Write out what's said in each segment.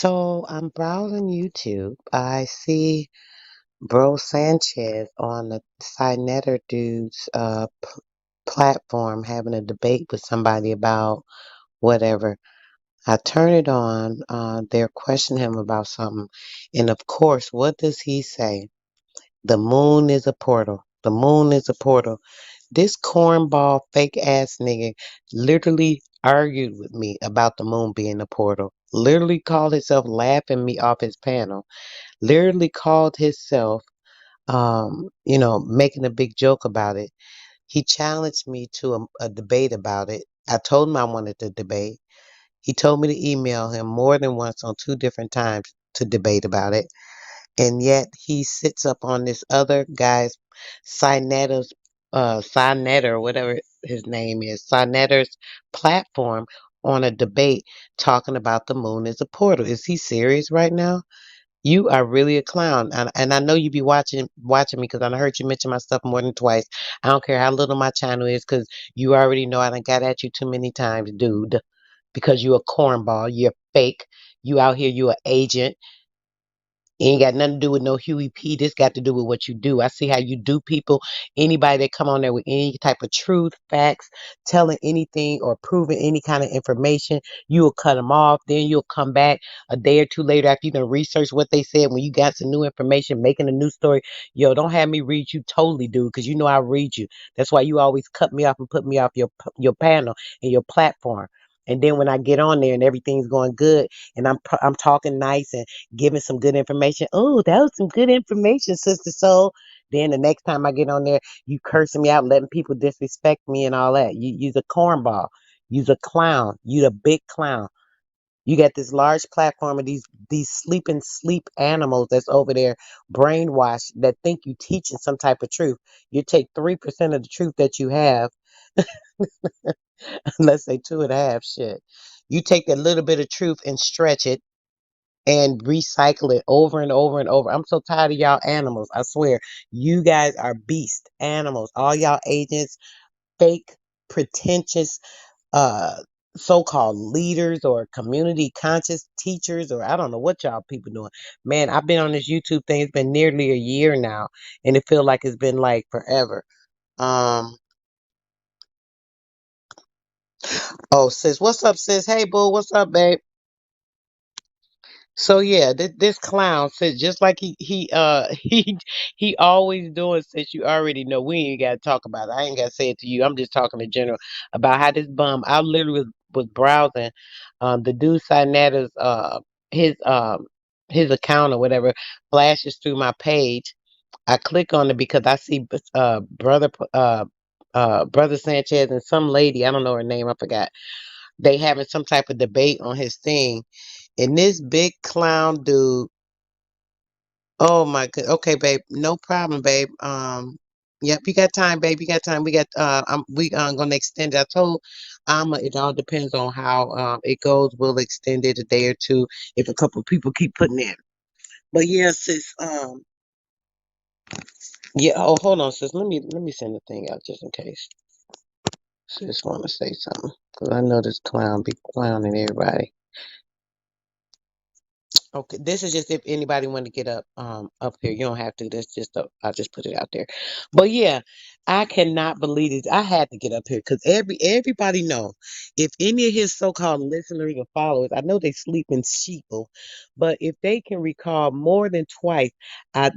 So I'm browsing YouTube. I see Bro Sanchez on the Signetter dude's platform having a debate with somebody about whatever. I turn it on. They're questioning him about something. And of course, what does he say? The moon is a portal. The moon is a portal. This cornball fake ass nigga literally argued with me about the moon being a portal. Literally called himself laughing me off his panel. Literally called himself making a big joke about it. He challenged me to a debate about it. I told him I wanted to debate. He told me to email him more than once on two different times to debate about it. And yet he sits up on this other guy's Sinetter, whatever his name is, Sinetter's platform on a debate talking about the moon as a portal. Is he serious right now? You are really a clown, and I know you be watching me because I heard you mention my stuff more than twice. I don't care how little my channel is because you already know I done got at you too many times, dude. Because you a cornball, you're fake. You out here, you an agent. Ain't got nothing to do with no Huey P. This got to do with what you do. I see how you do people. Anybody that come on there with any type of truth, facts, telling anything or proving any kind of information, you will cut them off. Then you'll come back a day or two later after you done research what they said when you got some new information, making a new story. Yo, don't have me read you totally, dude, because you know I read you. That's why you always cut me off and put me off your panel and your platform. And then when I get on there and everything's going good and I'm talking nice and giving some good information. Oh, that was some good information, Sister Soul. Then the next time I get on there, you cursing me out, letting people disrespect me and all that. You's a cornball. You's a clown. You the big clown. You got this large platform of these sleeping sleep animals that's over there brainwashed that think you teaching some type of truth. You take 3% of the truth that you have, let's say 2.5 shit. You take that little bit of truth and stretch it and recycle it over and over and over. I'm so tired of y'all animals. I swear. You guys are beast animals. All y'all agents, fake, pretentious, uh, so-called leaders or community conscious teachers, or I don't know what y'all people doing. Man, I've been on this YouTube thing. It's been nearly a year now, and it feels like it's been like forever. Um, oh, sis, what's up, sis? Hey, boo, what's up, babe? So yeah, this clown said just like he always doing, since you already know we ain't gotta talk about it. I ain't gotta say it to you. I'm just talking in general about how this bum. I literally was browsing the dude Sinetta's his account or whatever flashes through my page. I click on it because I see brother Sanchez and some lady, I don't know her name, I forgot. They having some type of debate on his thing. And this big clown dude, oh my god. Okay, babe, no problem, babe. Yep, you got time, babe. You got time. We got we gonna extend it. I told it all depends on how it goes. We'll extend it a day or two if a couple people keep putting in. But yeah, sis, yeah, oh hold on, sis. Let me send the thing out just in case. Sis wanna say something. Cause I know this clown be clowning everybody. Okay, this is just if anybody want to get up here. You don't have to. That's just I just put it out there. But yeah, I cannot believe it. I had to get up here because everybody know if any of his so-called listeners or followers, I know they sleep in sheeple, but if they can recall more than twice,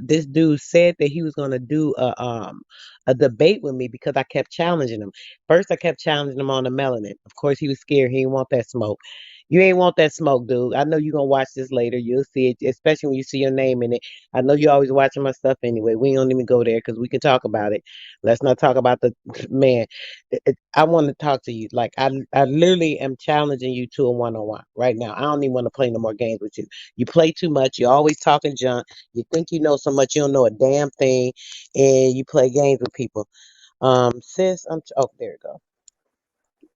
this dude said that he was gonna do a debate with me because I kept challenging him. First, I kept challenging him on the melanin. Of course, he was scared. He didn't want that smoke. You ain't want that smoke, dude. I know you're gonna watch this later. You'll see it, especially when you see your name in it. I know you're always watching my stuff anyway. We don't even go there because we can talk about it. Let's not talk about the man. I want to talk to you. Like I literally am challenging you to a one-on-one right now. I don't even want to play no more games with you. You play too much. You're always talking junk. You think you know so much. You don't know a damn thing, and you play games with people. Sis, oh, there you go.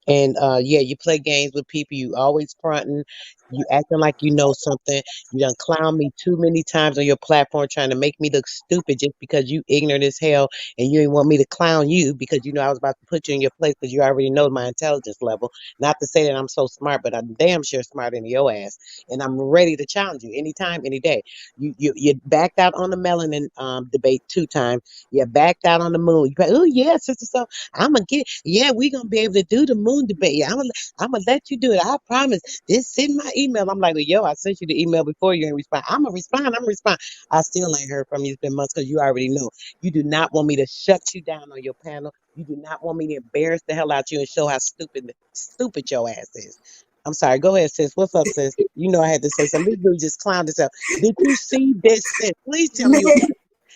And yeah, you play games with people. You always fronting. You acting like you know something. You done clown me too many times on your platform, trying to make me look stupid just because you ignorant as hell, and you didn't want me to clown you because you know I was about to put you in your place because you already know my intelligence level. Not to say that I'm so smart, but I'm damn sure smarter than your ass, and I'm ready to challenge you anytime, any day. You backed out on the melanin debate 2 times. You backed out on the moon. You oh yeah, sister. So I'm gonna get, yeah, we gonna be able to do the moon debate. Yeah, I'm gonna let you do it. I promise. Just send my email. I'm like, well, yo, I sent you the email before you ain't respond. I'm gonna respond. I'm gonna respond. I still ain't heard from you. It's been months because you already know. You do not want me to shut you down on your panel. You do not want me to embarrass the hell out you and show how stupid your ass is. I'm sorry. Go ahead, sis. What's up, sis? You know I had to say something. This dude just clowned himself. Did you see this, sis? Please tell me you Man,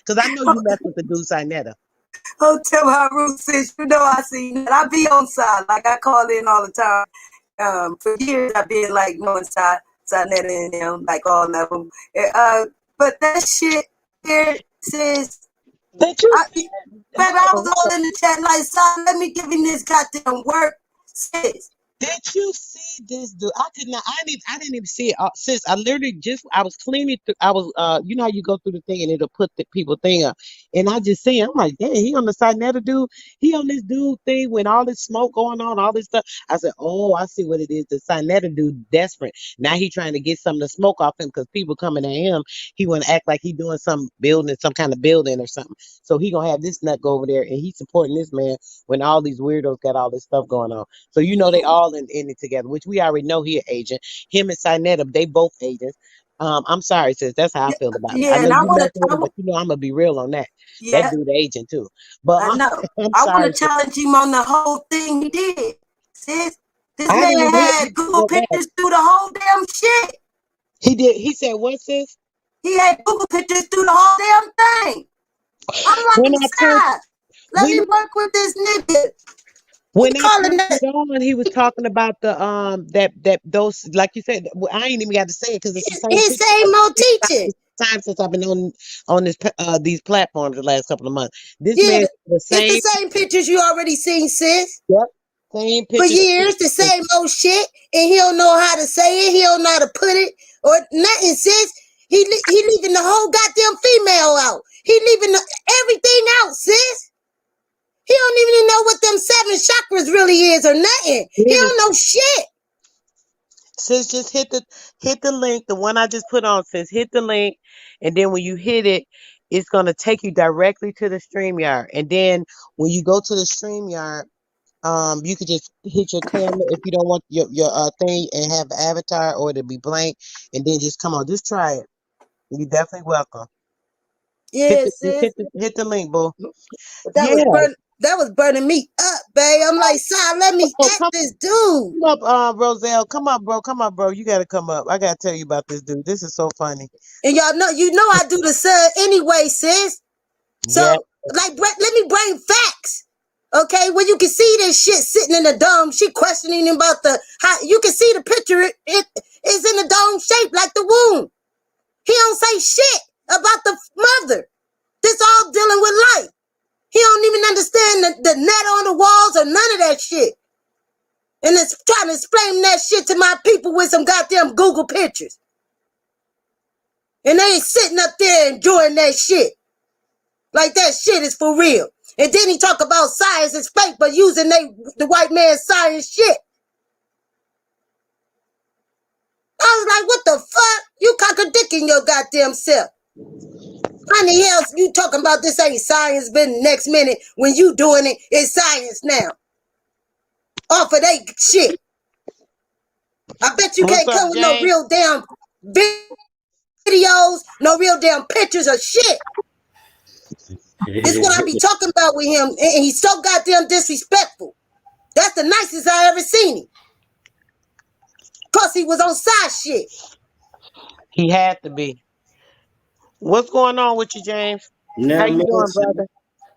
because I know you messed with the dude Sinetta. oh, tell my Ruth sis, you know I see that. I be on side, like I call in all the time. For years I've been like knowing side net and them, like all of them. But that shit here says, Did you I, see baby, it? I Hold was on. all in the chat like, son, let me give him this goddamn work, sis. Did you see this dude? I could not. I didn't even see it. Sis, I literally just. I was cleaning. I was. You know how you go through the thing and it'll put the people thing up, and I just see. I'm like, damn, he on the side. Another dude. He on this dude thing when all this smoke going on, all this stuff. I said, oh, I see what it is. The Sinetta dude desperate. Now he trying to get some of the smoke off him because people coming at him. He want to act like he doing some building, some kind of building or something. So he gonna have this nut go over there and he supporting this man when all these weirdos got all this stuff going on. So you know they all in it together, which we already know he an agent. Him and Sinetta, they both agents. I'm sorry, sis. That's how I Yeah, feel about it. I yeah, know and you messing with him, but you know I'm gonna be real on that. That yeah, dude, the agent too. But I know. I'm I want sorry, to sis. challenge him on the whole thing he did, sis. This I man didn't hear had you. Google Go back. pictures through the whole damn shit. He did. He said, "What, sis?" He had Google pictures through the whole damn thing. I'm like, When I turned, stop. Let when me work with this nigga. He when I calling turned that. it on, he was talking about the that those like you said. I ain't even got to say it because it's the same His picture. same old teaching. Time since I've been on this these platforms the last couple of months. This Yeah, man the it's the same. same pictures you already seen, sis. Yep. Same For pictures. years, the same old shit, and he don't know how to say it. He don't know how to put it or nothing, sis. He leaving the whole goddamn female out. He leaving everything out, sis. He don't even know what them 7 chakras really is or nothing. He Here it is. don't know shit. Sis, just hit the link. The one I just put on says hit the link, and then when you hit it, it's gonna take you directly to the StreamYard. And then when you go to the StreamYard, you could just hit your camera if you don't want your thing and have an avatar or it'll be blank, and then just come on, just try it. You're definitely welcome. Yeah, sis. Hit the link, boo. But Yeah. that was burning me up, babe. I'm like, son, let me Oh, at this dude. come up, Roselle. Come up, bro. Come up, bro. You gotta come up. I gotta tell you about this dude. This is so funny. And y'all know, I do the sun anyway, sis. So, Yeah. like, let me bring facts. Okay, well, you can see this shit sitting in the dome. She questioning him about how you can see the picture. It is in the dome shape like the womb. He don't say shit about the mother. This all dealing with life. He don't even understand the net on the walls or none of that shit. And it's trying to explain that shit to my people with some goddamn Google pictures. And they ain't sitting up there enjoying that shit. Like that shit is for real. And then he talk about science is fake, but using the white man's science shit. I was like, what the fuck? You contradicting your goddamn self. How the hell you talking about this ain't science, been next minute when you doing it, it's science now. Off of that shit. I bet you What's can't up, come with no James? real damn videos, no real damn pictures of shit. This is what I be talking about with him, and he's so goddamn disrespectful. That's the nicest I ever seen him. Cause he was on side shit. He had to be. What's going on with you, James? How Not you doing, much. brother?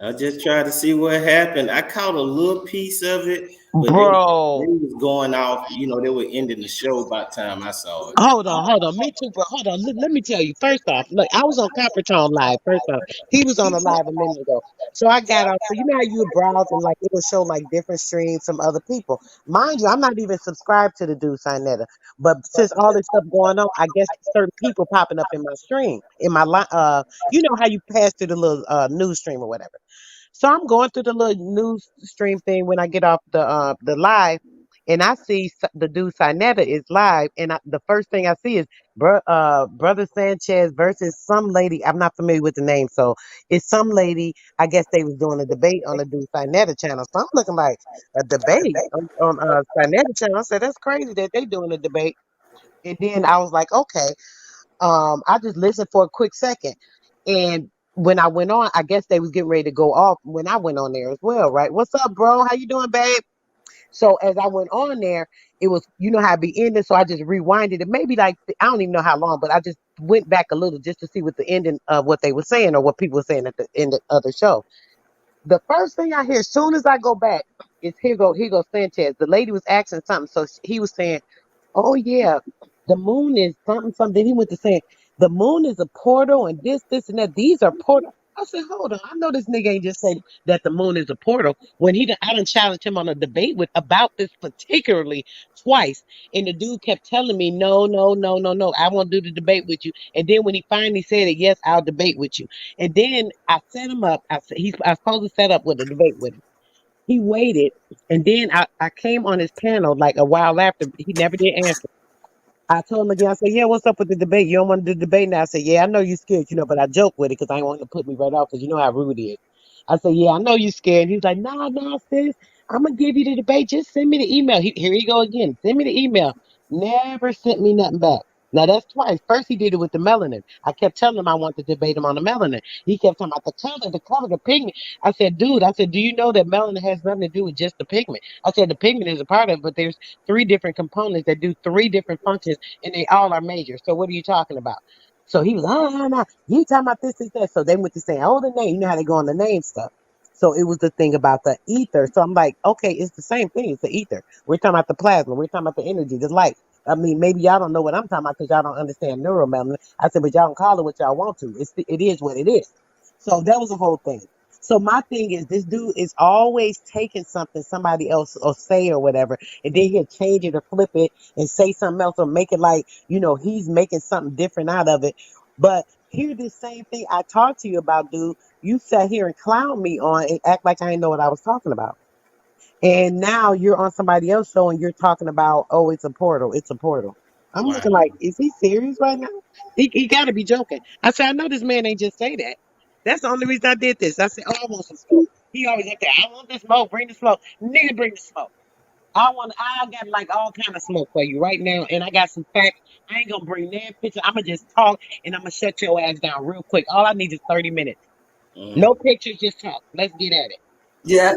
I just tried to see what happened. I caught a little piece of it but they Bro. was going off. They were ending the show by the time I saw it. Hold on. Me too, bro. Hold on. Let me tell you. First off, look, I was on Coppertone Live. First off, he was on a live a minute ago. So I got off. So you know how you would browse and like it'll show like different streams from other people. Mind you, I'm not even subscribed to the dude Sinetta. But since all this stuff going on, I guess certain people popping up in my stream, in my you know how you pass through the little news stream or whatever. So I'm going through the little news stream thing when I get off the live, and I see the dude Sinetta is live, and the first thing I see is brother Sanchez versus some lady. I'm not familiar with the name, so it's some lady. I guess they was doing a debate on the dude Sinetta channel. So I'm looking like a debate on Sinetta channel. I said that's crazy that they doing a debate, and then I was like, okay. I just listened for a quick second, and when I went on, I guess they was getting ready to go off when I went on there as well, right? What's up, bro? How you doing, babe? So as I went on there, it was you know how it be ending, so I just rewinded it. Maybe like I don't even know how long, but I just went back a little just to see what the ending of what they were saying or what people were saying at the end of the show. The first thing I hear, as soon as I go back, is here go Sanchez. The lady was asking something, so he was saying, "Oh yeah, the moon is something something." He went to saying the moon is a portal and this and that. These are portal. I said, hold on. I know this nigga ain't just said that the moon is a portal when I done challenged him on a debate with about this particularly twice, and the dude kept telling me, no, no, no, no, no, I won't do the debate with you. And then when he finally said it, yes, I'll debate with you. And then I set him up. I was supposed to set up with a debate with him. He waited, and then I came on his panel like a while after. He never did answer. I told him again, I said, yeah, what's up with the debate? You don't want to do the debate now? I said, yeah, I know you're scared, but I joke with it because I didn't want to put me right off because you know how rude he is. I said, yeah, I know you're scared. And he was like, nah, nah, sis, I'm going to give you the debate. Just send me the email. Here he go again. Send me the email. Never sent me nothing back. Now that's twice. First he did it with the melanin. I kept telling him I want to debate him on the melanin. He kept talking about the color, the pigment. I said, dude, do you know that melanin has nothing to do with just the pigment? I said the pigment is a part of it, but there's three different components that do three different functions and they all are major. So what are you talking about? So he was, no, you talking about this, that. So they went to saying, oh, the name. You know how they go on the name stuff. So it was the thing about the ether. So I'm like, okay, it's the same thing. It's the ether. We're talking about the plasma. We're talking about the energy, the light. I mean, maybe y'all don't know what I'm talking about because y'all don't understand neuromelanin. I said, but y'all can call it what y'all want to. It is what it is. So that was the whole thing. So my thing is, this dude is always taking something somebody else or say or whatever, and then he'll change it or flip it and say something else or make it like, he's making something different out of it. But here, this same thing I talked to you about, dude, you sat here and clown me on and act like I didn't know what I was talking about. And now you're on somebody else's show and you're talking about, oh, it's a portal. It's a portal. I'm looking Wow. like, is he serious right now? He got to be joking. I said, I know this man ain't just say that. That's the only reason I did this. I said, oh, I want some smoke. He always up there, I want the smoke. Bring the smoke. Nigga, bring the smoke. I got like all kind of smoke for you right now, and I got some facts. I ain't gonna bring that picture. I'm gonna just talk, and I'm gonna shut your ass down real quick. All I need is 30 minutes. Mm. No pictures, just talk. Let's get at it. Yeah.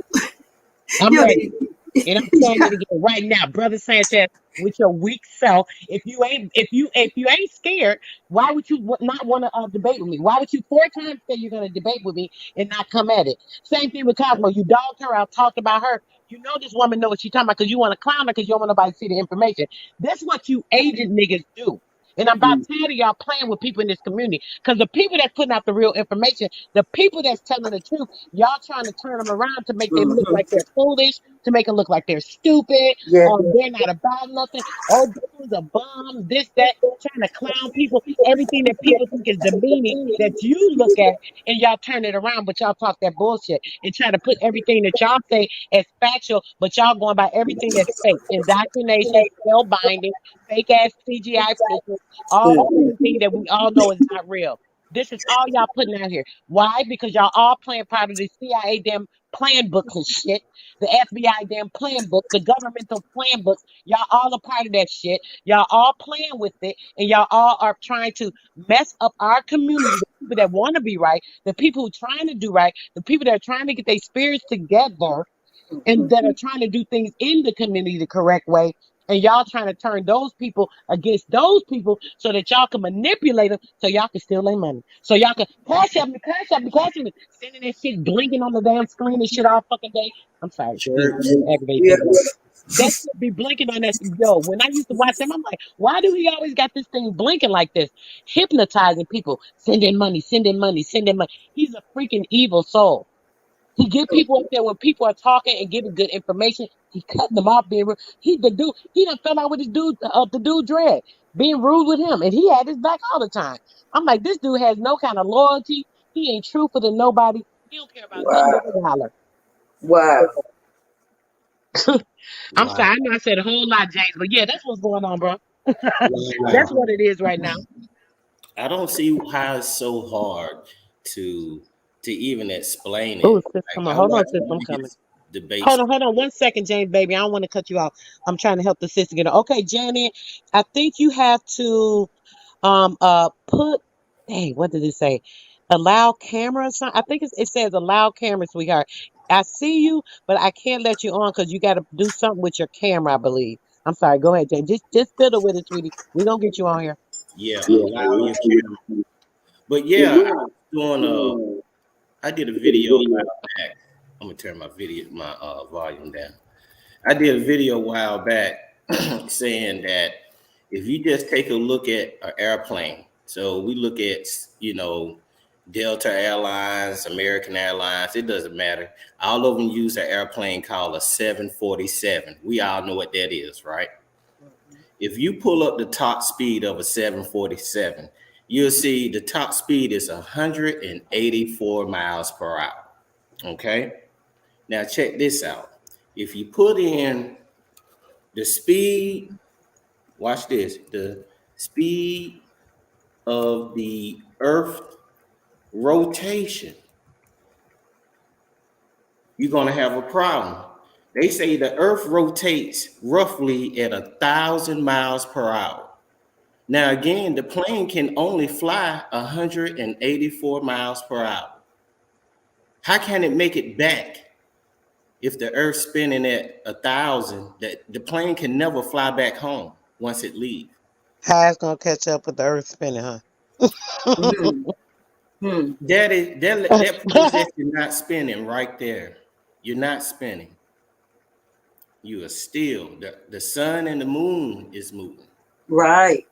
I'm You ready. know, And I'm saying yeah. it again right now, brother Sanchez, with your weak self. If you ain't scared, why would you not want to debate with me? Why would you four times say you're going to debate with me and not come at it? Same thing with Cosmo. You dogged her out, talked about her. You know this woman know what she's talking about because you want to clown her because you don't want nobody to see the information. That's what you agent niggas do. And I'm about tired of y'all playing with people in this community because the people that's putting out the real information, the people that's telling the truth, y'all trying to turn them around to make them look like they're foolish, to make them look like they're stupid, Yeah. they're not about nothing. Oh, this was a bomb, this, that, trying to clown people. Everything that people think is demeaning that you look at and y'all turn it around, but y'all talk that bullshit and try to put everything that y'all say as factual, but y'all going by everything that's fake. Indoctrination, spell binding, fake ass CGI pictures, all the same thing that we all know is not real. This is all y'all putting out here. Why? Because y'all all playing part of the CIA damn plan books and shit, the FBI damn plan book, the governmental plan books. Y'all all a part of that shit. Y'all all playing with it, and y'all all are trying to mess up our community. The people that want to be right, the people who are trying to do right, the people that are trying to get their spirits together, and that are trying to do things in the community the correct way. And y'all trying to turn those people against those people so that y'all can manipulate them so y'all can steal their money. So y'all can cash up me, sending that shit blinking on the damn screen and shit all fucking day. I'm sorry, excuse me, Church. I'm aggravated Yeah. today. That should be blinking on that. Yo, when I used to watch them, I'm like, why do he always got this thing blinking like this? Hypnotizing people, sending money, sending money, sending money. He's a freaking evil soul. He get people up there when people are talking and giving good information. He cutting them off, being rude. He the dude. He done fell out with his dude, the dude Dread, being rude with him, and he had his back all the time. I'm like, this dude has no kind of loyalty. He ain't truthful to nobody. He don't care about nothing but Wow. the dollar. Wow. I'm Wow. sorry, I know I said a whole lot, James, but yeah, that's what's going on, bro. That's Wow. what it is right now. I don't see how it's so hard to even explain Oh, it. sis, Like come on. I Hold on, watch sis, all I'm coming. these debates. Hold on 1 second, James, baby. I don't want to cut you off. I'm trying to help the sister get on. Okay, Janet, I think you have to put dang, what did it say? Allow camera or something. I think it says allow camera, sweetheart. I see you, but I can't let you on because you got to do something with your camera, I believe. I'm sorry. Go ahead, James. Just fiddle with it, sweetie. We gonna get you on here. Yeah, allow your camera. But yeah, I was doing I did a video a while back. I'm gonna turn my volume down. I did a video a while back saying that if you just take a look at an airplane, so we look at, Delta Airlines, American Airlines, it doesn't matter. All of them use an airplane called a 747. We all know what that is, right? If you pull up the top speed of a 747, you'll see the top speed is 184 miles per hour. Okay. Now check this out. If you put in the speed, watch this, the speed of the Earth rotation, you're going to have a problem. They say the Earth rotates roughly at 1,000 miles per hour. Now, again, the plane can only fly 184 miles per hour. How can it make it back if the Earth's spinning at 1,000? That the plane can never fly back home once it leaves. How it's gonna catch up with the earth spinning, huh? Hmm. Hmm. That proves that you're not spinning right there. You're not spinning. You are still. The sun and the moon is moving. Right.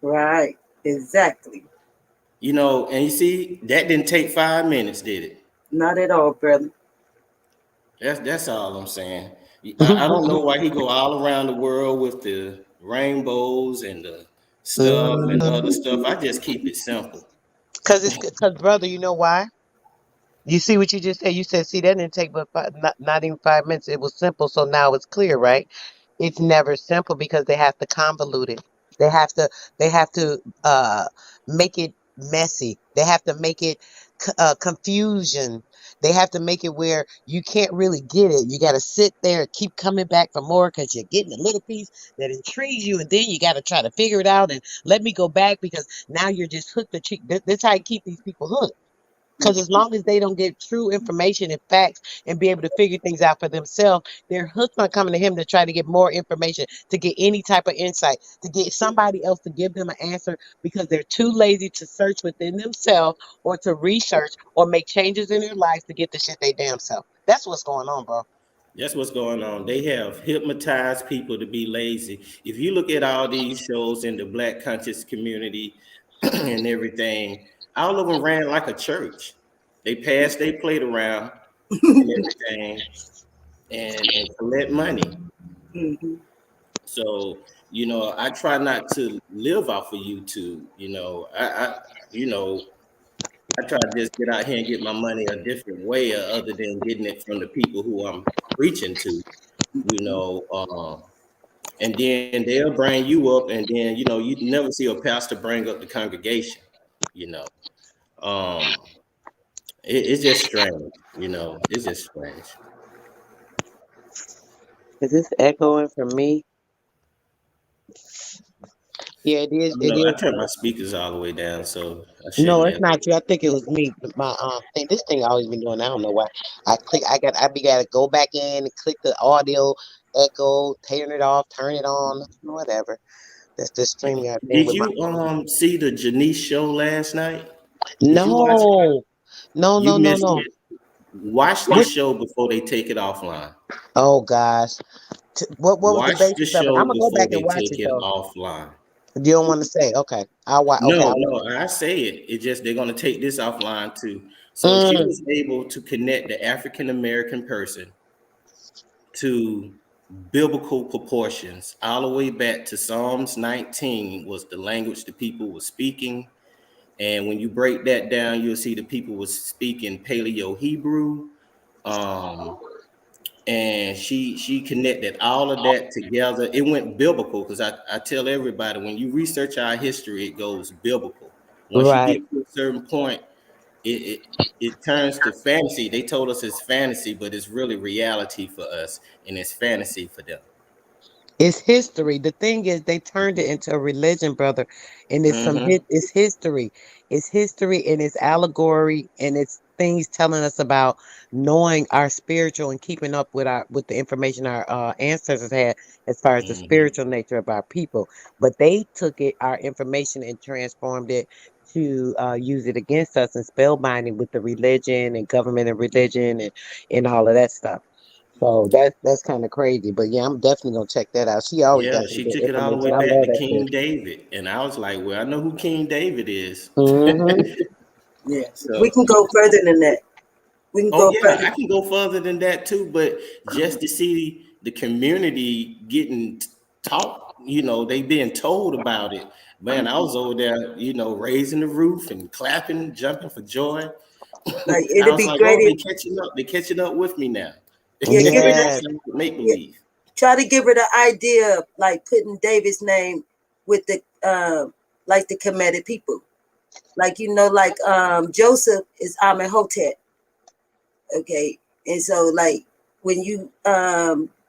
Right. Exactly. And you see that didn't take 5 minutes, did it? Not at all, brother. That's all I'm saying. I don't know why he go all around the world with the rainbows and the stuff and the other stuff. I just keep it simple. Because brother, you know why? You see what you just said? You said, see, that didn't take but not even 5 minutes. It was simple, so now it's clear, right? It's never simple because they have to convolute it. They have to they have to make it messy. They have to make it confusion. They have to make it where you can't really get it. You got to sit there and keep coming back for more because you're getting a little piece that intrigues you, and then you got to try to figure it out and let me go back because now you're just hooked. That's how you keep these people hooked. Because as long as they don't get true information and facts and be able to figure things out for themselves, they're hooked on coming to him to try to get more information, to get any type of insight, to get somebody else to give them an answer because they're too lazy to search within themselves or to research or make changes in their lives to get the shit they damn self. That's what's going on, bro. That's what's going on. They have hypnotized people to be lazy. If you look at all these shows in the Black conscious community and everything, all of them ran like a church. They passed their plate around and everything and collect money. Hmm. So, I try not to live off of YouTube. I try to just get out here and get my money a different way, other than getting it from the people who I'm preaching to. You know, and then they'll bring you up, and then you never see a pastor bring up the congregation. You know, um, it's just strange. It's just strange. Is this echoing for me? Yeah, it I is. don't It know. I is. turned my speakers all the way down, so I No, shouldn't it's have. not you. I think it was me. My thing. This thing I always been doing. I don't know why. I click. I be gotta go back in and click the audio. echo, turn it off, turn it on, whatever. That's the StreamYard thing Did with my you phone. see the Janice show last night? Did you watch it? No, no, You no, no, missed no. it. Watch the What? show before they take it offline. Oh gosh, what was the Watch the basis of it? I'm show gonna go back before and they watch take it it though. offline. You don't want to say? Okay, I'll watch. Okay, No, I'll watch. no, I say it. It just they're gonna take this offline too. So she Mm, was able to connect the African American person to biblical proportions all the way back to Psalms 19 was the language the people were speaking. And when you break that down, you'll see the people was speaking Paleo Hebrew. Um, and she connected all of that together. It went biblical because I tell everybody when you research our history, it goes biblical. Once you right. get to a certain point, it it turns to fantasy. They told us it's fantasy, but it's really reality for us, and it's fantasy for them. It's history. The thing is, they turned it into a religion, brother, and Mm-hmm. it's history. It's history and it's allegory and it's things telling us about knowing our spiritual and keeping up with our with the information our ancestors had as far as the Mm-hmm. spiritual nature of our people. But they took it, our information, and transformed it to use it against us and spellbinding with the religion and government and religion and all of that stuff. So that's kind of crazy, but yeah, I'm definitely gonna check that out. She always Yeah, got some she good took it all the information. way I back love to that shit. King David, and I was like, "Well, I know who King David is." Hmm. Yeah, we So, can go further than that. We can oh go yeah, further. I can go further than that too, but just to see the community getting taught, they being told about it. Man, I was over there, raising the roof and clapping, jumping for joy. Like I it'd was be like, great "Oh, if they catching up. They catching up with me now." yeah, give her Yes, the Make yeah, believe. try to give her the idea of like putting David's name with the like the Kemetic people. Like like Joseph is Amenhotep, okay? And so like when you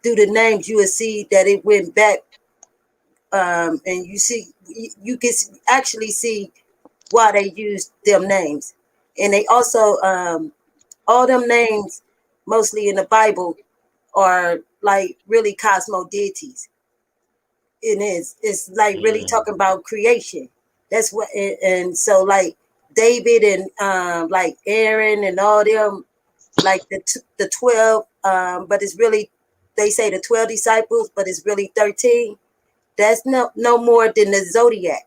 do the names, you will see that it went back and you can actually see why they used them names. And they also all them names mostly in the Bible are like really cosmo deities. It is. It's like really Mm, talking about creation. That's what and so like David and like Aaron and all them like the 12 but it's really they say the 12 disciples but it's really 13. That's no more than the zodiac.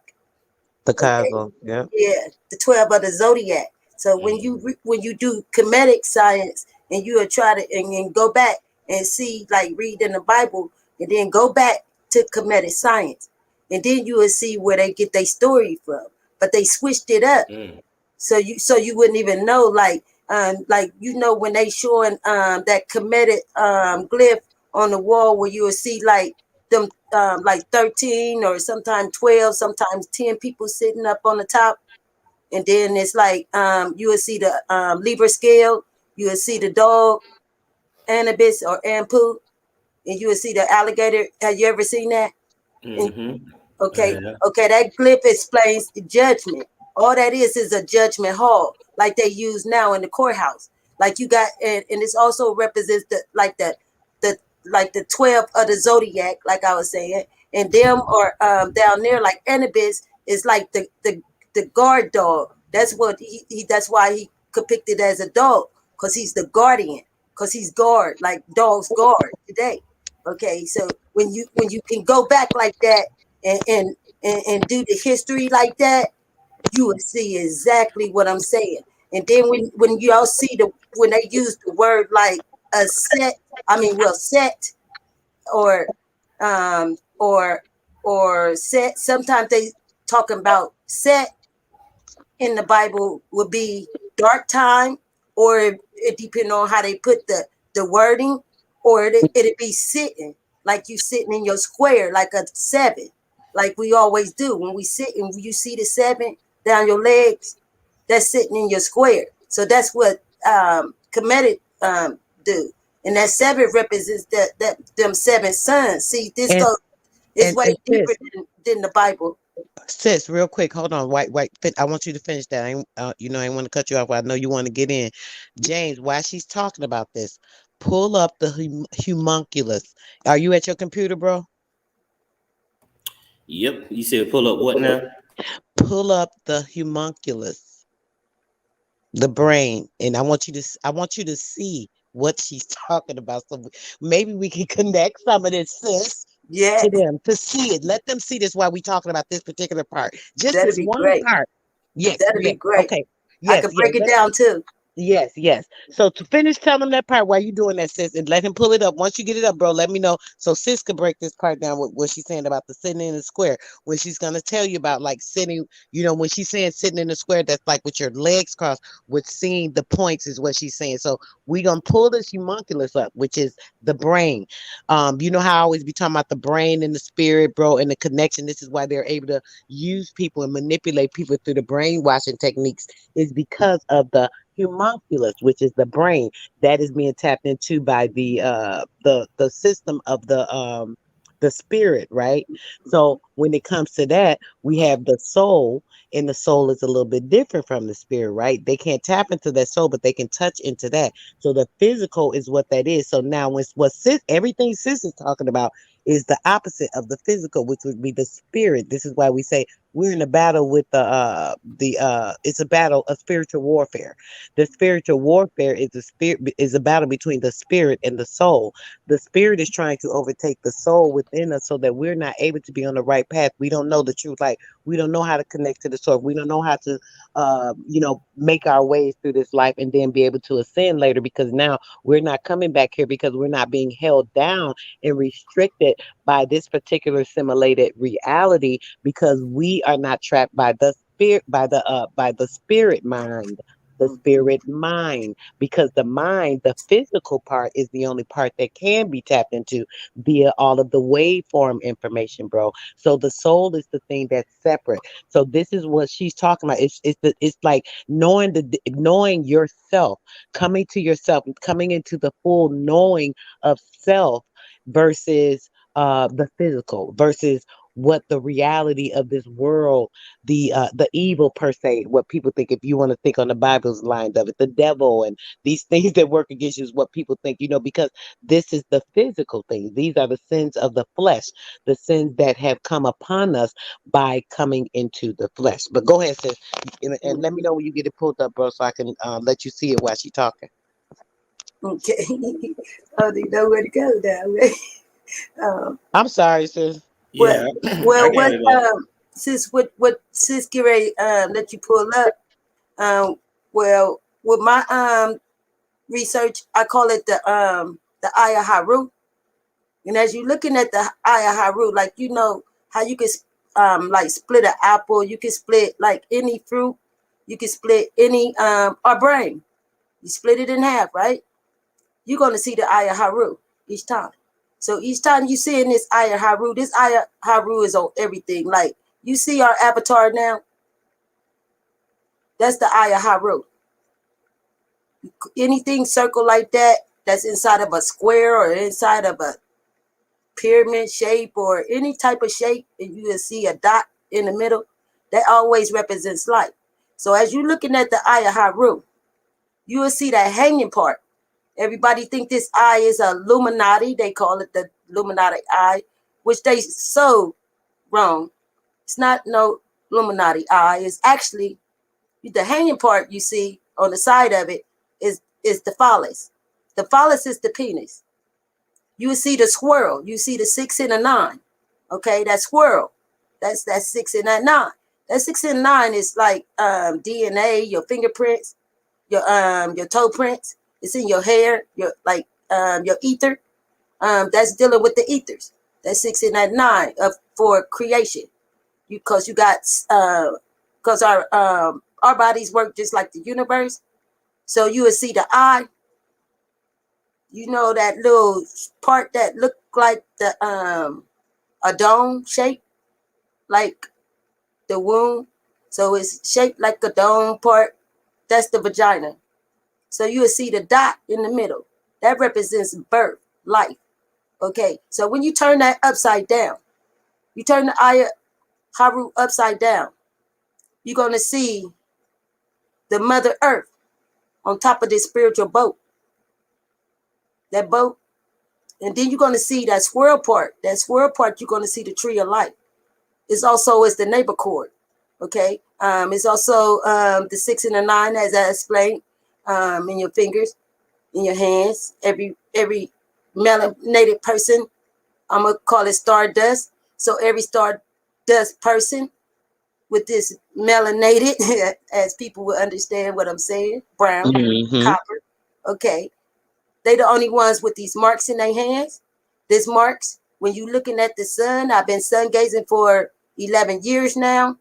the Okay. Cosmo. Yeah. Yeah, the 12 of the zodiac. So mm, when you do comedic science and you are try to and go back and see like read in the Bible and then go back to comedic science and then you will see where they get their story from. But they switched it up mm, so you wouldn't even know like when they showing that comedic glyph on the wall where you will see like them like 13 or sometimes 12 sometimes 10 people sitting up on the top and then it's like you will see the Libra scale, you will see the dog Anubis or Ampu, and you will see the alligator. Have you ever seen that? And mm-hmm. okay, Yeah. okay, that glyph explains the judgment. All that is a judgment hall, like they use now in the courthouse. Like you got, and this also represents the like the 12 of the zodiac, like I was saying, and them are down there like Anubis is like the guard dog. That's what he that's why he depicted as a dog, because he's the guardian, because he's guard, like dogs guard today. Okay, so when you can go back like that and and and do the history like that, you will see exactly what I'm saying. And then when you all see when they use the word like a set, I mean, well, set or or set. Sometimes they talking about set in the Bible would be dark time, or it depends on how they put the wording, or it'd be sitting like you sitting in your square like a seven, like we always do when we sit and you see the seven down your legs, that's sitting in your square. So that's what comedic do, and that seven represents that them seven sons. See, this And goes is way and deeper than the Bible. sis, real quick, hold on, I want you to finish that. I ain't want to cut you off. I know you want to get in, James. While she's talking about this, pull up the homunculus. Are you at your computer, bro? Yep. You said pull up what now? Pull up the homunculus, the brain, and I want you to see what she's talking about. So maybe we can connect some of this, sis, Yeah, to them to see it. Let them see this while we talking about this particular part. Just that'd this be one great. part. Yes, That'd be yes. great. Okay. I Yes, could yes. break it down too. Yes, yes. So to finish telling them that part while you doing that, sis, and let him pull it up. Once you get it up, bro, let me know. So sis could break this part down with what she's saying about the sitting in the square. When she's gonna tell you about like sitting, when she's saying sitting in the square, that's like with your legs crossed, with seeing the points is what she's saying. So we gonna pull this homunculus up, which is the brain. You know how I always be talking about the brain and the spirit, bro, and the connection. This is why they're able to use people and manipulate people through the brainwashing techniques, is because of the homunculus, which is the brain that is being tapped into by the system of the spirit, right? So when it comes to that, we have the soul, and the soul is a little bit different from the spirit, right? They can't tap into that soul, but they can touch into that. So the physical is what that is. So now when everything sis is talking about is the opposite of the physical, which would be the spirit. This is why we say we're in a battle with it's a battle of spiritual warfare. The spiritual warfare is a battle between the spirit and the soul. The spirit is trying to overtake the soul within us so that we're not able to be on the right path. We don't know the truth. Like we don't know how to connect to the source. We don't know how to make our ways through this life and then be able to ascend later, because now we're not coming back here because we're not being held down and restricted by this particular simulated reality, because we are not trapped by the spirit, by the spirit mind, the spirit mind, because the mind, the physical part, is the only part that can be tapped into via all of the waveform information, bro. So the soul is the thing that's separate. So this is what she's talking about. It's like knowing yourself, coming to yourself, coming into the full knowing of self versus the physical, versus what the reality of this world, the evil per se, what people think, if you want to think on the Bible's line of it, the devil and these things that work against you is what people think, because this is the physical things. These are the sins of the flesh, the sins that have come upon us by coming into the flesh. But go ahead, sis, and let me know when you get it pulled up, bro, so I can let you see it while she's talking. Okay. Oh, they know where to go now. I'm sorry, sis. Well, Yeah, I well, got what it up. sis, what sis get ready let you pull up? Well, with my research, I call it the Aya Haru. And as you're looking at the Aya Haru, like how you can like split an apple, you can split like any fruit, you can split any our brain. You split it in half, right? You're gonna see the Aya Haru each time. So each time you see in this Aya Haru, this Aya Haru is on everything. Like you see our avatar now, that's the Aya Haru. Anything circle like that, that's inside of a square or inside of a pyramid shape or any type of shape, and you will see a dot in the middle, that always represents light. So as you're looking at the Aya Haru, you will see that hanging part. Everybody think this eye is a Illuminati. They call it the Illuminati eye, which they so wrong. It's not no Illuminati eye. It's actually the hanging part you see on the side of it is the phallus. The phallus is the penis. You will see the swirl. You see the 6 and a 9. Okay, that swirl. That's 6 and that 9. That 6 and 9 is like DNA, your fingerprints, your toe prints. It's in your hair, your ether. That's dealing with the ethers. That's 6 and that 9 for creation. Because you got because our bodies work just like the universe. So you will see the eye. That little part that look like the a dome shape, like the womb. So it's shaped like a dome part. That's the vagina. So you will see the dot in the middle. That represents birth, life. Okay. So when you turn that upside down, you turn the Aya Haru upside down, you're gonna see the Mother Earth on top of this spiritual boat. that boat, and then you're going to see that squirrel part. That squirrel part, you're going to see the tree of life. It's also is the neighbor cord. Okay. It's also the 6 and the 9, as I explained, in your fingers, in your hands. Every melanated person, I'm gonna call it stardust. So every stardust person with this melanated, as people will understand what I'm saying, brown, copper. Okay, they the only ones with these marks in their hands. These marks, when you looking at the sun, I've been sun gazing for 11 years now.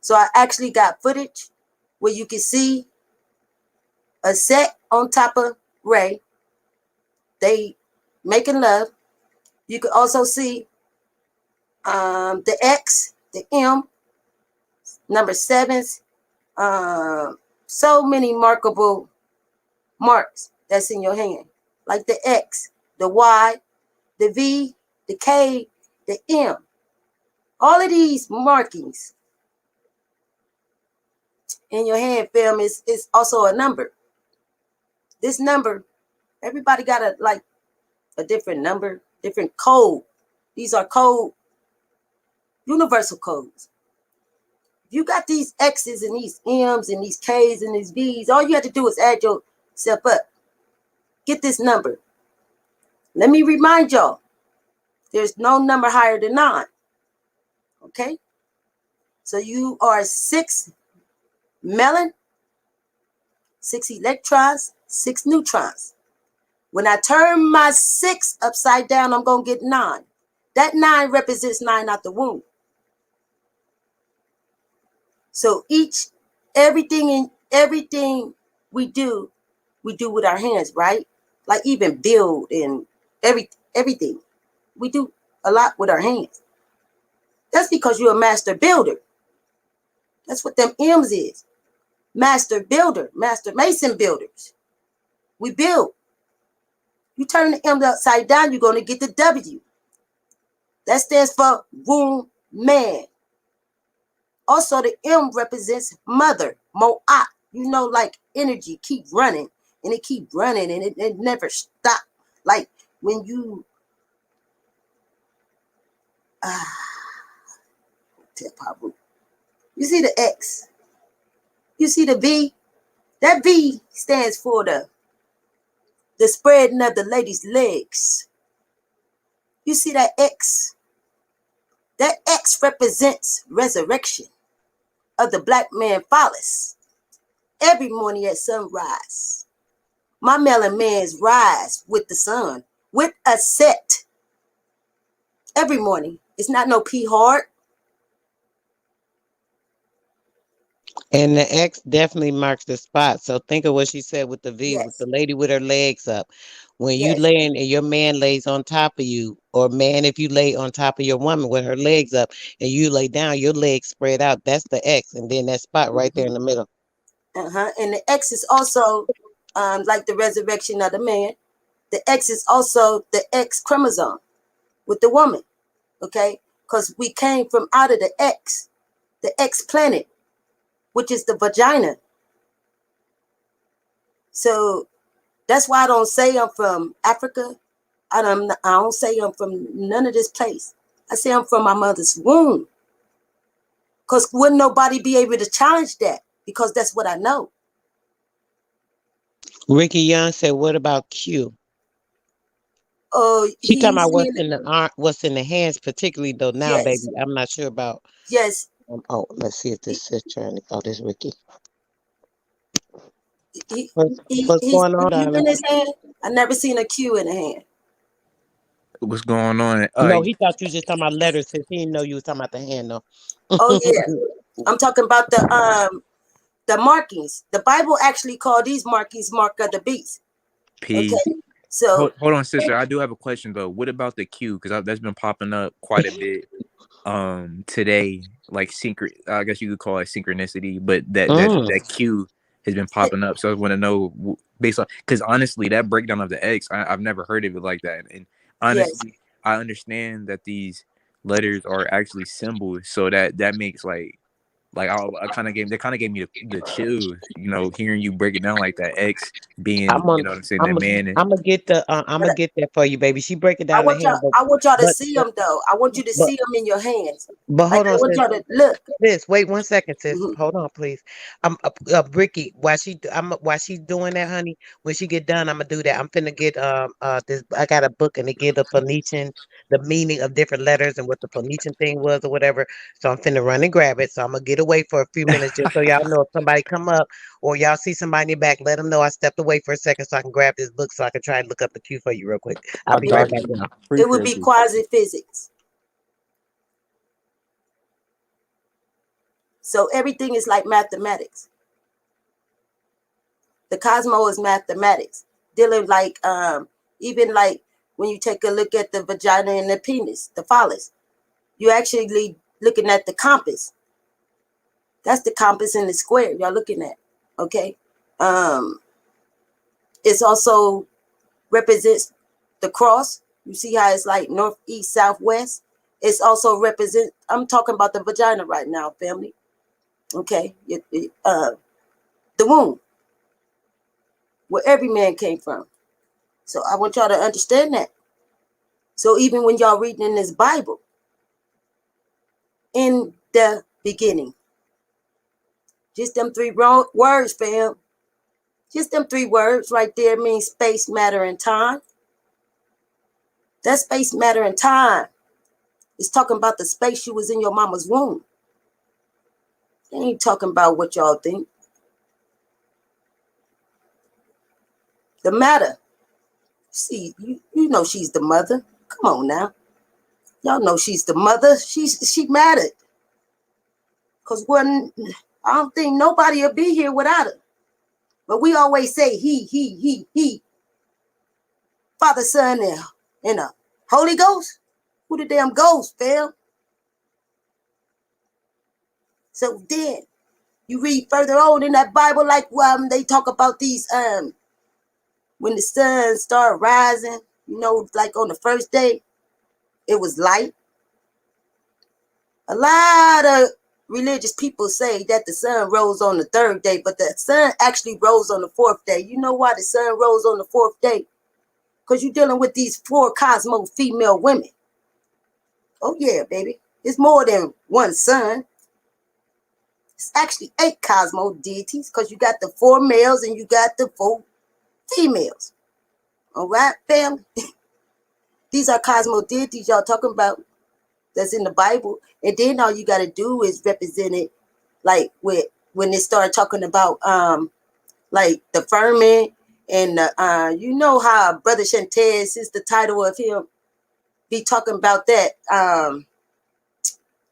So I actually got footage where you can see a set on top of Ray. They making love. You can also see the X, the M, number 7s. So many markable marks that's in your hand, like the X, the Y, the V, the K, the M. All of these markings in your hand, film, is also a number. This number, everybody got a different number, different code. These are code, universal codes. You got these X's and these M's and these K's and these V's. All you have to do is add yourself up. Get this number. Let me remind y'all, there's no number higher than 9. Okay? So you are 6 melon, 6 electrons, 6 neutrons. When I turn my 6 upside down, I'm going to get 9. That 9 represents 9 out the womb. So everything we do with our hands, right? Like even build and everything. We do a lot with our hands. That's because you're a master builder. That's what them M's is. Master builder, master mason builders. We build. You turn the M upside down, you're going to get the W. That stands for womb man. Also, the M represents mother, mo'at. You know, like energy keep running and it keep running and it never stop. Like when you you see the X, you see the V. That V stands for the spreading of the lady's legs. You see that X? That X represents resurrection of the black man phallus. Every morning at sunrise, my melon man's rise with the sun, with a set. Every morning. It's not no pee hard. And the X definitely marks the spot. So think of what she said with the V, with the Yes, lady with her legs up. When you yes. laying and your man lays on top of you, or man, if you lay on top of your woman with her legs up and you lay down, your legs spread out. That's the X. And then that spot right there in the middle. And the X is also like the resurrection of the man. The X is also the X chromosome with the woman. Okay? Because we came from out of the X planet, which is the vagina. So that's why I don't say I'm from Africa. I don't say I'm from none of this place. I say I'm from my mother's womb. Because wouldn't nobody be able to challenge that? Because that's what I know. Ricky Young said, "What about Q?" Oh, She talking he's about what's in, in the arm, what's in the hands, particularly though. Now, baby, yes, I'm not sure about. yes. Oh, let's see if He, this is trying. Oh, this Ricky. he, What's he's going on, a Q in darling? his hand. I never seen a Q in the hand. What's going on? No, he thought you was just talking about letters. Since he didn't know you was talking about the hand, though. Oh yeah, I'm talking about the markings. The Bible actually called these markings mark of the beast. P. Okay, so Hold on, sister. I do have a question though. What about the Q? Because that's been popping up quite a bit today. Like I guess you could call it synchronicity, but that Q has been popping up. So I want to know based on, because honestly, that breakdown of the X, I've never heard of it like that. And yes, honestly, I understand that these letters are actually symbols, so that makes like Like I kind of gave me the chills, you know, hearing you break it down like that. X being, I'm on. you know what I'm saying, I'm that gonna man. I'm gonna get the. I'm But gonna get that for you, baby. She break it I down the want y'all. hand, I want y'all to but see but them though. I want you to but see them in your hands. but Like hold I on, want sis. y'all to look. Sis, wait 1 second, sis. Hold on, please. Ricky, while she's doing that, honey. When she get done, I'm gonna do that. I'm finna get this. I got a book and it give the Phoenician the meaning of different letters and what the Phoenician thing was or whatever. So I'm finna run and grab it. So I'm gonna get away for a few minutes just so y'all know if somebody come up or y'all see somebody in your back, let them know I stepped away for a second so I can grab this book so I can try and look up the Q for you real quick. I'll I be right got back, you. y'all. It would Appreciate be you. quasi physics. So everything is like mathematics. The cosmos is mathematics. Dealing like even like when you take a look at the vagina and the penis, the phallus, you actually looking at the compass. That's the compass in the square y'all looking at. Okay. It's also represents the cross. You see how it's like north, east, south, west. It's also represent. I'm talking about the vagina right now, family. Okay. The womb, where every man came from. So I want y'all to understand that. So even when y'all reading in this Bible, in the beginning, just them three words, fam. Just them three words right there means space, matter, and time. That space, matter, and time is talking about the space you was in your mama's womb. They ain't talking about what y'all think. The matter. See, you know she's the mother. Come on now. Y'all know she's the mother. She mattered. Because I don't think nobody will be here without her. But we always say he. Father, Son, and the Holy Ghost. Who the damn ghost, fam? So then you read further on in that Bible, like they talk about these when the sun started rising, you know, like on the first day, it was light. A lot of religious people say that the sun rose on the third day, but the sun actually rose on the fourth day. You know why the sun rose on the fourth day? Because you're dealing with these 4 cosmos female women. Oh yeah, baby. It's more than one sun. It's actually 8 cosmos deities because you got the 4 males and you got the 4 females. All right, family? These are cosmos deities y'all talking about that's in the Bible. And then all you got to do is represent it like when they start talking about like the firmament and you know how Brother Sanchez is the title of him be talking about that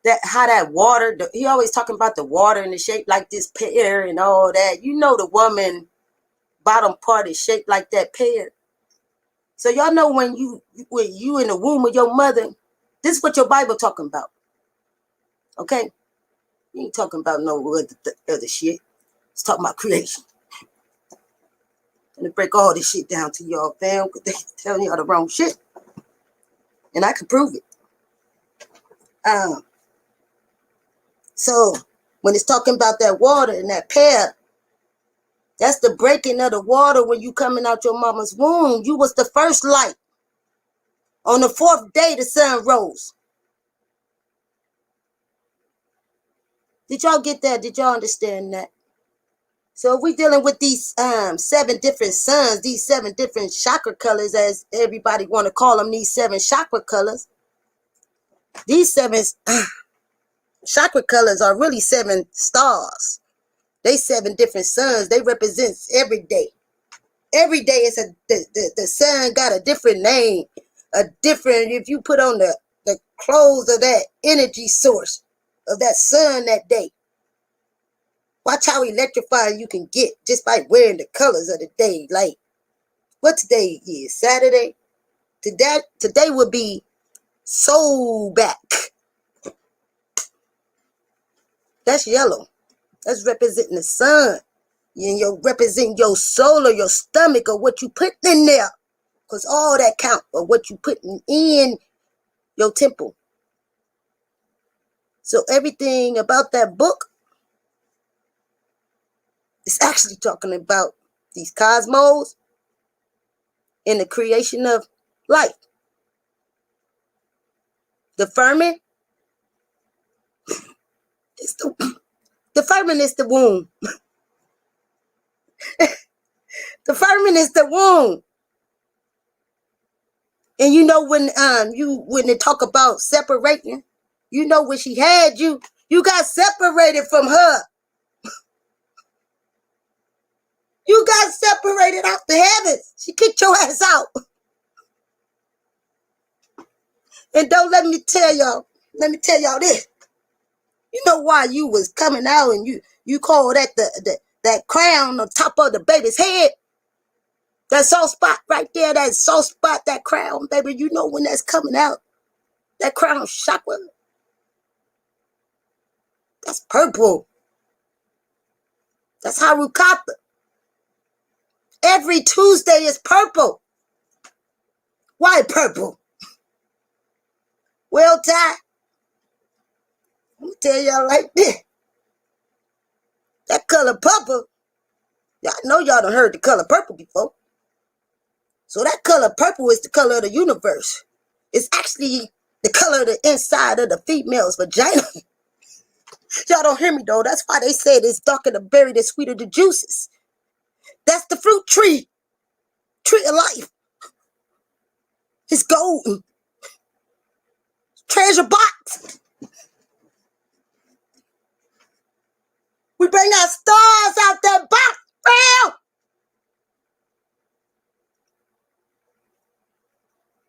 that how that water he always talking about the water in the shape like this pear and all that. You know the woman bottom part is shaped like that pear. So y'all know when you in the womb of your mother, this is what your Bible talking about. Okay? You ain't talking about no other shit. It's talking about creation. I'm gonna break all this shit down to y'all, fam, because they telling y'all the wrong shit. And I can prove it. So when it's talking about that water and that pear, that's the breaking of the water when you coming out your mama's womb. You was the first light. On the 4th day, the sun rose. Did y'all get that? Did y'all understand that? So if we're dealing with these 7 different suns, these 7 different chakra colors, as everybody want to call them, these 7 chakra colors, these 7 chakra colors are really 7 stars. They 7 different suns. They represent every day. Every day is the sun got a different name, a different, if you put on the clothes of that energy source of that sun that day. Watch how electrified you can get just by wearing the colors of the day. Like, what today is? Saturday? Today would be soul back. That's yellow. That's representing the sun. And you're representing your soul or your stomach or what you put in there. Because all that count of what you putting in your temple. So everything about that book It's actually talking about these cosmos and the creation of life. The firmament is the firmament is the womb. The firmament is the womb. And you know when they talk about separating, you know when she had you, you got separated from her. You got separated out the heavens. She kicked your ass out. And don't let me tell y'all this. You know why you was coming out and you called that that crown on top of the baby's head? That soft spot right there, that soft spot, that crown, baby, you know when that's coming out. That crown chakra. That's purple. That's Harukata. Every Tuesday is purple. Why purple? Well, Ty, I'm gonna tell y'all like this. That color purple, y'all know y'all done heard the color purple before. So that color purple is the color of the universe. It's actually the color of the inside of the female's vagina. Y'all don't hear me though. That's why they said it's darker the berry, the sweeter the juices. That's the fruit tree. Tree of life. It's golden. Treasure box. We bring our stars out that box. Bam!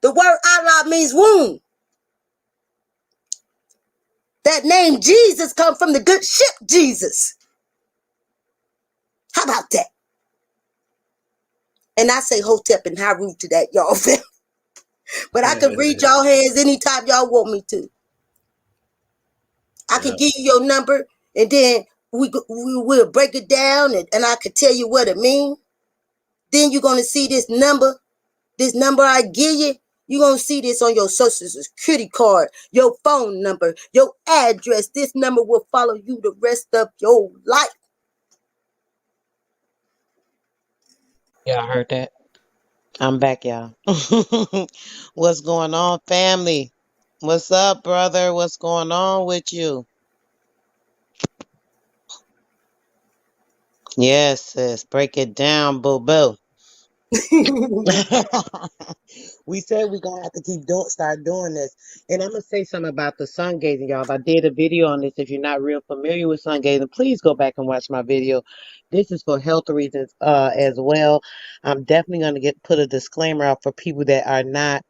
The word Allah means womb. That name Jesus comes from the good ship Jesus. How about that? And I say Hotep and Haru to that, y'all. But I can read y'all hands anytime y'all want me to. I can give you your number, and then we will break it down, and I can tell you what it means. Then you're going to see this number I give you. You're going to see this on your social security card, your phone number, your address. This number will follow you the rest of your life. Yeah, I heard that. I'm back, y'all. What's going on, family? What's up, brother? What's going on with you? Yes, sis. Break it down, boo boo. We said we're gonna have to start doing this. And I'm gonna say something about the sun gazing, y'all. I did a video on this. If you're not real familiar with sun gazing, please go back and watch my video. This is for health reasons as well. I'm definitely gonna put a disclaimer out for people that are not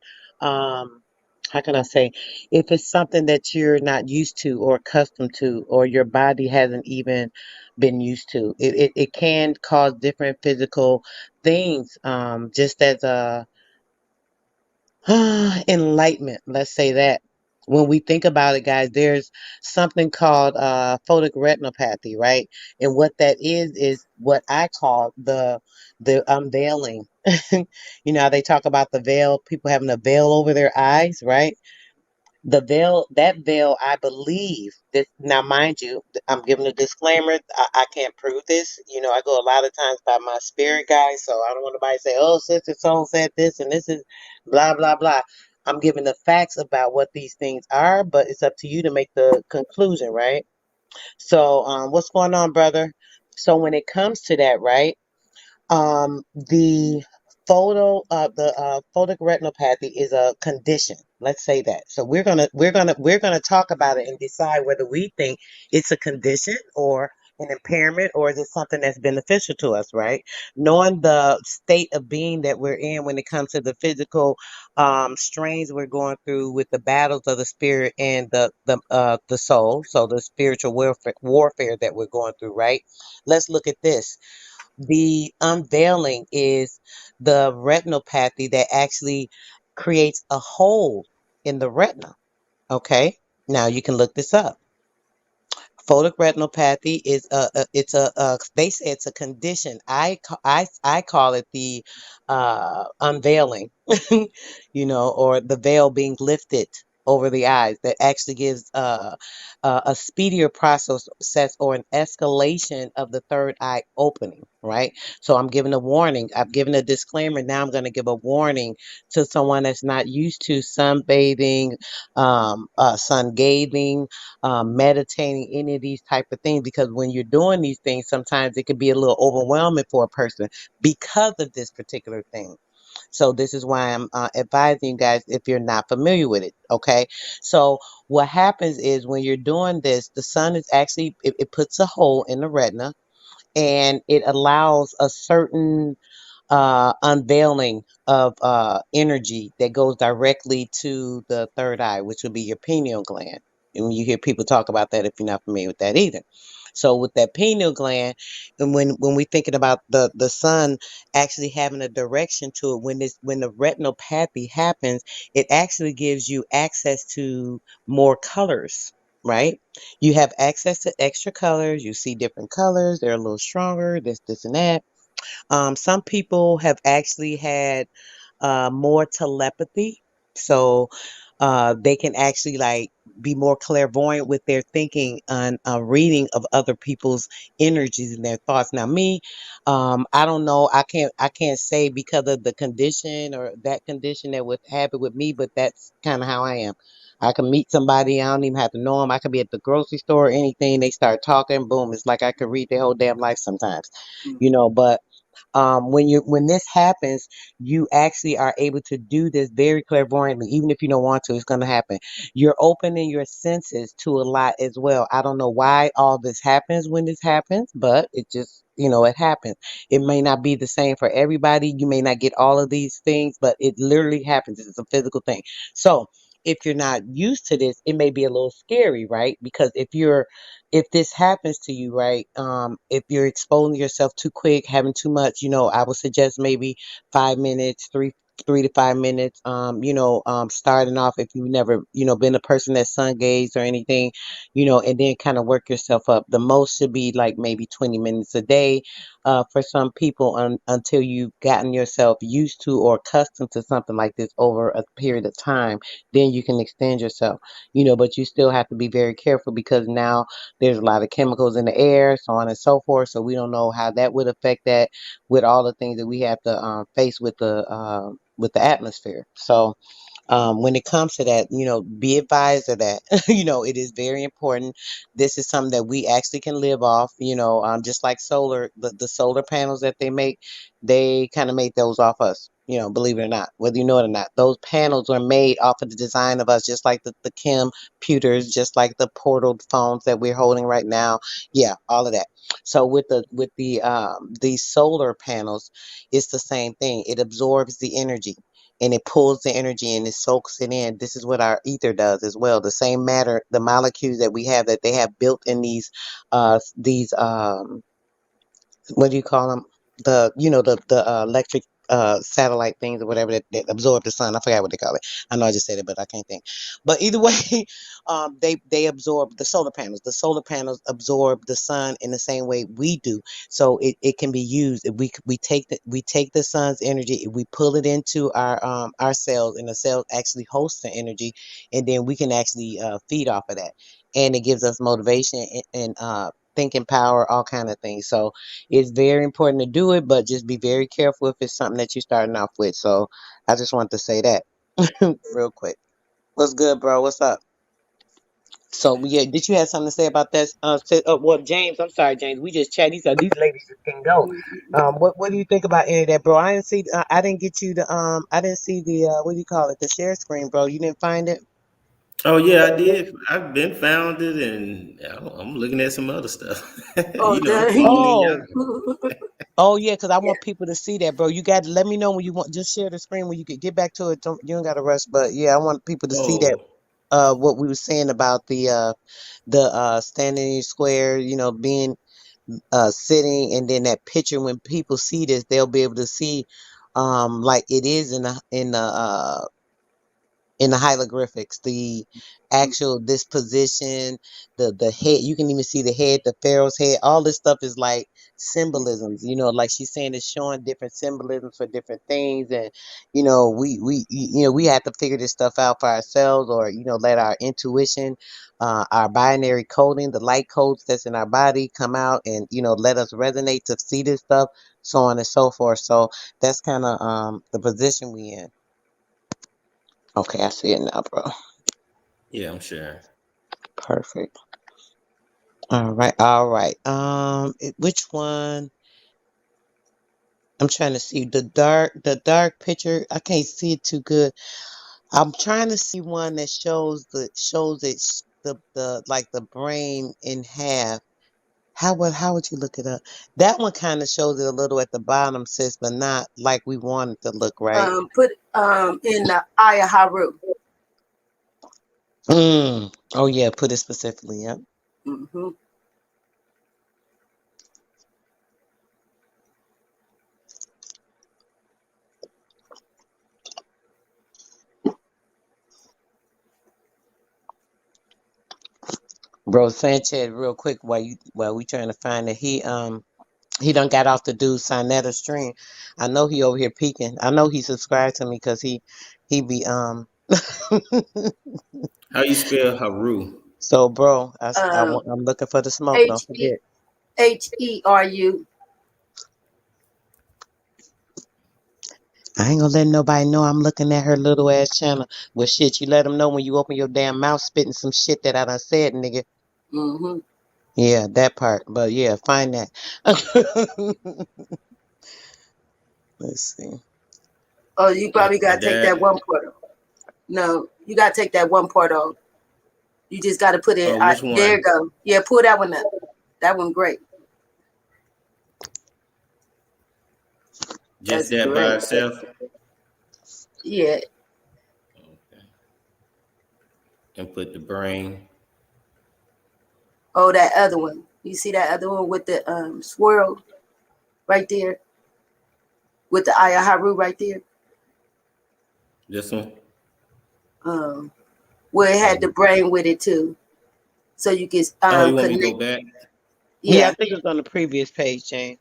how can I say, if it's something that you're not used to or accustomed to, or your body hasn't even been used to, it can cause different physical things, just as a enlightenment, let's say that. When we think about it, guys, there's something called photoretinopathy, right? And what that is what I call the unveiling. You know how they talk about the veil, people having a veil over their eyes, right? The veil, that veil, I believe this. Now, mind you, I'm giving a disclaimer. I can't prove this. You know, I go a lot of times by my spirit guide, so I don't want nobody to say, "Oh, Sister So said this," and this is blah blah blah. I'm giving the facts about what these things are, but it's up to you to make the conclusion, right? So, what's going on, brother? So, when it comes to that, right? The photoretinopathy is a condition. Let's say that. So we're gonna talk about it and decide whether we think it's a condition or an impairment, or is it something that's beneficial to us, right? Knowing the state of being that we're in when it comes to the physical strains we're going through with the battles of the spirit and the soul, so the spiritual warfare that we're going through, right? Let's look at this. The unveiling is the retinopathy that actually creates a hole in the retina. Okay, now you can look this up. Photoretinopathy is they say it's a condition. I call it the unveiling, you know, or the veil being lifted. over the eyes that actually gives a speedier process or an escalation of the third eye opening, right? So I'm giving a warning. I've given a disclaimer. Now I'm going to give a warning to someone that's not used to sunbathing, sun gazing, meditating, any of these type of things, because when you're doing these things, sometimes it can be a little overwhelming for a person because of this particular thing. So this is why I'm advising you guys if you're not familiar with it. Okay. So what happens is when you're doing this, the sun is actually, it puts a hole in the retina and it allows a certain unveiling of energy that goes directly to the third eye, which would be your pineal gland. And you hear people talk about that if you're not familiar with that either. So with that pineal gland, and when we're thinking about the sun actually having a direction to it, when the retinopathy happens, it actually gives you access to more colors. Right? You have access to extra colors. You see different colors. They're a little stronger, this, and that. Some people have actually had more telepathy, so they can actually like be more clairvoyant with their thinking and reading of other people's energies and their thoughts. Now, me, I don't know. I can't say because of the condition or that condition that would happen with me, but that's kind of how I am. I can meet somebody, I don't even have to know them. I could be at the grocery store or anything. They start talking, boom. It's like I could read their whole damn life sometimes, but when this happens, you actually are able to do this very clairvoyantly. Even if you don't want to, it's going to happen. You're opening your senses to a lot as well. I don't know why all this happens when this happens, but it just, it happens. It may not be the same for everybody. You may not get all of these things, but it literally happens. It's a physical thing. So if you're not used to this, it may be a little scary, right? Because if this happens to you, right, if you're exposing yourself too quick, having too much, I would suggest maybe 5 minutes, three to 5 minutes, starting off if you've never, been a person that sun gazed or anything, and then kind of work yourself up. The most should be like maybe 20 minutes a day, for some people until you've gotten yourself used to or accustomed to something like this over a period of time, then you can extend yourself, but you still have to be very careful because now there's a lot of chemicals in the air, so on and so forth. So we don't know how that would affect that with all the things that we have to face with the atmosphere. So when it comes to that, be advised of that. It is very important. This is something that we actually can live off, just like solar, the solar panels that they kind of made those off us, believe it or not, whether you know it or not. Those panels are made off of the design of us, just like the computers, just like the portal phones that we're holding right now. Yeah, all of that. So with the solar panels, it's the same thing. It absorbs the energy and it pulls the energy and it soaks it in. This is what our ether does as well. The same matter, the molecules that we have that they have built in these what do you call them? The electric satellite things or whatever that absorb the sun. I forgot what they call it. I know I just said it, but I can't think. But either way, they absorb the solar panels. The solar panels absorb the sun in the same way we do. So it can be used. If we take the sun's energy, if we pull it into our cells, and the cells actually host the energy, and then we can actually feed off of that, and it gives us motivation and thinking power, all kind of things. So it's very important to do it, but just be very careful if it's something that you're starting off with. So I just want to say that real quick. What's good, bro? What's up? So yeah, did you have something to say about that? Well, James, I'm sorry, James. We just chat. These ladies just can go. What do you think about any of that, bro? I didn't see. I didn't get you the. I didn't see the. What do you call it? The share screen, bro. You didn't find it. Oh yeah, I did. I've been founded, and I'm looking at some other stuff. Oh, I'm dang. following y'all. Oh, oh yeah, because I want people to see that, bro. You got to let me know when you want. Just share the screen when you get back to it. You don't got to rush, but yeah, I want people to see that. Oh, What we were saying about the standing in your square, being sitting, and then that picture. When people see this, they'll be able to see, like it is in the in the hieroglyphics, the actual disposition, the head. You can even see the head, the pharaoh's head. All this stuff is like symbolisms. You know, like she's saying, it's showing different symbolisms for different things, and you know, we have to figure this stuff out for ourselves, or let our intuition, our binary coding, the light codes that's in our body come out, and let us resonate to see this stuff, so on and so forth. So that's kind of the position we in. Okay, I see it now, bro. Yeah, I'm sure. Perfect. All right, all right. Which one? I'm trying to see the dark picture. I can't see it too good. I'm trying to see one that shows the like the brain in half. How would you look it up? That one kind of shows it a little at the bottom, sis, but not like we want it to look, right? Put in the Aya Haru. Oh yeah, put it specifically. Yep. Mm-hmm. Bro, Sanchez, real quick, while we trying to find it, he done got off the dude Sinetta stream. I know he over here peeking. I know he subscribed to me because he be How you spell Haru? So, bro, Um, I'm looking for the smoke. Don't H E forget. Heru. I ain't gonna let nobody know I'm looking at her little ass channel. Well, shit, you let them know when you open your damn mouth spitting some shit that I done said, nigga. Mm-hmm. Yeah, that part. But yeah, find that. Let's see. Oh, you probably Like gotta take that that. one part off. No, you gotta take that one part off. You just gotta put it. Which There one? you go. Yeah, pull that one up. That one great. Just That's that by great. itself? Yeah. Okay. And put the brain. Oh, that other one. You see that other one with the swirl right there, with the Aya Haru right there. This one? Where it had the brain with it too, so you can Oh, you want me to go connect. back? Yeah, I Yeah. think it was on the previous page, Jane.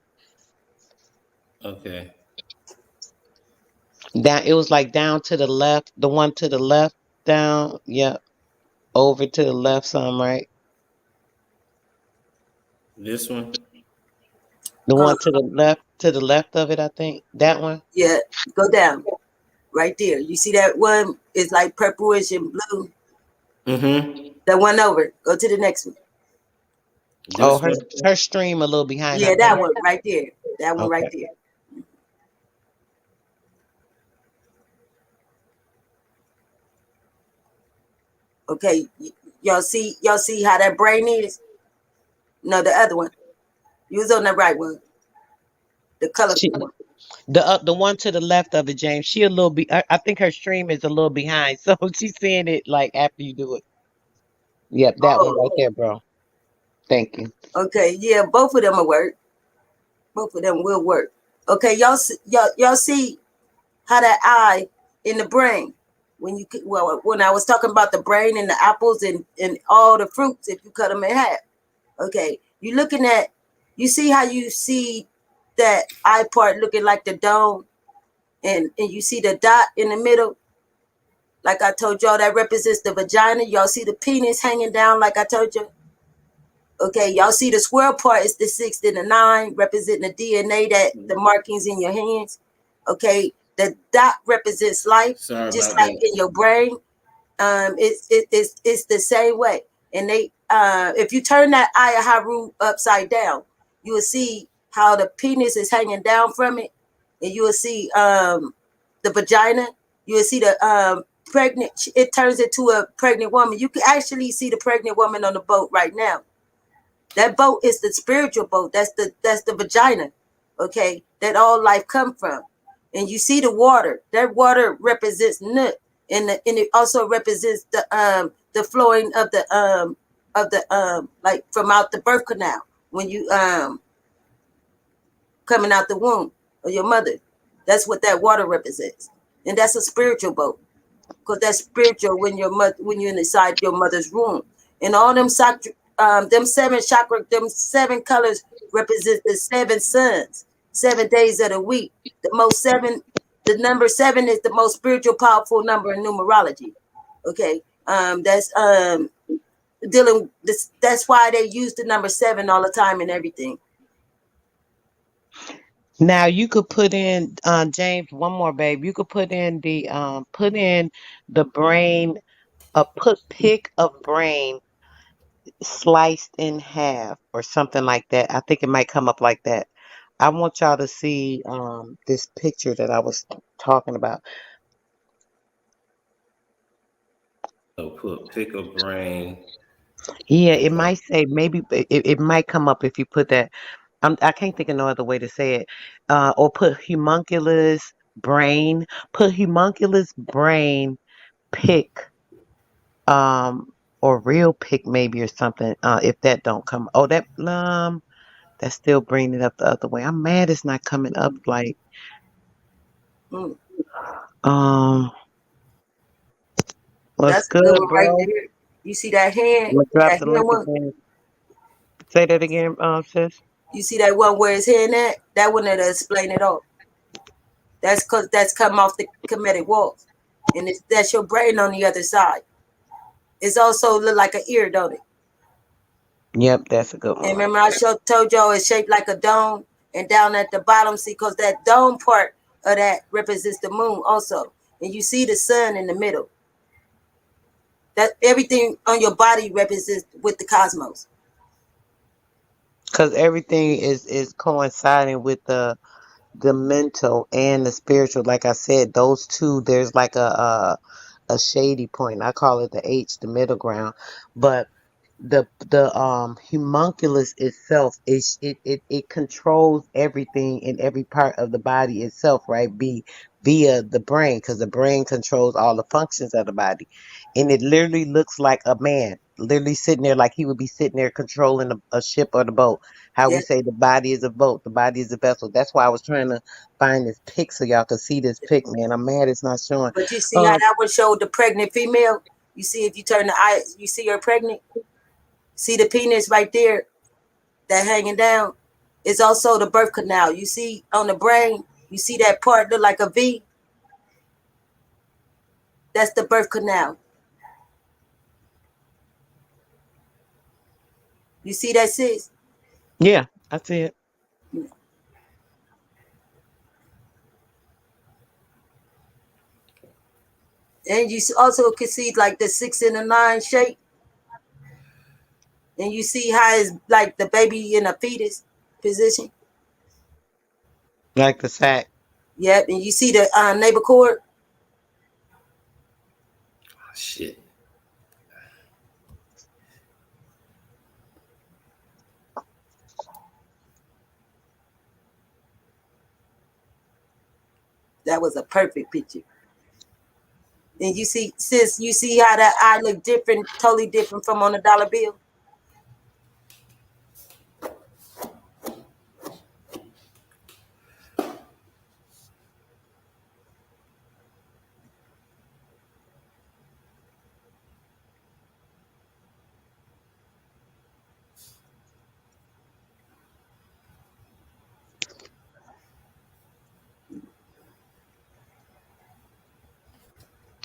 Okay. Down, it was like down to the left. The one to the left, down. Yep. Over to the left, some right. This one? The Uh, one to the left of it, I think. That one. yeah. Go down right there. You see that one is like purplish and blue. Mm-hmm. That one over. Go to the next one. Oh, This her one? her stream a little behind, I Yeah, that think. one right there. That one right Okay. there. Okay. Y'all see how that brain is? No, the other one. You was on the right one. The She, colorful one. the one to the left of it, James. She a little I think her stream is a little behind, so she's seeing it like after you do it. Yep, that one right Oh, there, bro. Thank you. okay. Yeah, both of them will work. Both of them will work. Okay, y'all see how that eye in the brain, when I was talking about the brain and the apples and all the fruits, if you cut them in half. Okay, you see how you see that eye part looking like the dome, and you see the dot in the middle. Like I told y'all, that represents the vagina. Y'all see the penis hanging down, like I told you. Okay, y'all see the square part is the 6 and the 9, representing the DNA, that the markings in your hands. Okay, the dot represents life, Sorry just about like that. in your brain. It's the same way. And they if you turn that Aya Haru upside down, you will see how the penis is hanging down from it, and you will see the vagina. You will see the pregnant. It turns into a pregnant woman. You can actually see the pregnant woman on the boat right now. That boat is the spiritual boat. That's the vagina. Okay, that all life come from. And you see the water. That water represents nut, and it also represents the flowing of the like from out the birth canal when you coming out the womb of your mother. That's what that water represents, and that's a spiritual boat. because that's spiritual when when you're inside your mother's womb. And all them seven chakra, them seven colors represent the seven suns, 7 days of the week. The number seven is the most spiritual, powerful number in numerology. Okay, that's dealing. That's why they use the number seven all the time and everything. Now you could put in James, one more babe. You could put in the brain, put pick a brain sliced in half or something like that. I think it might come up like that. I want y'all to see this picture that I was talking about. So put pick a brain. Yeah, it might say maybe it might come up if you put that. I can't think of no other way to say it. Or put homunculus brain. Put homunculus brain pick. Or real pick maybe or something. If that don't come. Oh, that's still bringing it up the other way. I'm mad it's not coming up like Mm, um. What's that's a good good, one right bro? there. You see that hand? I'm gonna drop That the hand link one. again. Say that again, sis. You see that one where his hand at? That one that'll explain it all. That's because that's come off the comedic walls, and that's your brain on the other side. It's also look like an ear, don't it? Yep, that's a good one And right remember, there. told y'all it's shaped like a dome, and down at the bottom, see, because that dome part of that represents the moon also, and you see the sun in the middle. That everything on your body represents with the cosmos. Because everything is coinciding with the mental and the spiritual. Like I said, those two, there's like a shady point. I call it the H, the middle ground. But the homunculus itself is it controls everything in every part of the body itself, right? Via the brain, because the brain controls all the functions of the body. And it literally looks like a man, literally sitting there like he would be sitting there controlling a ship or the boat. How we Yeah, say the body is a boat, the body is a vessel. That's why I was trying to find this pic so y'all could see this pic, man. I'm mad it's not showing. but you see how Um, that one showed the pregnant female. You see if you turn the eye, you see her pregnant. See the penis right there, that hanging down. It's also the birth canal. You see on the brain. You see that part look like a V. That's the birth canal. You see that, sis? yeah, I see it. And you also can see like the 6 and the 9 shape. And you see how it's like the baby in a fetus position. Like the sack. Yep. And you see the neighbor cord. Shit. That was a perfect picture. And you see, sis, you see how that eye look different, totally different from on a dollar bill.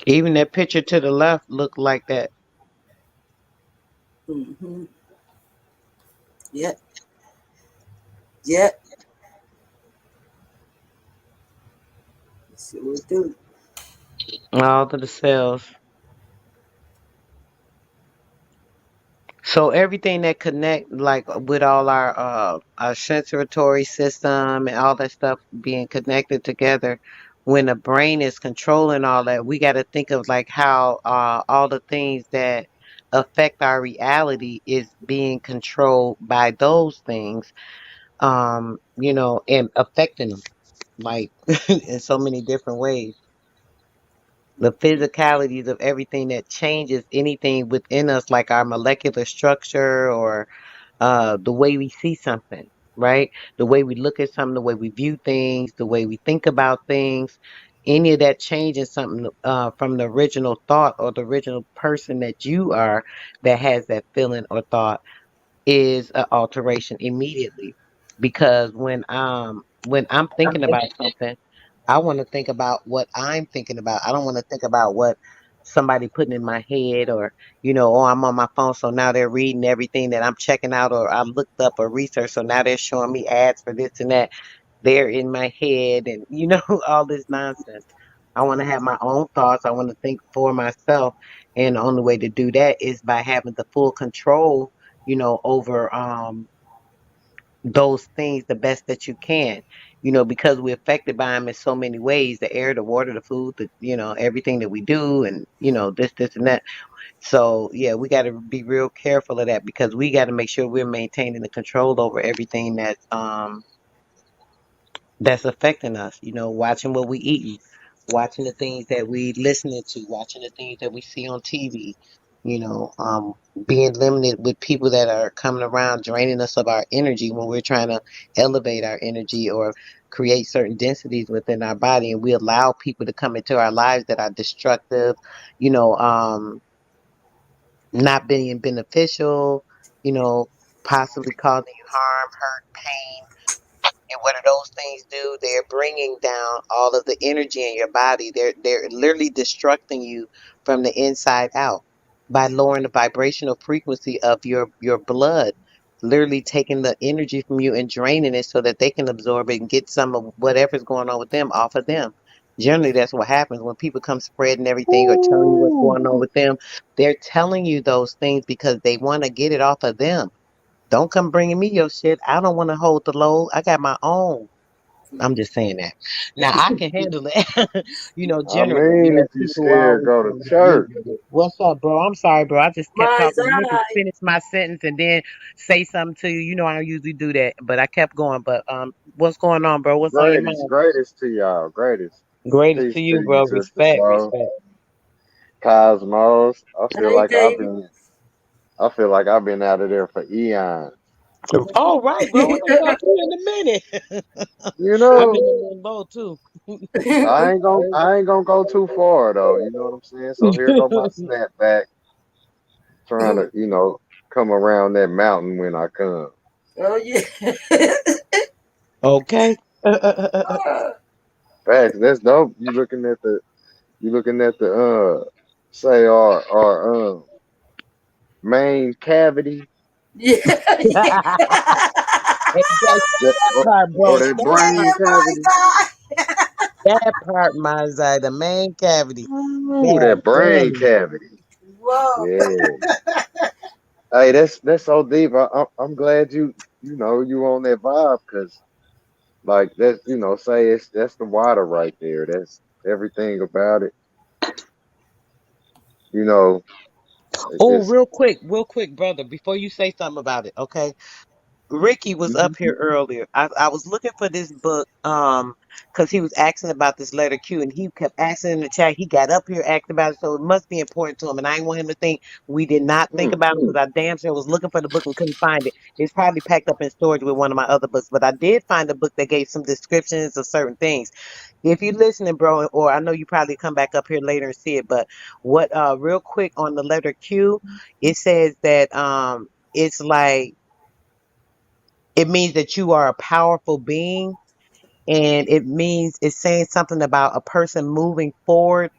Even that picture to the left looked like that. Mm-hmm. Yep. Yep. Sure do. All of the cells. So everything that connect like with all our sensory system and all that stuff being connected together, when the brain is controlling all that, we got to think of like how all the things that affect our reality is being controlled by those things, and affecting them like in so many different ways. The physicalities of everything that changes anything within us, like our molecular structure or the way we see something, right? The way we look at something, the way we view things, the way we think about things, any of that changing something from the original thought or the original person that you are that has that feeling or thought is an alteration immediately. Because when I'm thinking about something, I want to think about what I'm thinking about. I don't want to think about what somebody putting in my head or, oh, I'm on my phone, so now they're reading everything that I'm checking out or I looked up or researched, so now they're showing me ads for this and that. They're in my head and, all this nonsense. I want to have my own thoughts. I want to think for myself. And the only way to do that is by having the full control, over those things the best that you can, because we're affected by them in so many ways, the air, the water, the food, everything that we do and, this and that. So yeah, we got to be real careful of that because we got to make sure we're maintaining the control over everything that's affecting us, watching what we eat, watching the things that we listening to, watching the things that we see on TV, you know, um, being limited with people that are coming around draining us of our energy when we're trying to elevate our energy or create certain densities within our body. And we allow people to come into our lives that are destructive, you know, um, not being beneficial, you know, possibly causing you harm, hurt, pain, and what do those things do? They're bringing down all of the energy in your body. They're literally destructing you from the inside out by lowering the vibrational frequency of your blood. Literally taking the energy from you and draining it so that they can absorb it and get some of whatever's going on with them off of them. Generally, that's what happens when people come spreading everything or telling you what's Ooh. going on with them. They're telling you those things because they want to get it off of them. Don't come bringing me your shit. I don't want to hold the load. I got my own. I'm just saying that. Now I can handle it. I Generally, mean, if you people scared, always go to trying to get church. with it. What's up, bro? I'm sorry, bro. I just kept My talking. I meant to eye. finish my sentence and then say something to you. You know I don't usually do that, but I kept going. But what's going on, bro? What's on your Greatest, mind? greatest to y'all. Greatest. Greatest Peace to to you, you, bro. sister Respect, soul. respect. Cosmos. Hey, baby. I feel like I've been out of there for eons. Oh, right, bro. We ain't talked to you in a minute. You I've been know, a little low too. I ain't gonna go too far though. You know what I'm saying? So here go my snapback, trying to, come around that mountain when I come. Oh yeah. Okay. Facts, that's dope. You looking at the say our main cavity, Yeah. That that part, or bro. that That brain Yeah, part, my cavity. God. that part, Mazai, the main cavity. Ooh, God that brain damn. cavity. Whoa. Yeah. Hey, that's so deep. I'm glad you on that vibe because like that's say that's the water right there. That's everything about it. You know, Oh, it's real quick, brother, before you say something about it, okay? Ricky was up mhm. here earlier. I was looking for this book, because he was asking about this letter Q and he kept asking in the chat. He got up here asking about it, so it must be important to him. And I didn't want him to think we did not think Mm, about it because I damn sure was looking for the book and couldn't find it. It's probably packed up in storage with one of my other books, but I did find a book that gave some descriptions of certain things. If you're listening, bro, or I know you probably come back up here later and see it, but what real quick on the letter Q, it says that it's like it means that you are a powerful being, and it means it's saying something about a person moving forward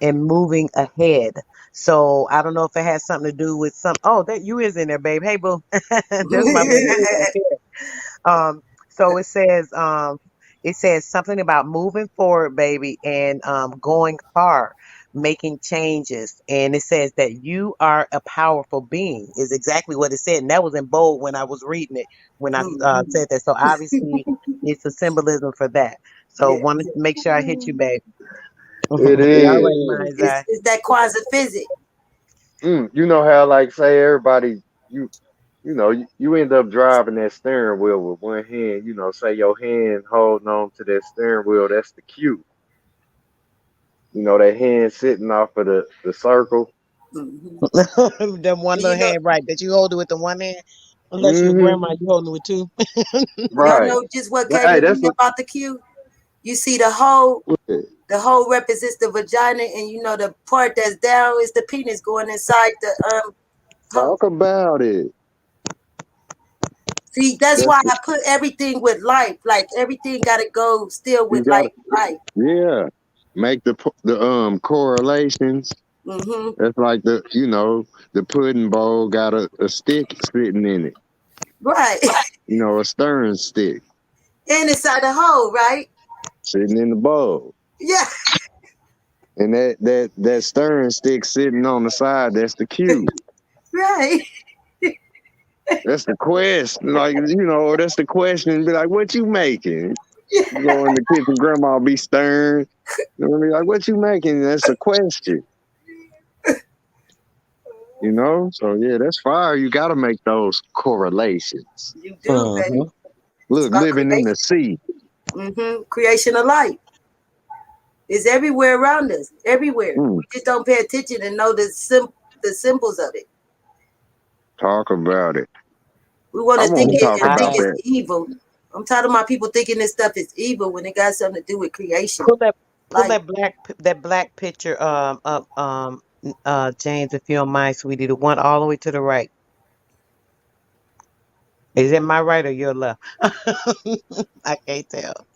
and moving ahead. So I don't know if it has something to do with some. Oh, that you is in there, babe. Hey, boo. That's my boo right there. Um, so it says something about moving forward, baby, and going hard, making changes. And it says that you are a powerful being is exactly what it said. And that was in bold when I was reading it when I said that. So obviously it's a symbolism for that. So Yeah. wanted to make sure I hit you, babe. it All is. right, mine's eye. It's that quasi physics. You know how like say everybody you you end up driving that steering wheel with one hand. Say your hand holding on to that steering wheel. That's the cue. That hand sitting off of the circle. Mhm. That one And you little know, hand, right? That you hold it with the one hand. Unless you're Hmm. grandma, you holding it with two. y'all Right. know just what But came hey, to that's me what. about the Q. You see the hole The whole represents the vagina, and the part that's down is the penis going inside the hole. Talk about it. See, that's That's why I put everything with life. Like everything got to go still you with got to, like life. yeah. Make the correlations. Mm-hmm. That's like the pudding bowl got a stick sitting in it. Right. A stirring stick And inside the hole, right? sitting in the bowl. Yeah. And that stirring stick sitting on the side, that's the cue. Right. That's the question. Like, that's the question. Be like, what you making? Yeah. You go in the kitchen, grandma be stirring. You know what I mean? Like, what you making? That's a question. So yeah, that's fire. You got to make those correlations. You do, baby. Mm-hmm. It's Look, about living in the creation. sea. Mm-hmm. Creation of life is everywhere around us. Everywhere. Mm, We just don't pay attention and know the symbols of it. talk about it. We want I to think want to it talk and think about it's that. evil. I'm tired of my people thinking this stuff is evil when it got something to do with creation. Pull that pull Like, that black picture up James, if you don't mind, sweetie, the one all the way to the right. Is it my right or your left? I can't tell.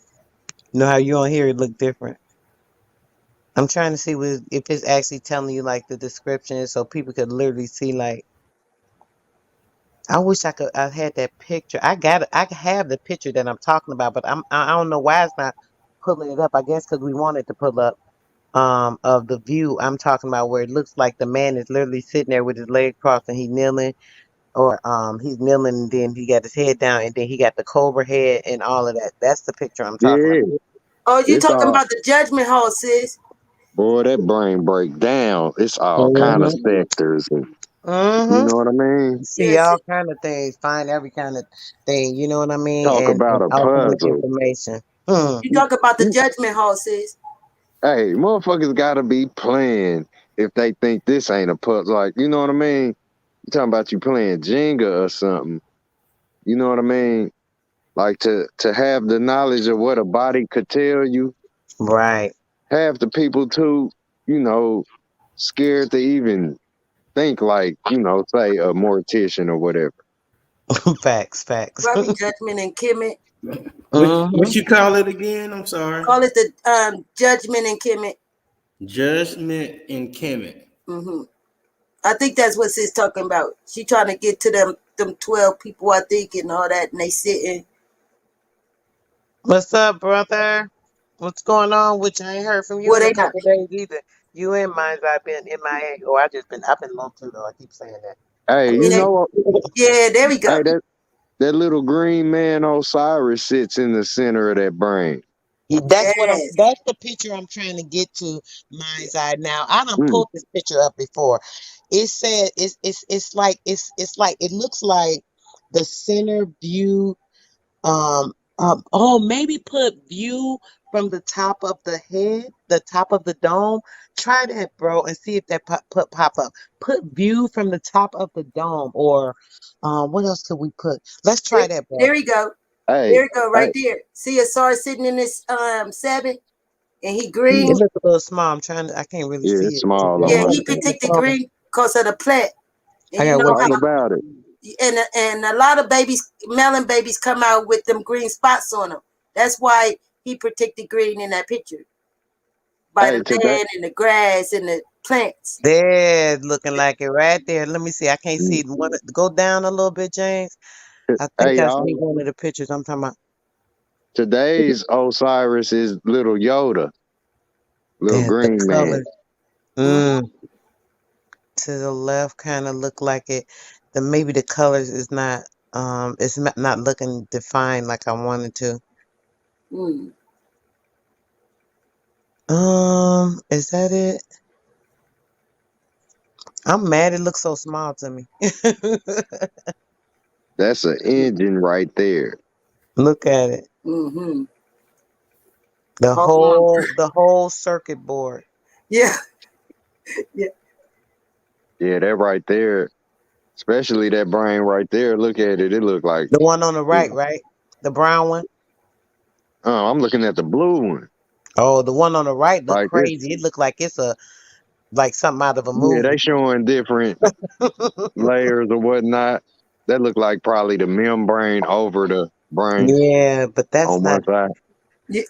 You know how you on here it look different. I'm trying to see if it's actually telling you like the description so people could literally see like I wish I had that picture. I have the picture that I'm talking about, but I don't know why it's not pulling it up. I guess because we wanted to pull up of the view I'm talking about where it looks like the man is literally sitting there with his leg crossed and he's kneeling or he's kneeling and then he got his head down and then he got the cobra head and all of that. That's the picture I'm talking Yeah, about. oh, you it's talking all about the judgment hall, sis? boy. That brain break down. It's all kind of Mm-hmm. sectors, and you Mm-hmm. know what I mean. See Yes. all kind of things, find every kind of thing, you know what I mean? Talk And about a ultimate puzzle. information. Hmm. You You, talk about the you, judgment hall, sis? hey, motherfuckers got to be playing if they think this ain't a puzzle. Like, you know what I mean? You talking about you playing Jenga or something? You know what I mean? Like to have the knowledge of what a body could tell you. Right. Half the people too, you know, scared to even think like, say a mortician or whatever. Facts, facts. Probably judgment and Kemet. Hmm. What you call it again? I'm sorry. Call it the judgment and Kemet. Judgment and Kemet. Hmm. I think that's what sis talking about. She trying to get to them 12 people, I think, and all that, and they sitting. What's up, brother? What's going on with you? I ain't heard from you Well, in a they not. couple of days either. You and mine, I've been MIA. Oh, I've been low too though. I keep saying that. Hey, I mean, yeah, there we go. hey, that little green man Osiris sits in the center of that brain. That's what I'm. Yes. That's the picture I'm trying to get to mind's eye now. I done Mm. pulled this picture up before. It said it's like it looks like the center view. Maybe put view from the top of the head, the top of the dome. Try that, bro, and see if that pop up. Put view from the top of the dome, or what else could we put? Let's try that, bro. There we go. Hey, There we go, hey, right there. See a SAR sitting in this 7, and he It green. looks a little small. I can't really yeah, see it's it. Is small it on Yeah, my he on screen. the protected phone? green because of the plant. And I you gotta know wait Talk till. how about it. and a lot of babies, melon babies, come out with them green spots on them. That's why he protected green in that picture by the Hey, today, land and the grass and the plants. There, looking like it right there. Let me see. I can't see it. Go down a little bit, James. I think hey I y'all, see one of the pictures I'm talking about. today's Osiris is little Yoda, little The green man. colors. Mhm. Mm, to the left kind of look like it. Maybe the colors is not it's not looking defined like I wanted to. Mm. Is that it? I'm mad it looks so small to me. That's an engine right there. Look at it. Mm-hmm. The Hold on. whole circuit board. Yeah. Yeah. Yeah, that right there, especially that brain right there. Look at it. It look like, The one on the right, right? The brown one. oh, I'm looking at the blue one. Oh, the one on the right look Like it's crazy. It look like it's like something out of a yeah, they movie. showing different layers or whatnot. That look like probably the membrane over the brain Yeah, but that's on not. one side.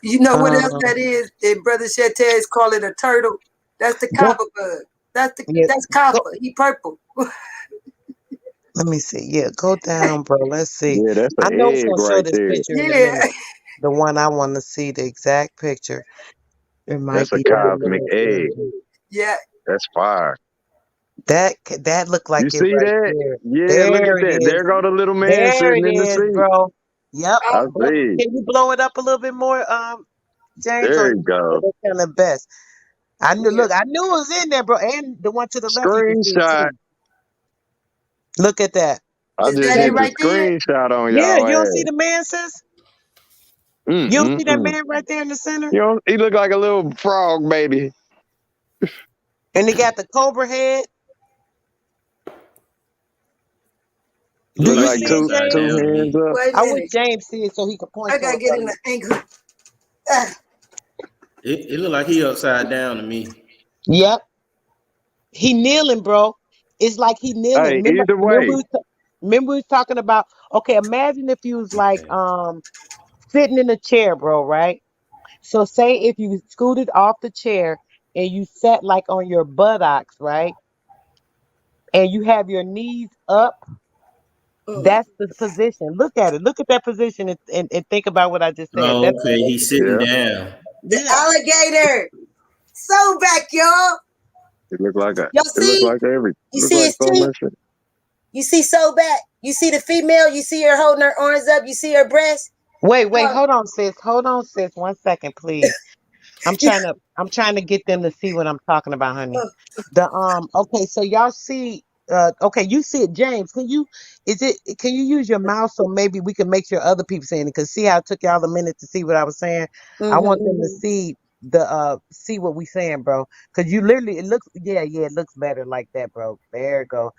You know what else Um, that is? And Brother Sanchez call it a turtle. That's the go. copper bug. Yeah, That's go. copper. He purple. Let me see. Yeah, go down, bro. Let's see. Yeah, that's I an know it's egg gonna show right this there. picture in a Yeah. minute. The one I want to see, the exact picture. It might That's a be a little cosmic more egg. clear. Yeah. That's fire. That look You like it see right that? there. Yeah, look There at it that. is. There go the little man There sitting it in the is, seat. bro. Yep. I see. Can you blow it up a little bit more, James? Or There you go. that's kind of best. I knew. Yeah. Look, I knew it was in there, bro. And the one to the left, you can see it Screenshot. too. Look at that. I Is just that That it hit the right there? screenshot on yeah. y'all You don't see ass. the man, sis? Mm You don't mm see that mm. man right there in the center? You know, he look like a little frog baby. And he got the cobra head. It Do look you like Like see he it, upside James? two down to hands me. up. Wait a I wish minute. James see it so he could point I to gotta it get for in me. the angle. Ah, It look like he upside down to me. Yep. He kneeling, bro. It's like he kneeling. Hey, Remember, either remember, we way. was remember we was talking about. Okay, imagine if you was like Okay. sitting in a chair, bro. Right. So say if you scooted off the chair and you sat like on your buttocks, right, and you have your knees up. mm. That's the position. Look at it. Look at that position and think about what I just said. Oh, That's okay. He's sitting Yeah. down. The yeah. alligator. So back, y'all. It look like Y'all it look see? like every You look see like his so teeth? much shit. You see so back? You see the female? You see her holding her arms up? You see her breast? Wait, Uh, hold on, sis. Hold on, sis. 1 second, please. yeah. I'm trying to get them to see what I'm talking about, honey. uh, The okay, so y'all see okay, you see it, James. Can you use your mouth so maybe we can make sure other people saying it? Cause see how it took y'all a minute to see what I was saying? I want them to see what we saying, bro. Cause you literally it looks it looks better like that, bro. There it go.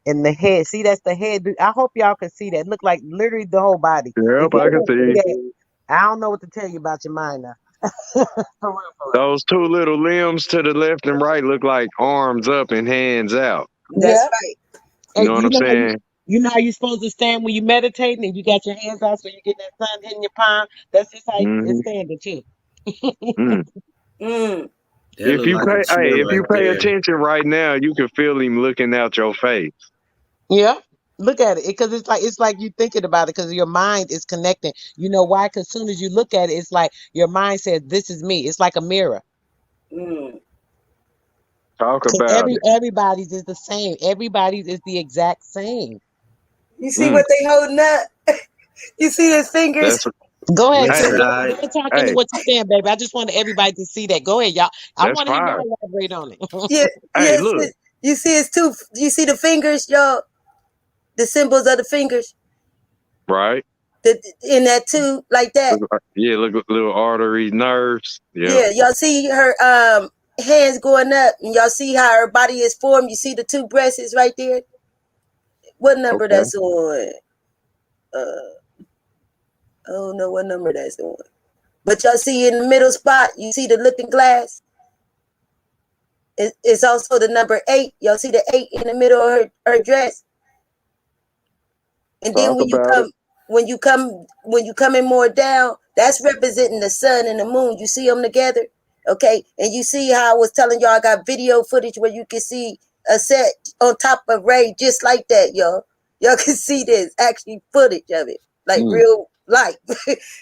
And the head, see that's the head. I hope y'all can see that. Look like literally the whole body. If Yep, y'all I can don't see see that, I don't know what to tell you about your mind now. For real, for real. those two little limbs to the left and right look like arms up and hands out. That's Yeah. right. You Hey, know what I'm saying? you know how you supposed to stand when you meditating and you got your hands out so you get that sun hitting your palm. That's just how it's Mm-hmm. standing too. Mm. Mm. That look like a chair If you right pay there. attention right now, you can feel him looking out your face. Yeah. Look at it because it's like you thinking about it because your mind is connecting. You know why? Because soon as you look at it, it's like your mind says, "This is me." It's like a mirror. Mm. Talk And about it. everybody's is the same. Everybody's is the exact same. You see Mm. what they holding up? You see his fingers? That's Go ahead, sis. hey, Go Inside. ahead, talk into hey, what you're saying, baby. I just wanted everybody to see that. Go ahead, y'all. I that's want to hear fire. y'all elaborate on it. Yeah, Hey, yes. look, You see his two. You see the fingers, y'all. The symbols of the fingers. right? In that two, like that. Look at little arteries, nerves. Yeah. Yeah, y'all see her hands going up, and y'all see how her body is formed. You see the two breasts right there. What number Okay. that's on? I don't know what number that's on. But y'all see in the middle spot, you see the looking glass. It's also the number 8. Y'all see the 8 in the middle of her dress. And then Talk about it. when you come in more down, that's representing the sun and the moon. You see them together, okay? And you see how I was telling y'all I got video footage where you can see a set on top of Ray just like that, y'all. Y'all can see this actually footage of it, like Mm. real life.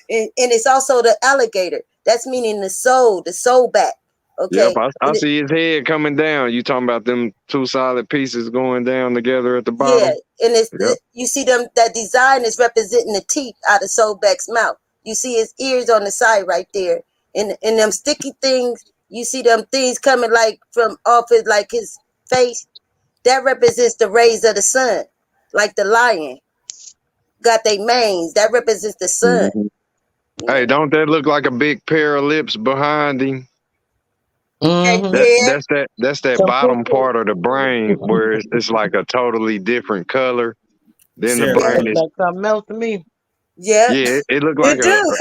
And it's also the alligator. That's meaning the soul back, Yep, okay? I And see his head coming down. You talking about them two solid pieces going down together at the yeah, bottom? and Yep. you see them that design is representing the teeth out of Soulbeck's mouth. You see his ears on the side right there, and them sticky things. You see them things coming like from off his like his face. That represents the rays of the sun, like the lion got their manes. That represents the sun. Mhm. Hey, Yeah, don't that look like a big pair of lips behind him? Mm-hmm. yeah, That's that So put bottom the part of the brain where it's like a totally different color. Then the yeah, that brain look is like something else to me. yeah. yeah, it looked like It a do.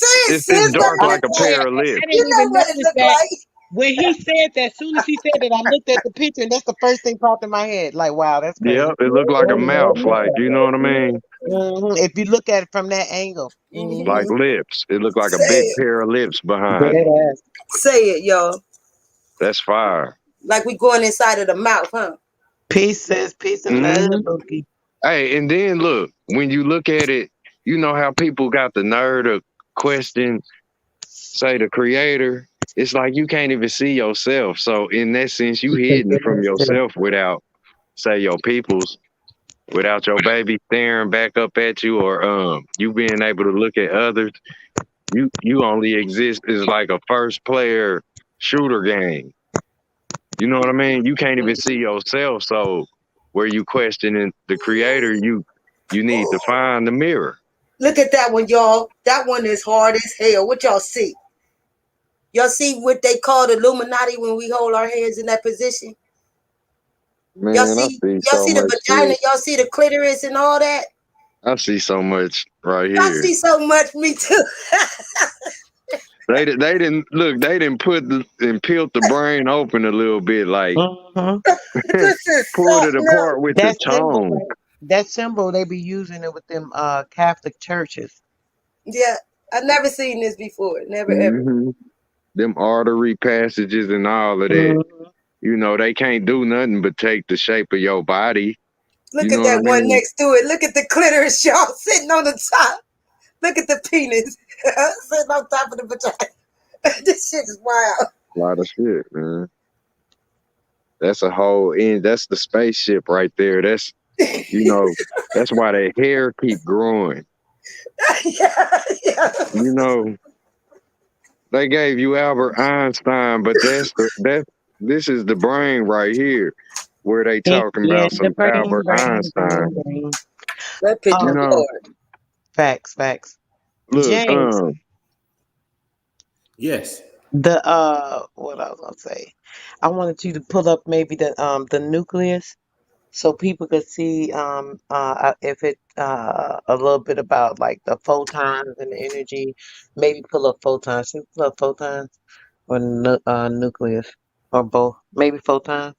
it, It's sis. What dark it I, like look a like? pair of I lips. You didn't know even what it notice look that. like. When he said that, as soon as he said it, I looked at the picture, and that's the first thing popped in my head. Like, wow, that's crazy. Yep, it looked like a mouth, like you know what I mean? If you look at it from that angle, Like lips. It looked like a Say big it. pair of lips behind dead it. ass. Say it, y'all. That's fire. Like we going inside of the mouth, huh? Peace says peace and love, Hmm. Bookie. Hey, and then look, when you look at it, you know how people got the nerve to question, say, the creator. It's like you can't even see yourself. So in that sense, you hidden from yourself without, say, your peoples, without your baby staring back up at you, or you being able to look at others. You only exist as like a first player shooter game. You know what I mean? You can't even see yourself. So where you questioning the creator, you need to find the mirror. Look at that one, y'all. That one is hard as hell. What y'all see? Y'all see what they call the Illuminati when we hold our hands in that position? Y'all Man, I see see y'all so see the much vagina, shit. y'all see the clitoris and all that? I see so much right Y'all here. see so much, me too. They didn't look. They didn't put the and peeled the brain open a little bit, like Mm-hmm. This is pulled it something else. apart with the That symbol, tongue. right? That symbol they be using it with them Catholic churches. Yeah, I never seen this before. Never ever. Hmm. Them artery passages and all of that. Mm-hmm. You know, they can't do nothing but take the shape of your body. You Look know at what I that one mean? next to it. Look at the clitoris, y'all, sitting on the top. Look at the penis sitting on top of the vagina. This shit is wild. A lot of shit, man. That's a whole end. That's the spaceship right there. That's you know, that's why the hair keep growing. Yeah, yeah. You know, they gave you Albert Einstein, but that this is the brain right here, where they talking Yeah, about the some brain, Albert brain, Einstein. brain, brain. That picture You Um, is know, hard. facts, facts. look, James, Yes. the what I was gonna say, I wanted you to pull up maybe the nucleus so people could see if it a little bit about like the photons and the energy. Maybe pull up photons. Should we pull up photons or nucleus or both? Maybe photons.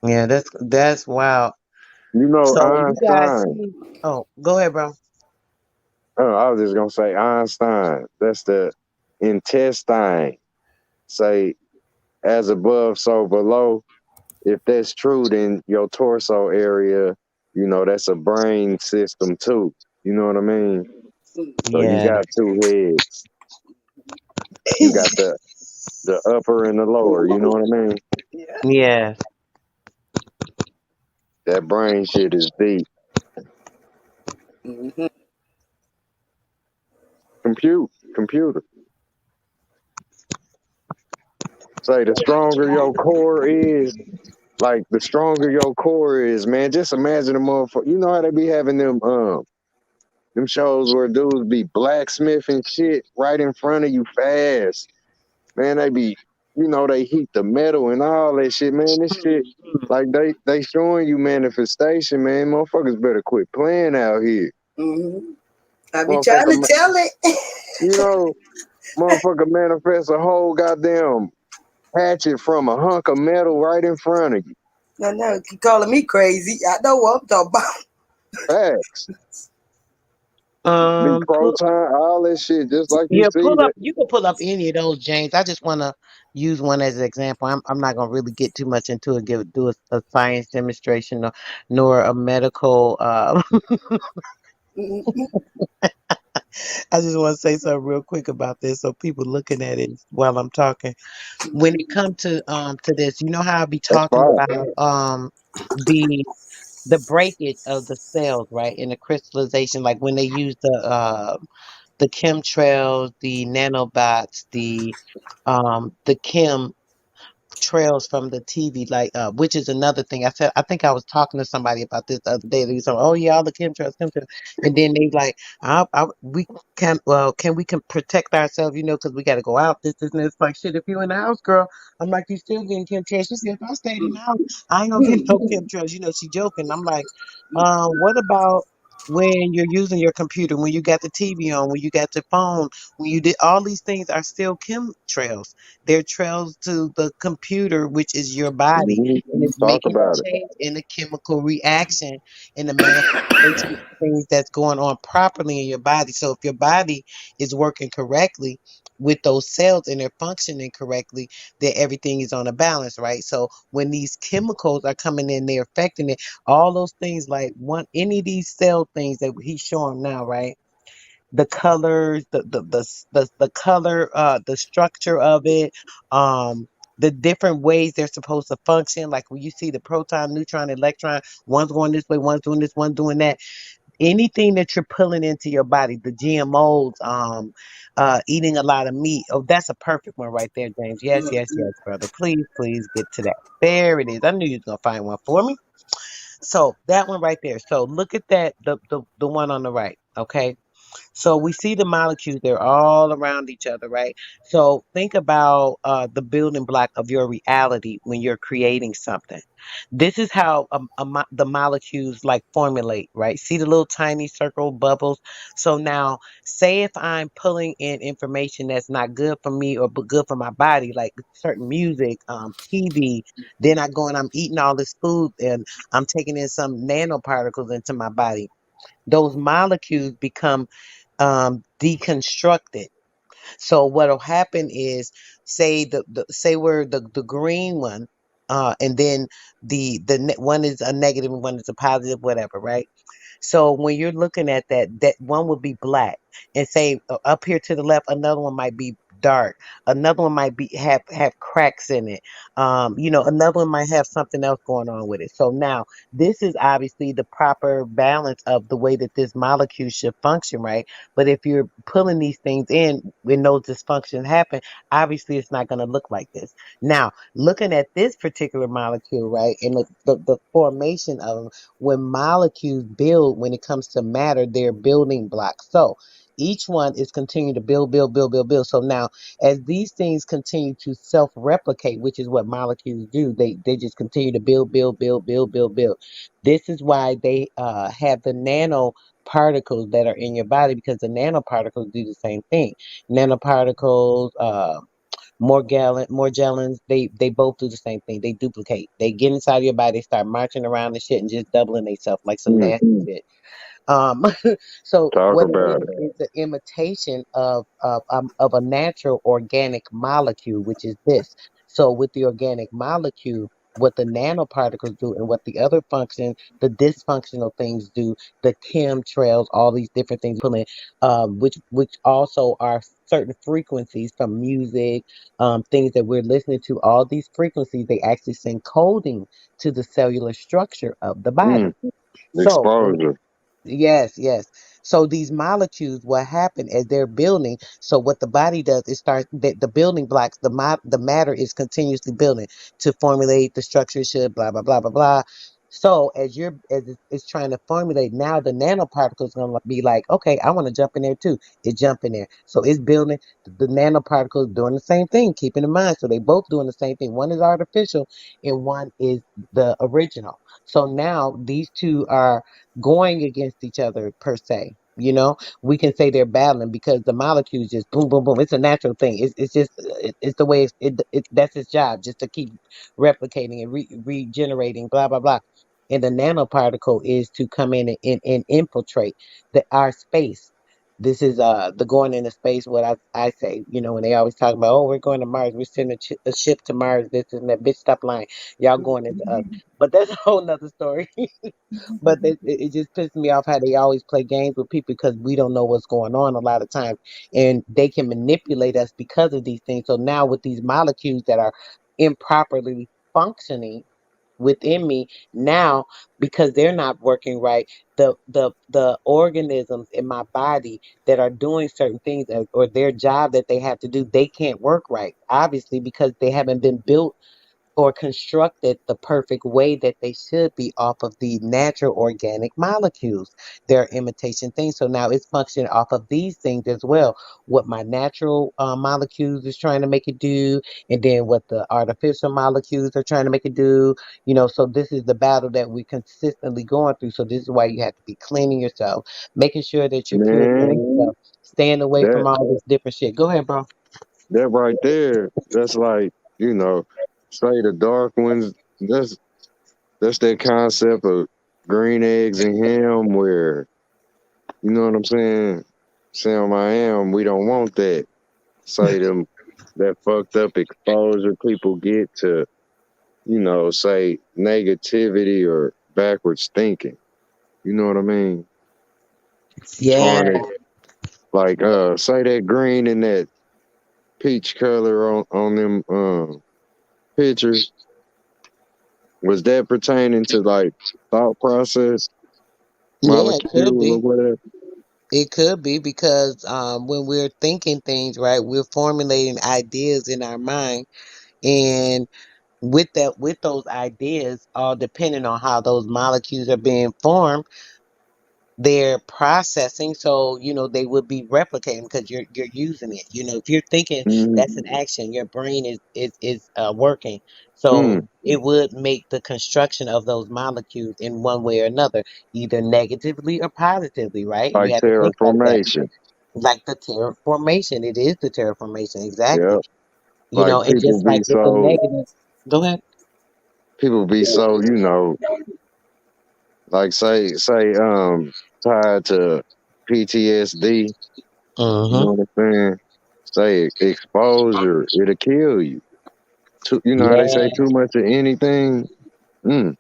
Yeah, that's wild. you know So you guys Einstein. see? Oh, go ahead, bro. I was just gonna say Einstein. That's the intestine. Say as above, so below. If that's true, then your torso area, you know, that's a brain system too. You know what I mean? So you Yeah, got two heads. You got the upper and the lower. You know what I mean? yeah. That brain shit is deep. Mm-hmm. Computer. Say the stronger your core is, like the stronger your core is, man. Just imagine a motherfucker. You know how they be having them shows where dudes be blacksmithing shit right in front of you fast. Man, they be, you know, they heat the metal and all that shit, man. This shit, like they showing you manifestation, man. Motherfuckers better quit playing out here. Mm-hmm. I be trying Motherfucker, to tell it. you know, motherfucker manifest a whole goddamn hatchet from a hunk of metal right in front of you. No, no, keep calling me crazy. I know what I'm talking about. Facts. Big Pull, proton, all that shit, just like you yeah, see pull up. that. You can pull up any of those, James. I just want to use one as an example. I'm not gonna really get too much into it. Do a science demonstration nor a medical. Mm-hmm. I just want to say something real quick about this, so people looking at it while I'm talking. When it comes to this, you know how I be That's talking fine. about the the breakage of the cells, right, in the crystallization, like when they use the chemtrails, the nanobots, the chem trails from the TV, like which is another thing. I think I was talking to somebody about this the other day. They was like, "Oh yeah, all the chemtrails," and then they like, "We can, well, can protect ourselves, because we got to go out. This and this." Like, shit, if you in the house, girl, I'm like, you still getting chemtrails. She said, if I stayed in the house, I ain't gonna get no chemtrails. She joking. I'm like, what about? when you're using your computer, when you got the TV on, when you got your phone, when you did all these things are still chemtrails. They're trails to the computer, which is your body, and it's Talk making about a it. change in the chemical reaction in the manifestation of things that's going on properly in your body. So if your body is working correctly with those cells and they're functioning correctly, then everything is on a balance, right? So when these chemicals are coming in, they're affecting it, all those things like one any of these cell things that he's showing now, right? The colors, the color, the structure of it, the different ways they're supposed to function. Like when you see the proton, neutron, electron, one's going this way, one's doing this, one's doing that. Anything that you're pulling into your body, the GMOs, eating a lot of meat. Oh, that's a perfect one right there, James. Yes, yes, yes, brother. Please, please get to that. There it is. I knew you was gonna find one for me. So that one right there. So look at that, the one on the right. Okay. So we see the molecules, they're all around each other, right? So think about the building block of your reality when you're creating something. This is how the molecules like formulate, right? See the little tiny circle bubbles. So now, say if I'm pulling in information that's not good for me or but good for my body, like certain music, TV, then I go and I'm eating all this food and I'm taking in some nanoparticles into my body. Those molecules become deconstructed. So what'll happen is, say say we're the green one, and then one is a negative and one is a positive, whatever, right? So when you're looking at that, that one would be black, and say up here to the left, another one might be dark. Another one might be have cracks in it. Another one might have something else going on with it. So now this is obviously the proper balance of the way that this molecule should function, right? But if you're pulling these things in when those dysfunctions happen, obviously it's not going to look like this. Now, looking at this particular molecule, right, and the formation of them, when molecules build, when it comes to matter, they're building blocks. So each one is continuing to build, build, build, build, build. So now, as these things continue to self-replicate, which is what molecules do, they just continue to build, build, build, build, build, build. This is why they have the nanoparticles that are in your body, because the nanoparticles do the same thing. Nanoparticles, Morgellons, they both do the same thing. They duplicate. They get inside your body, start marching around and shit and just doubling themselves like some Mm, nasty shit. Um, so talk what it about it. is an imitation of a natural organic molecule, which is this. So with the organic molecule, what the nanoparticles do and what the other function, the dysfunctional things do, the chemtrails, all these different things pull in, which also are certain frequencies from music, things that we're listening to. All these frequencies, they actually send coding to the cellular structure of the Mm, body. So exposure. yes, yes. So these molecules, what happen as they're building? So what the body does is start the building blocks. The matter is continuously building to formulate the structure. Should blah blah blah blah blah. So as it's trying to formulate, now the nanoparticles gonna be like, okay, I want to jump in there too. It jump in there. So it's building the nanoparticles doing the same thing. Keeping in mind, so they both doing the same thing. One is artificial and one is the original. So now these two are going against each other per se. We can say they're battling because the molecules just boom, boom, boom. It's a natural thing. It's just it's the way that's its job, just to keep replicating and regenerating, blah blah blah. And the nanoparticle is to come in and infiltrate our space. This is the going into space. What I say, when they always talk about, oh, we're going to Mars, we're sending a ship to Mars. This and that. Bitch, stop lying. Y'all going into us. But that's a whole nother story. But it just pisses me off how they always play games with people because we don't know what's going on a lot of times, and they can manipulate us because of these things. So now with these molecules that are improperly functioning within me now, because they're not working right, the organisms in my body that are doing certain things, or their job that they have to do, they can't work right, obviously, because they haven't been built or constructed the perfect way that they should be off of the natural organic molecules. They're imitation things. So now it's functioning off of these things as well. What my natural molecules is trying to make it do, and then what the artificial molecules are trying to make it do. So this is the battle that we're consistently going through. So this is why you have to be cleaning yourself, making sure that you're purifying Man, yourself, staying away that from all this different shit. Go ahead, bro. that right there, that's like, say the dark ones, that's that concept of green eggs and ham where, you know what I'm saying? Sam I am, we don't want that. Say them that fucked up exposure people get to, say negativity or backwards thinking. You know what I mean? Yeah, Tarnish. Like say that green and that peach color on them pictures, was that pertaining to like thought process, yeah, it could molecule or be. whatever? It could be because when we're thinking things, right, we're formulating ideas in our mind, and with those ideas, all depending on how those molecules are being formed, they're processing. So they would be replicating because you're using it. If you're thinking, that's an Mm-hmm. action. Your brain is working. So Mm. it would make the construction of those molecules in one way or another, either negatively or positively, right? You Like have to think like that. terraformation. Like the terraformation. It is the terraformation, exactly. Yep. Like And just like with the negative, go ahead. people be so, like say tied to PTSD, you Mm-hmm. know what I'm saying? Say exposure, it'll kill you. You know how they say Yeah. too much of anything? Mm.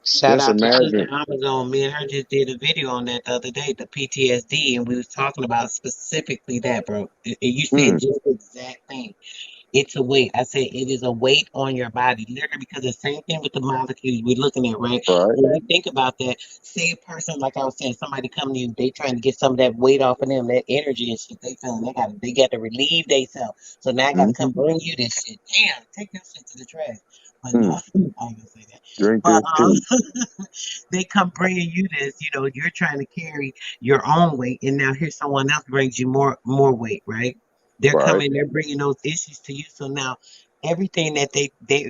Shout Just out to Sister imagine. Amazon. Me and her just did a video on that the other day, the PTSD, and we was talking about specifically that, bro. And you said Mm, just the exact thing. It's a weight. I said it is a weight on your body, literally, because the same thing with the molecules we're looking at, right? right. When we think about that, say a person, like I was saying, somebody come to you, they trying to get some of that weight off of them, that energy and shit they feeling. They got to relieve themselves. So now I got to come Mm-hmm. bring you this shit. Damn, take your shit to the trash. But no, Mm. I ain't gonna say that. Drink But this tea. they come bringing you this. You're trying to carry your own weight, and now here someone else brings you more weight, right? They're Right. coming, they're bringing those issues to you. So now everything that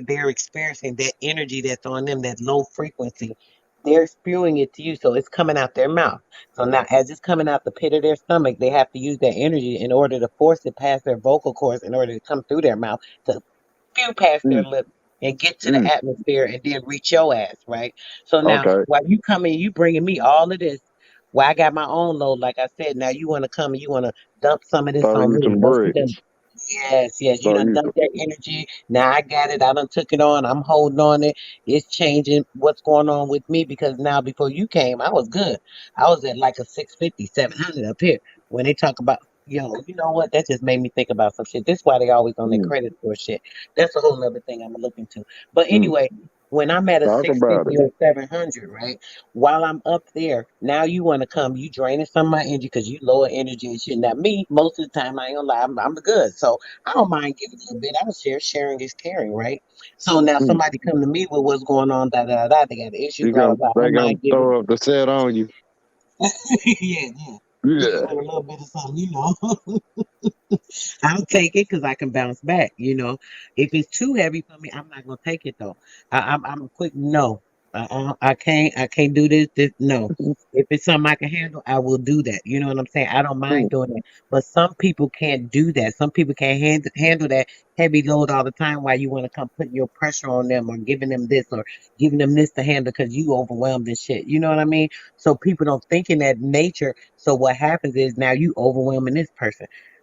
they're experiencing, that energy that's on them, that low frequency, they're spewing it to you. So it's coming out their mouth. So now as it's coming out the pit of their stomach, they have to use that energy in order to force it past their vocal cords in order to come through their mouth to spew past their Mm. lips and get to the Mm. atmosphere and then reach your ass, right? So now Okay. while you coming, you bringing me all of this. Well, I got my own load, like I said. Now you want to come and you want to dump some of this Throw on you me. some Once you done, bricks. yes, yes, you Throw done you dumped that energy. Now I got it. I done took it on. I'm holding on it. It's changing what's going on with me because now before you came, I was good. I was at like a 650, 700 up here. When they talk about, you know what? That just made me think about some shit. This is why they always on their mm. credit score shit. That's a whole other thing I'm gonna look into. But Mm. anyway, when I'm at a Talk about 650 it. or 700, right? While I'm up there, now you want to come, you draining some of my energy because you lower energy and shit. Now me, most of the time, I ain't gonna lie, I'm good. So I don't mind giving a little bit. I don't share. Sharing is caring, right? So now Mm. somebody come to me with what's going on, da da da. They got an issue, blah blah blah. I They don't gonna mind giving. throw up the set on you. Yeah, yeah. Hit you Yeah. with a little bit of something. I'll take it because I can bounce back. If it's too heavy for me, I'm not gonna take it though. I'm a quick no. I can't. I can't do this. This no. If it's something I can handle, I will do that. You know what I'm saying? I don't mind Mm. doing that. But some people can't do that. Some people can't handle that heavy load all the time. While you want to come putting your pressure on them or giving them this or giving them this to handle because you overwhelmed and shit. You know what I mean? So people don't think in that nature. So what happens is now you overwhelming this person.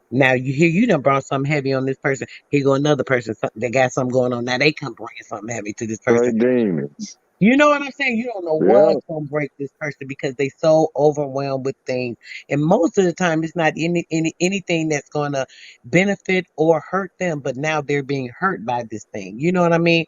Now you done brought something heavy on this person. Here go another person. They got something going on. Now they come bringing something heavy to this person. Straight demons. You know what I'm saying? You don't know Yeah. what's gonna break this person because they so overwhelmed with things. And most of the time, it's not anything that's gonna benefit or hurt them. But now they're being hurt by this thing. You know what I mean?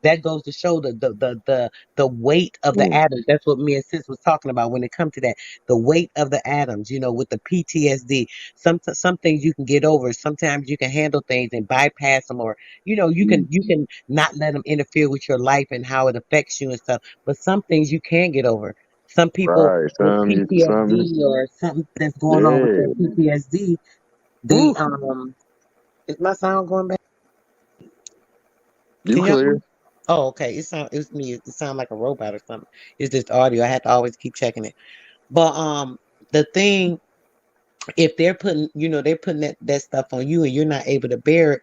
That goes to show the weight of the atoms. That's what me and Sis was talking about when it comes to that. The weight of the atoms, with the PTSD. Some things you can get over. Sometimes you can handle things and bypass them, or you can not let them interfere with your life and how it affects you and stuff. But some things you can get over. Some people Right. with Some, PTSD or something that's going on with yeah. their PTSD, they Woo. is my sound going back? You Can y'all hear clear? me? Oh, okay. It's me. It sound like a robot or something. It's just audio. I have to always keep checking it. But the thing, if they're putting that stuff on you and you're not able to bear it,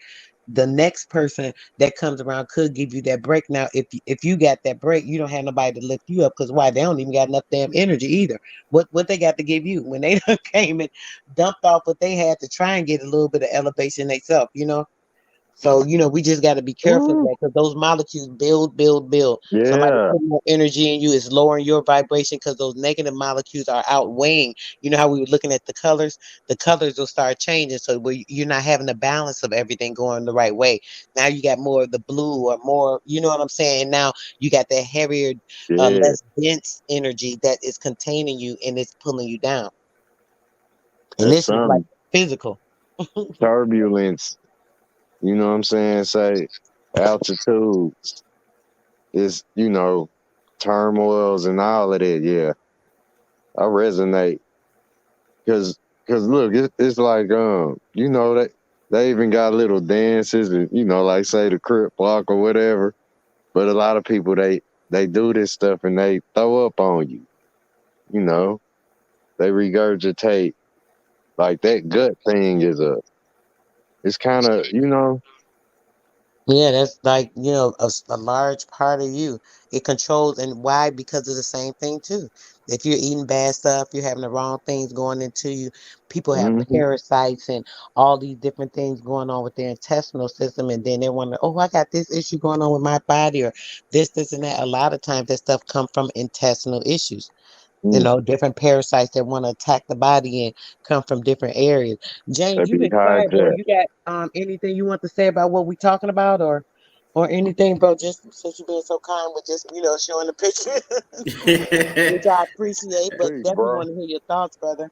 the next person that comes around could give you that break. Now, if you got that break, you don't have nobody to lift you up, because why? They don't even got enough damn energy either. What they got to give you when they done came and dumped off what they had to try and get a little bit of elevation themselves. So, we just got to be careful of Woo. that, because those molecules build, build, build. Somebody Yeah. put more energy in you, it's lowering your vibration, because those negative molecules are outweighing. You know how we were looking at the colors? The colors will start changing. So you're not having the balance of everything going the right way. Now you got more of the blue or more, you know what I'm saying? Now you got that heavier, Yeah. less dense energy that is containing you and it's pulling you down. And That's this is like some physical. turbulence. You know what I'm saying? Say altitude is, turmoils and all of that. Yeah, I resonate because look, it's like that they even got little dances and like say the crip block or whatever. But a lot of people they do this stuff and they throw up on you. You know, they regurgitate like that gut thing it's kind of Yeah, that's like, a large part of you. It controls, and why? Because of the same thing too. If you're eating bad stuff, you're having the wrong things going into you. People have hmm parasites and all these different things going on with their intestinal system, and then they wonder, oh, I got this issue going on with my body, or this, and that. A lot of times that stuff come from intestinal issues. Different parasites that want to attack the body and come from different areas. they James, you've be been quiet, bro. hijacked. You got anything you want to say about what we talking about, or anything, bro? Just since you've been so kind with just showing the picture, which I appreciate, but Peace, definitely bro. want to hear your thoughts, brother.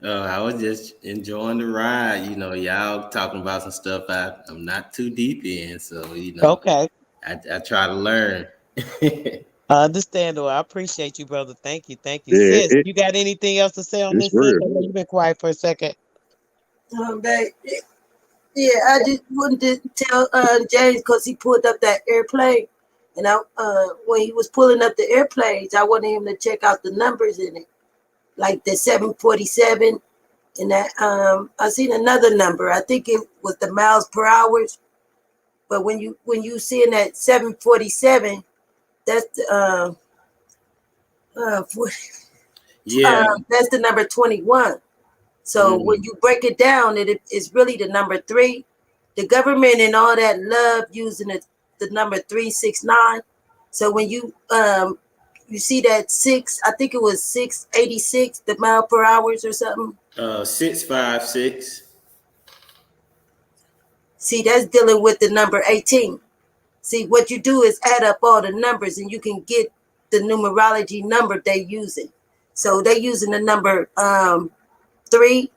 I was just enjoying the ride. Y'all talking about some stuff I'm not too deep in. So, Okay, I try to learn. understandable. I appreciate you, brother. Thank you, Yeah, sis. You got anything else to say on it's this, sis? real. I know you've been quiet for a second. Babe, yeah, I just wanted to tell James because he pulled up that airplane, and when he was pulling up the airplanes, I wanted him to check out the numbers in it, like the 747, and that I seen another number. I think it was the miles per hour, but when you seeing that 747, that's uh, Yeah. that's the number 21. So when Mm. you break it down, it's really the number three. The government and all that love using the number 369. So when you see that six, I think it was 686, the mile per hours or something. 656. See, that's dealing with the number 18. See, what you do is add up all the numbers and you can get the numerology number they using. So they using the number three,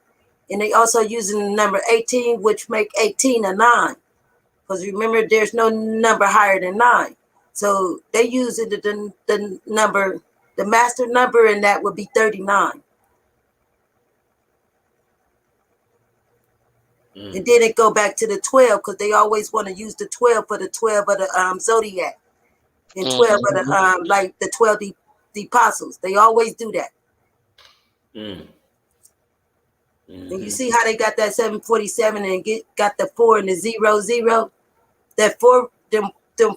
and they also using the number 18, which make 18 a nine. Because remember, there's no number higher than nine. So they use the number, the master number, and that would be 39. Mm. And then it go back to the 12 because they always want to use the 12 for the 12 of the zodiac and 12 of the Mhm. like the 12 the apostles. They always do that. Mm. And you Mm-hmm. see how they got that 747 and got the 4 and the 00. That four them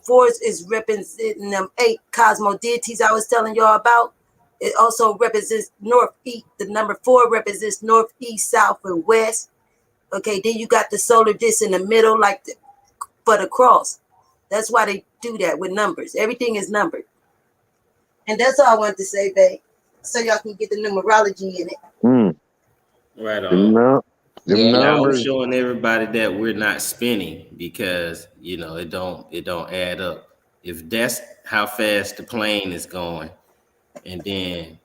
fours is representing them 8 cosmo deities I was telling y'all about. It also represents northeast. The number 4 represents northeast, south, and west. Okay, then you got the solar disc in the middle, like for the cross. That's why they do that with numbers. Everything is numbered. And that's all I wanted to say, babe. So y'all can get the numerology in it. Mm. Right Them, on. num- them Yeah, Yeah, I you. was numbers. showing everybody that we're not spinning because it don't add up. If that's how fast the plane is going, and then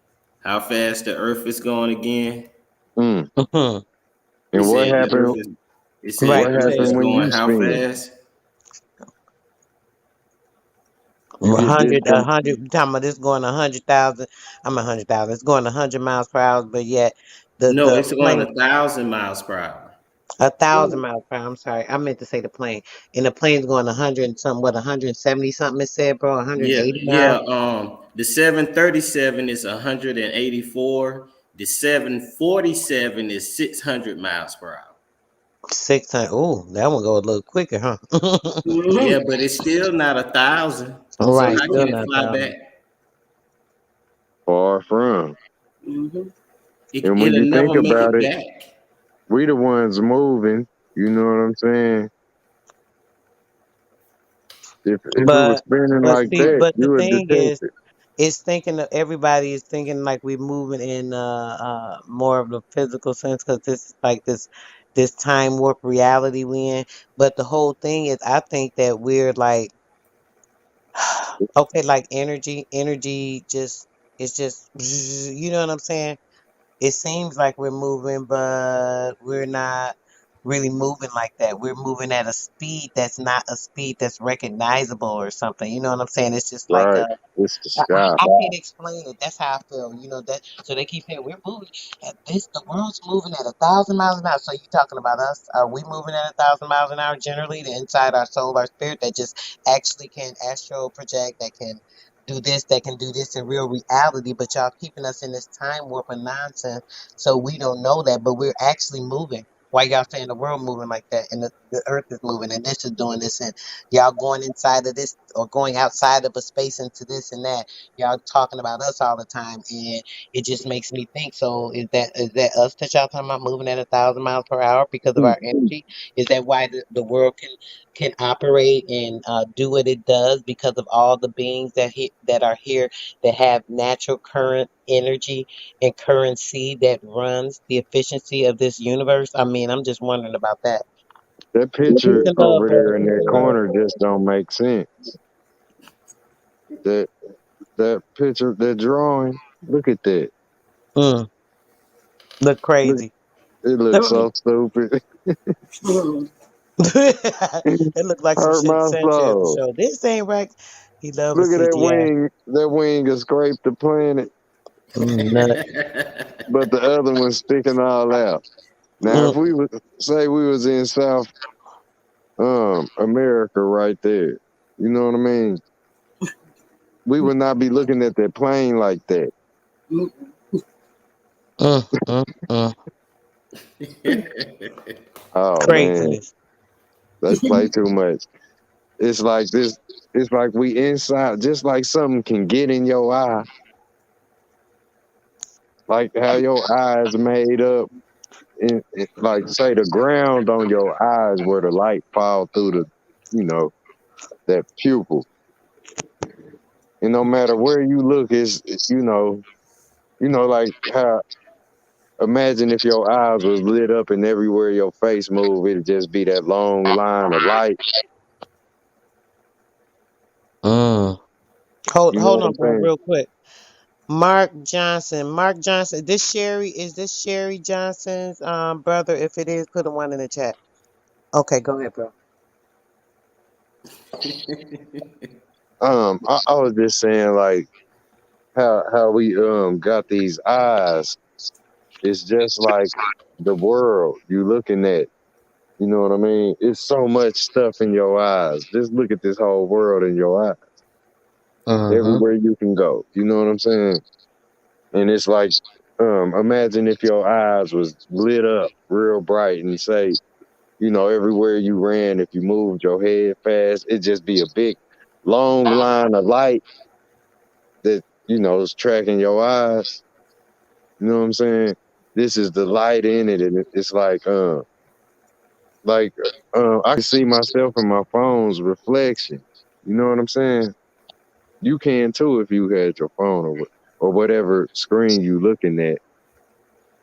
how fast the Earth is going again, Mm. Mhm. it And what said the Earth happened? is. It said Right. What the It Earth says is happened when going you how spin? fast? You a get hundred, a discon. hundred. You talking about this going 100,000? I'm 100,000. It's going 100 miles per hour, but yet No, the it's going plane 1,000 miles per hour. 1,000 miles per hour. I'm sorry, I meant to say the plane. And the plane's going 100 and something. What 170 something? It said, bro, Yeah, 180 yeah. miles. The 737 is 184. The 747 is 600 miles per hour. 600. Oh, that one go a little quicker, huh? Yeah, but it's still not 1,000. So Right, how still can it not fly 1,000. back? Far from. And when It'll you think never make about it it, back. we the ones moving. You know what I'm saying? If it was But spinning but like see, that, but the you would thing detect is, it. it's thinking that everybody is thinking like we're moving in more of the physical sense because this is like this time warp reality we in. But the whole thing is, I think that we're like okay, like energy just it's just you know what I'm saying? It seems like we're moving, but we're not really moving like that. We're moving at a speed that's not a speed that's recognizable or something. You know what I'm saying? It's just like Right. a It's the I sky. can't explain it. That's how I feel. You know that. So they keep saying we're moving at this. The world's moving at 1,000 miles an hour. So you talking about us? Are we moving at 1,000 miles an hour? Generally, the inside our soul, our spirit, that just actually can astral project, that can do this, that can do this in real reality. But y'all keeping us in this time warp of nonsense, so we don't know that. But we're actually moving. Why y'all saying the world moving like that and the earth is moving and this is doing this and y'all going inside of this or going outside of a space into this and that? Y'all talking about us all the time, and it just makes me think. So is that us that y'all talking about moving at 1,000 miles per hour because of Hmm. our energy? Is that why the world can operate and do what it does because of all the beings that are here that have natural current energy and currency that runs the efficiency of this universe? I mean, I'm just wondering about that. That Peace picture and love, over brother. there in Peace that and love. corner just don't make sense. That that picture, that drawing. Look at that. Mm, look Look, crazy. it looks so stupid. It looked like some Hurt shit my Sanchez would soul. show. This ain't right. He love a Look at that CGI. wing. That wing has scraped the planet, Nut. but the other one's sticking all out. Now, if Mm, we would say we was in South America right there, you know what I mean? We would not be looking at that plane like that. mm, mm. Oh man, Craziness. they play too much. It's like this. It's like we inside, just like something can get in your eye, like how your eyes made up. Like say the ground on your eyes where the light fall through the, you know, that pupil. And no matter where you look, is like how. Imagine if your eyes was lit up and everywhere your face moved, it'd just be that long line of light. Mm. Hold You know hold what on, I'm bro, saying? real quick. Mark Johnson. Mark Johnson. Is this Sherry Johnson's brother? If it is, put a one in the chat. Okay, go ahead, bro. I was just saying like how we got these eyes. It's just like the world you looking at. You know what I mean? It's so much stuff in your eyes. Just look at this whole world in your eyes. Mm-hmm. Everywhere you can go. You know what I'm saying? And it's like, imagine if your eyes was lit up real bright and say, everywhere you ran, if you moved your head fast, it'd just be a big, long line of light that, is tracking your eyes. You know what I'm saying? This is the light in it, and it's like I can see myself in my phone's reflection. You know what I'm saying? You can too if you had your phone or whatever screen you looking at.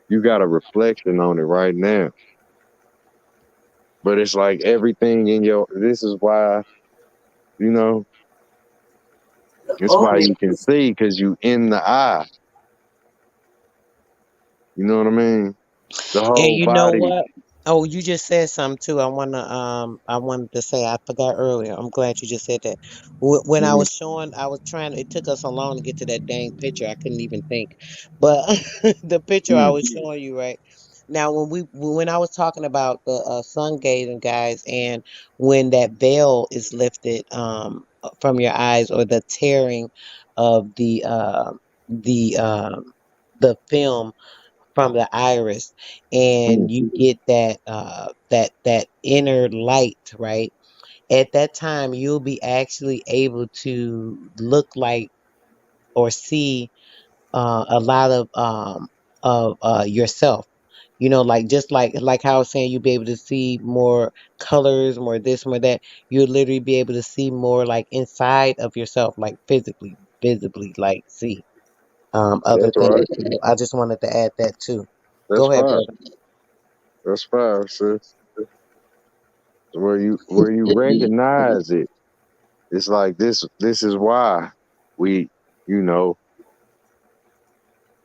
You got a reflection on it right now. But it's like everything in your. This is why you know It's Oh, why you can see because you in the eye. You know what I mean? The And whole you know body. what? Oh, you just said something too. I wanted to say I forgot earlier. I'm glad you just said that. When I Mhm. was showing, I was trying. It took us so long to get to that dang picture. I couldn't even think. But the picture I Mm. was showing you, right now, when I was talking about the sun gazing guys, and when that veil is lifted from your eyes, or the tearing of the film from the iris, Mm. and you get that inner light, right? At that time you'll be actually able to look like or see a lot of yourself, like just like how I was saying, you'll be able to see more colors, more this, more that. You'll literally be able to see more like inside of yourself, like physically, visibly, like see other That's things. right. So I just wanted to add that too. That's Go ahead, fine. brother. That's fine, sis. Where you recognize it. It's like this is why we, you know,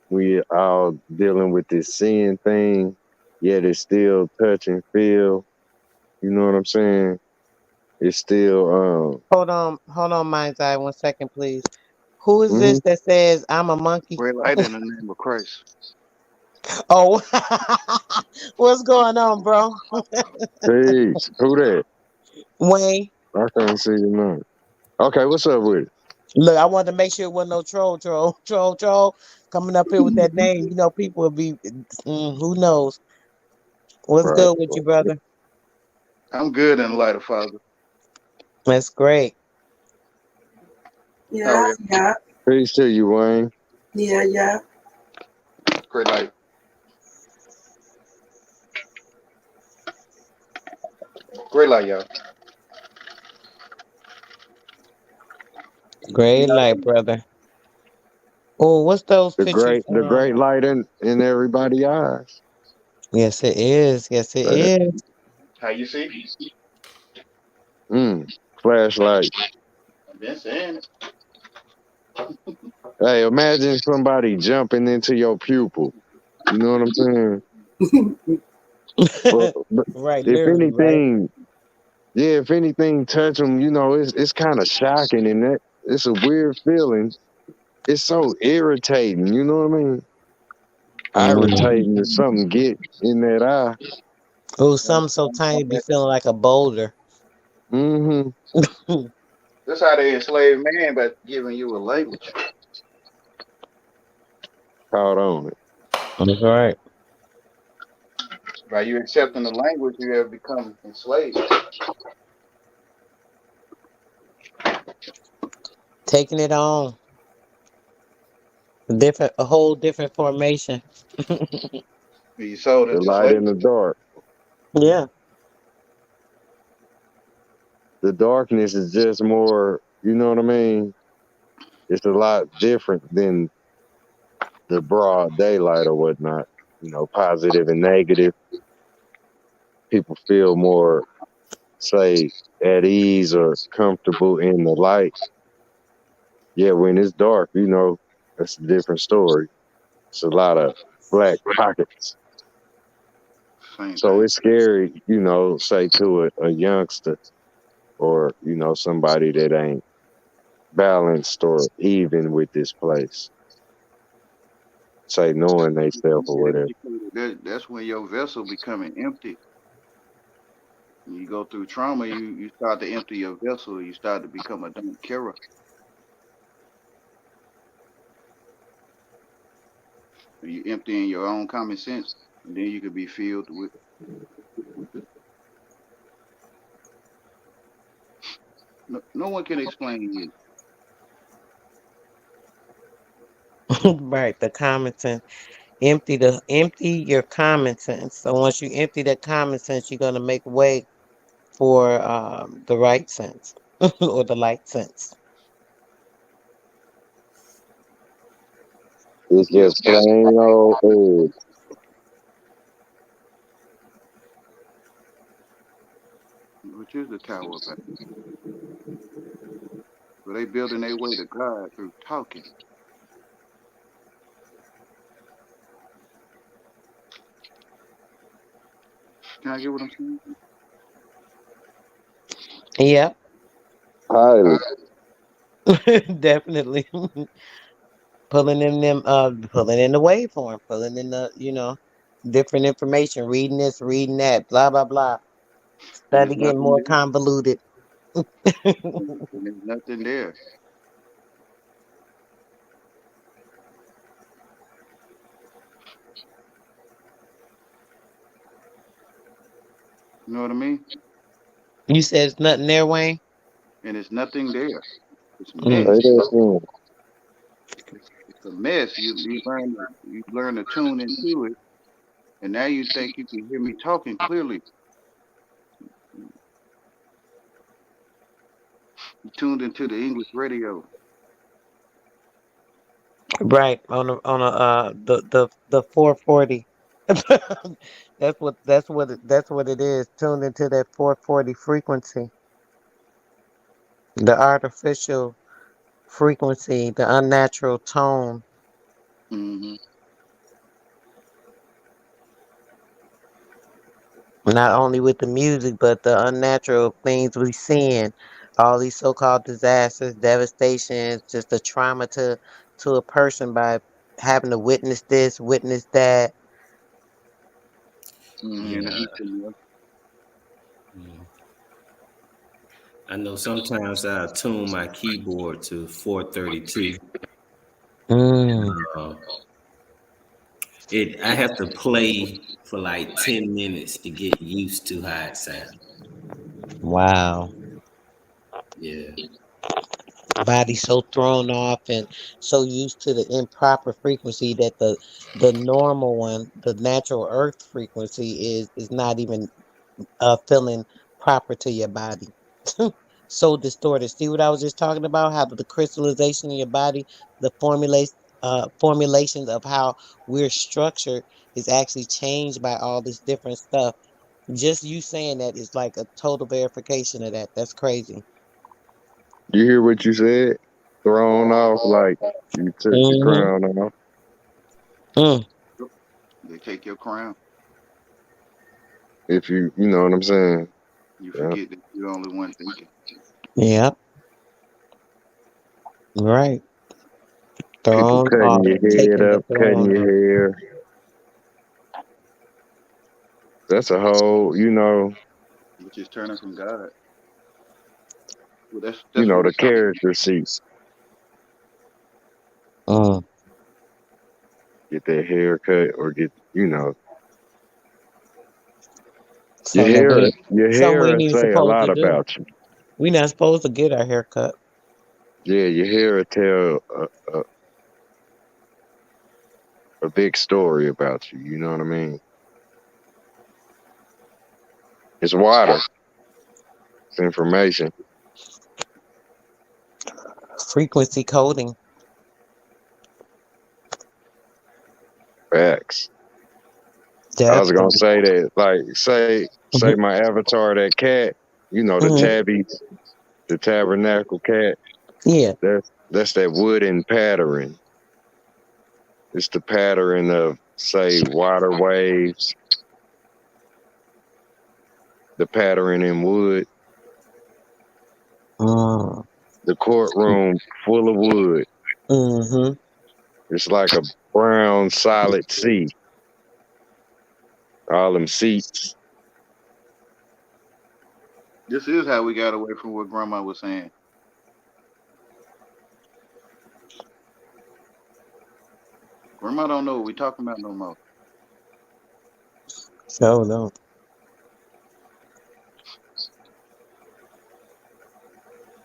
we all dealing with this seeing thing, yet it's still touch and feel. You know what I'm saying? It's still Hold on, Mind's Eye, 1 second, please. Who is mhm. this that says I'm a monkey? Great light in the name of Christ. Oh, what's going on, bro? Peace. Who that? Wayne. I can't see your name. Okay, what's up with it? Look, I wanted to make sure it wasn't no troll coming up here with that name. People will be, who knows? What's Right. good with you, brother? I'm good in the light of Father. That's great. How are yeah, you? yeah, Peace to you, Wayne. yeah, yeah. Great light. Great light, y'all. Great light, brother. Oh, what's those The pictures? great light in everybody's eyes. Yes, it is. Yes, it Right. is. How you see? Mm. Flashlight. I've been saying it. Hey, imagine somebody jumping into your pupil. You know what I'm saying? But Right, if literally, right? anything, yeah, if anything touch them, it's kind of shocking and that it's a weird feeling. It's so irritating. You know what I mean? Mm. Irritating to something get in that eye. Oh, something so tiny be feeling like a boulder. Mm-hmm. That's how they enslave man by giving you a language. Caught on it. That's right. By you accepting the language, you have become enslaved. Taking it on. A whole different formation. You sold The into light in slavery. the dark. Yeah. The darkness is just more. You know what I mean? It's a lot different than the broad daylight or whatnot. Positive and negative. People feel more, say, at ease or comfortable in the light. Yeah, when it's dark, that's a different story. It's a lot of black pockets. Same So thing. it's scary, say to a youngster or, somebody that ain't balanced or even with this place. Say knowing they self or whatever. That's when your vessel becoming empty. When you go through trauma, you start to empty your vessel. You start to become a don't carer. You empty in your own common sense, and then you could be filled with. No one can explain it. Right. The common sense. Empty your common sense. So once you empty that common sense, you're gonna make way for the right sense or the light sense. It's Yes, just plain old egg. which is the Tower of Babel. So they building their way to God through talking. Can I get what I'm saying? Yep, Highly. definitely. Pulling in the waveform, pulling in the, different information, reading this, reading that, blah blah blah. And Started it's getting nothing more there. convoluted. And there's nothing there. You know what I mean? You said it's nothing there, Wayne? And it's nothing there. It's Mm. Say mess. that again. It's a mess. You learn to tune into it, and now you think you can hear me talking clearly. You tuned into the English radio. Right, the 440. That's what it is. Tuned into that 440 frequency, the artificial frequency, the unnatural tone. Mm-hmm. Not only with the music, but the unnatural things we seeing, all these so-called disasters, devastations, just the trauma to a person by having to witness this, witness that. Mm-hmm. And the Yeah. Eastern, yeah. Mm. I know sometimes I tune my keyboard to 432. Mm, Uh, I have to play for like 10 minutes to get used to how it sounds. wow. Yeah. Body so thrown off and so used to the improper frequency that the normal one, the natural earth frequency is not even feeling proper to your body. So distorted. See what I was just talking about? How the crystallization in your body, the formulations of how we're structured is actually changed by all this different stuff. Just you saying that is like a total verification of that. That's crazy. You hear what you said? Thrown off like you took your Mm-hmm. crown off. Mm. They take your crown. If you know what I'm saying. You Yeah. forget that you're the only one thinking. Yep. Right. People Thrown cutting off, your head taking the up, cutting throne your off. hair. That's a whole, Which is turning from God. Well, that's what the it's talking. character seats. Mm. Get that haircut or get, your Something that hair, we your something we hair ain't will even say a supposed lot to do. about you. We not supposed to get our hair cut. Yeah, your hair will tell a big story about you. You know what I mean? It's water. It's information. Frequency coding. Facts. I was gonna Definitely. say that, like, say Hmm. my avatar, that cat, the Hmm. tabby, the tabernacle cat. Yeah. That's that wooden pattern. It's the pattern of, say, water waves, the pattern in wood, Mm. the courtroom full of wood. Mm-hmm. It's like a brown solid sea. All them seats. This is how we got away from what Grandma was saying. Grandma don't know what we talking about no more. So no.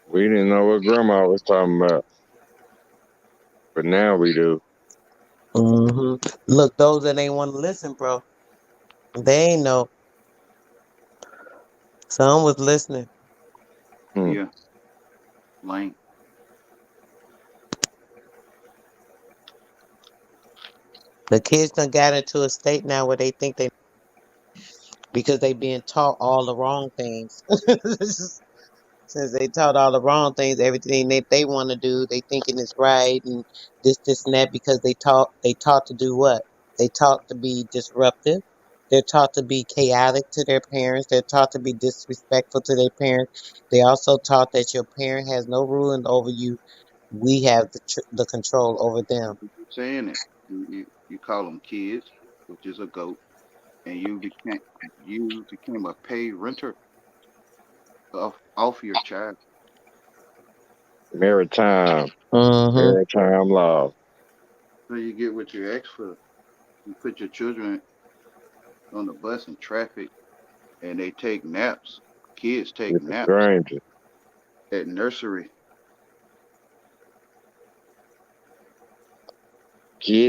We didn't know what grandma was talking about, but now we do. Mm-hmm. Look, those that ain't want to listen, bro, they ain't know. Some was listening. Hmm. Yeah, lame. The kids done got into a state now where they think they because they being taught all the wrong things. since they taught all the wrong things, everything that they want to do, they thinking it's right, and this, and that, because they taught to do what? They taught to be disruptive. They're taught to be chaotic to their parents. They're taught to be disrespectful to their parents. They also taught that your parent has no ruling over you. We have the control over them. saying it. You call them kids, which is a goat, and you became a paid renter off your child. Maritime, Mm-hmm. maritime law. So you get what you ask for. You put your children on the bus in traffic, and they take naps. Kids take It's a naps stranger. at nursery.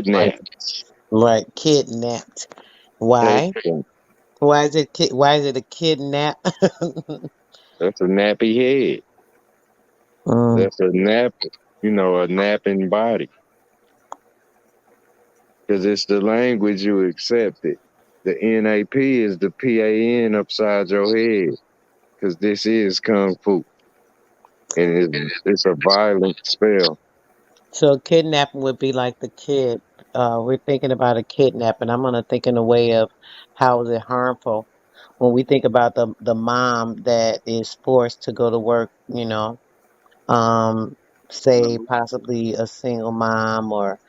Right. Kidnapped. Right. Kidnapped. Why? Taken. Why is it a kidnap? That's a nappy head. Mm, That's a nap, a napping body. Because it's the language you accepted. The NAP is the PAN upside your head. Because this is Kung Fu. And it's a violent spell. so kidnapping would be like the kid. We're thinking about a kidnapping. I'm gonna think in a way of how is it harmful when we think about the mom that is forced to go to work. Um, say No, possibly a single mom or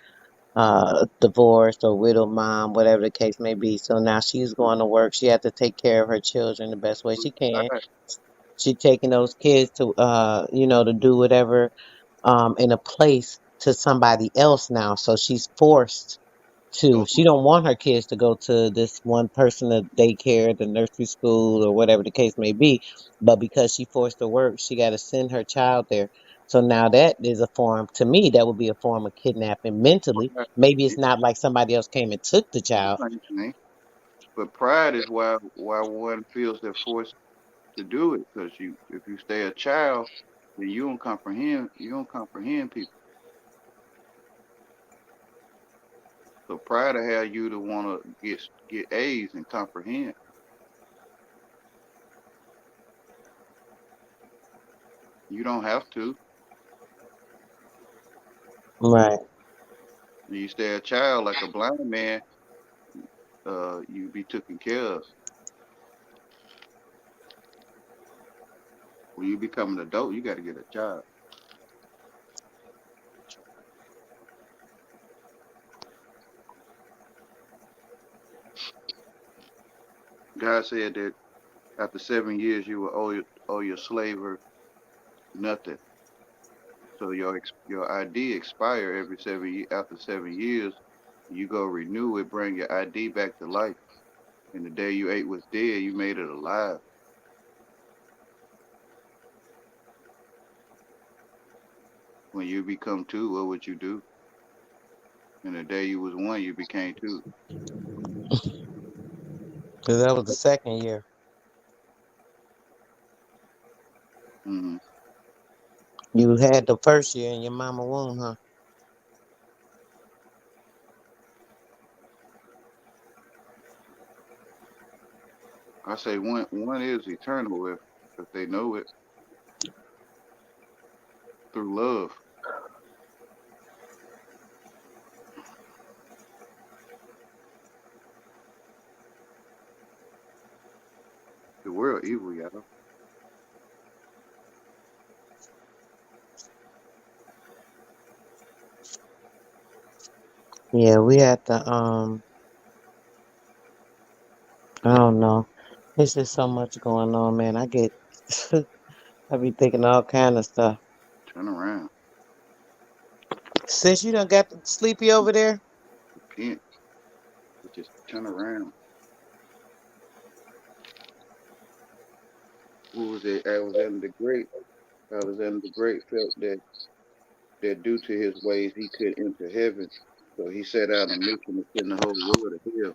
divorced or widowed mom, whatever the case may be. So now she's going to work. She has to take care of her children the best way she can. She taking those kids to to do whatever in a place to somebody else now. So she's forced to. go She don't want her kids to go to this one person at daycare, the nursery school, or whatever the case may be. But because she forced to work, she got to send her child there. So now that is a form, to me, that would be a form of kidnapping mentally. Maybe it's it's not like somebody else came and took the the child. same thing. But pride is why one feels they're forced to do it. Because if you stay a child, then you don't comprehend people. So pride will have you to want to get A's and comprehend. You don't have to. Right. You stay a child like a blind man, you be taken care of. When you become an adult, you got to get a job. God said that after 7 years, you will owe your slaver nothing. So your ID expire every after 7 years. You go renew it, bring your ID back to life. And the day you ate was dead, you made it alive. When you become two, what would you do? And the day you was one, you became two. Because that was the second year. Hmm. You had the first year in your mama womb, huh? I say one is eternal if they know it through love. The world evil, y'all. Yeah, we had to, I don't know. There's just so much going on, man. I be thinking all kind of stuff. Turn around, Since you done got sleepy over there, repent, but just turn around. Who was it? Alexander the Great. Alexander the Great felt that due to his ways he could enter heaven. So he set out a mission to send the whole world to hell.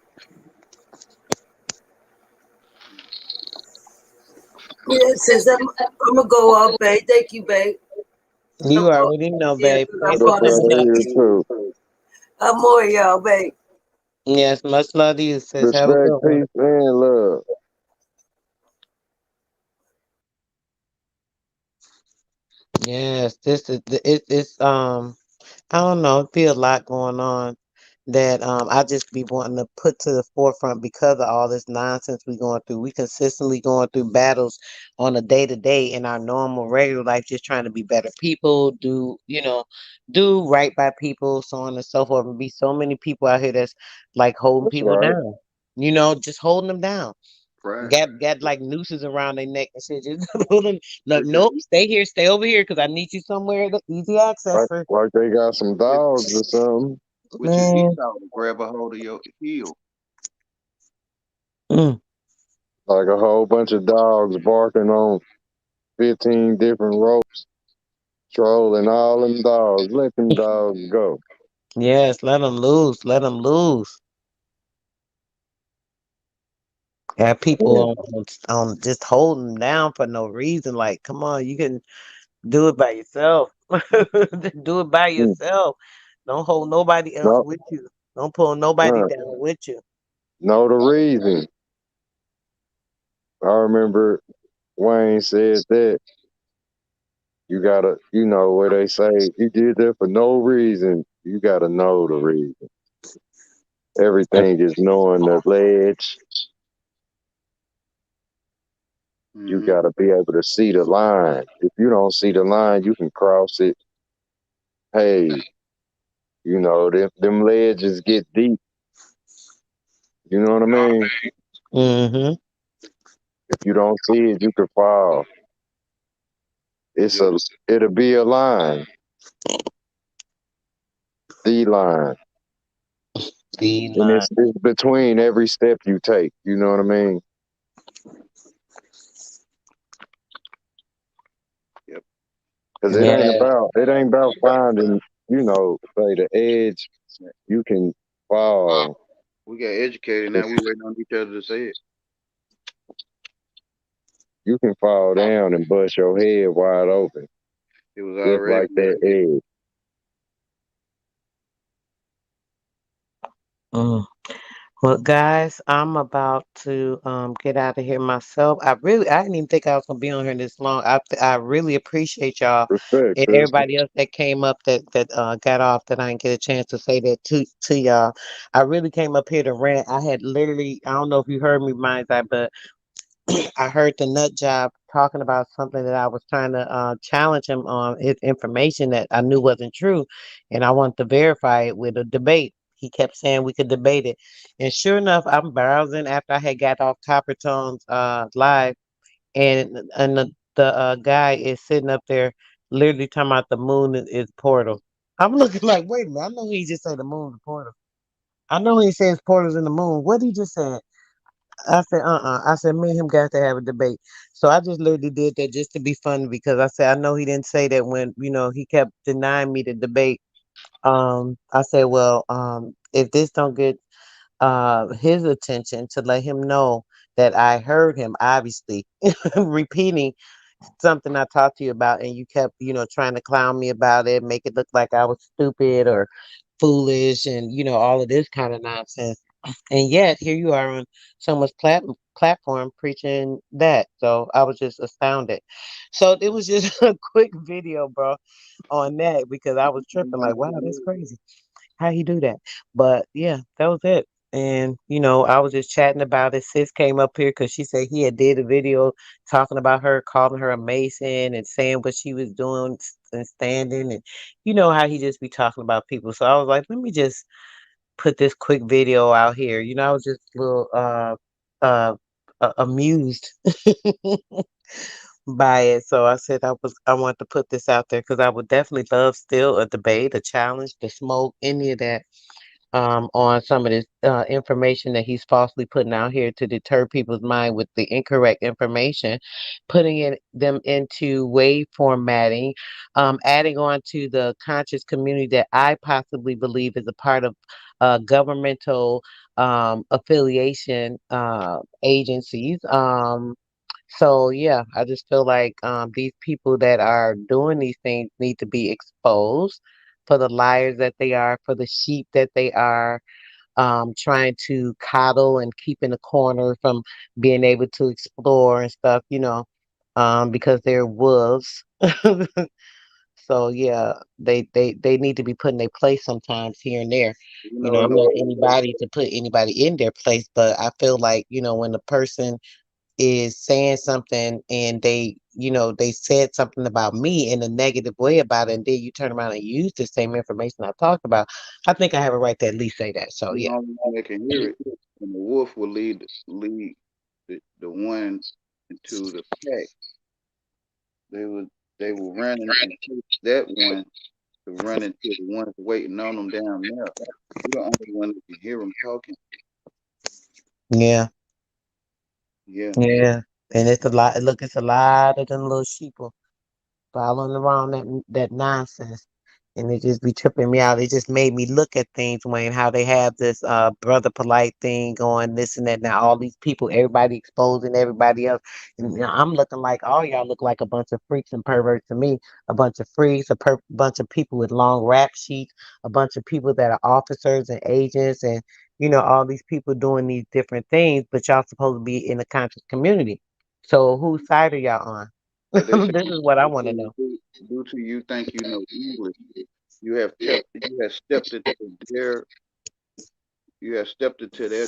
Yeah, sis, I'm gonna go off, babe. Thank you, babe. I'm you off. already know, Yeah, babe. 'cause I'm Thanks for falling Much love coming to up. you asleep. too. I'm more y'all, babe. Yes, much love to you, sis. Have a Respect, good one. peace, and love. Yes, this is it's. I don't know. It be a lot going on that I just be wanting to put to the forefront because of all this nonsense we going through. We consistently going through battles on a day to day in our normal regular life, just trying to be better people, do right by people, so on and so forth. And be so many people out here that's like holding That's people right. down. Just holding them down. Right. Got like nooses around their neck and shit. Just hold them. Like, nope, stay here, stay over here, because I need you somewhere to easy access for. Like they got some With dogs or something. with your Man. Esau to grab a hold of your heel. Mm. Like a whole bunch of dogs barking on 15 different ropes, trolling all them dogs. Let them dogs go. Yes, let them loose. Let them loose. Have Yeah. people on just holding them down for no reason. Like, come on, you can do it by yourself. Just do it by Mm. yourself. Don't hold nobody else No, with you. Don't pull nobody uh, down with you. know the reason. I remember Wayne said that you gotta, where they say you did that for no reason. You gotta know the reason. Everything is knowing the ledge. You Mm-hmm. gotta be able to see the line. If you don't see the line, you can cross it. Hey, them ledges get deep. You know what I mean? Mm-hmm. If you don't see it, you could fall. It's Yep. a, it'll be a line, the line, The and line. it's between every step you take. You know what I mean? Yep. Because Yep. it ain't about finding, say the edge. You can fall. We got educated. Now we waiting on each other to say it. You can fall down and bust your head wide open, It was just already like that said. edge. Mm. Well, guys, I'm about to get out of here myself. I didn't even think I was gonna be on here this long. I really appreciate y'all Respect, and sister. everybody else that came up that got off that I didn't get a chance to say that to y'all. I really came up here to rant. I had literally I don't know if you heard me, mind that, but I heard the nut job talking about something that I was trying to challenge him on his information that I knew wasn't true, and I wanted to verify it with a debate. He kept saying we could debate it, and sure enough, I'm browsing after I had got off Copper Tone's live, and the guy is sitting up there, literally talking about the moon is portal. I'm looking like, wait a minute, I know he just said the moon's a portal. I know he says portals in the moon. What he just said? I said, I said, me and him got to have a debate. So I just literally did that just to be funny because I said, I know he didn't say that when, he kept denying me the debate. I said, well, if this don't get his attention to let him know that I heard him, obviously, repeating something I talked to you about, and you kept, trying to clown me about it, make it look like I was stupid or foolish, and all of this kind of nonsense. And yet, here you are on someone's platform preaching that. So I was just astounded. So it was just a quick video, bro, on that because I was tripping like, wow, that's crazy. How he do that? But yeah, that was it. And I was just chatting about it. Sis came up here because she said he had did a video talking about her, calling her a Mason and saying what she was doing and standing, and how he just be talking about people. So I was like, let me just put this quick video out here. I was just a little uh amused by it. So I said I want to put this out there because I would definitely love still a debate, a challenge, to smoke, any of that on some of this information that he's falsely putting out here to deter people's mind with the incorrect information, putting them into wave formatting, adding on to the conscious community that I possibly believe is a part of governmental affiliation agencies. So yeah, I just feel like these people that are doing these things need to be exposed for the liars that they are, for the sheep that they are, trying to coddle and keep in the corner from being able to explore and stuff, because they're wolves. So yeah, they need to be put in their place sometimes here and there. You You know, know, I'm you not anybody to put anybody in their place, but I feel like, when a person is saying something and they said something about me in a negative way about it, and then you turn around and use the same information I talked about, I think I have a right to at least say that. So the yeah. only one that can hear it, and the wolf will lead the one into the pack. They will they will run and chase that one to run into the ones waiting on them down there. You're the only one that can hear them talking. Yeah. Yeah, Yeah. And it's a lot. Look, it's a lot of them little sheeple following around that nonsense, and it just be tripping me out. It just made me look at things, Wayne, how they have this brother polite thing going, this and that. Now all these people, everybody exposing everybody else, and I'm looking like all y'all look like a bunch of freaks and perverts to me. A bunch of freaks, bunch of people with long rap sheets, a bunch of people that are officers and agents, and all these people doing these different things, but y'all supposed to be in the conscious community. So whose side are y'all on? but they say This is what I they want to say know. due to you think you know English, you have stepped into their you have stepped into their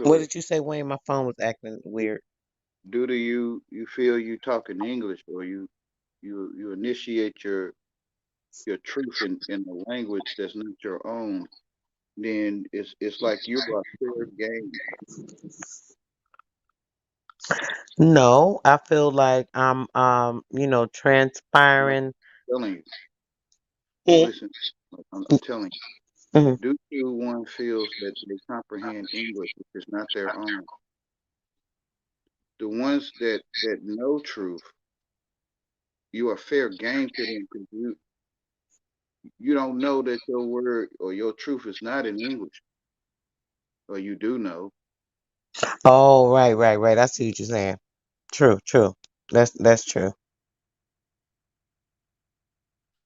What territory. did you say, Wayne? My phone was acting weird. Due to you feel you talking English, or you initiate your truth in a language that's not your own, then it's like you are fair game. No, I feel like I'm, No, transpiring. I'm telling you, Mm, listen, like I'm telling mhm. you, due to one feels that they comprehend English, which is not their own. The ones that know truth, you are fair game to them because you don't know that your word or your truth is not in English, or you do know, Oh, right, right, right. I see what you're saying. True, true. That's true.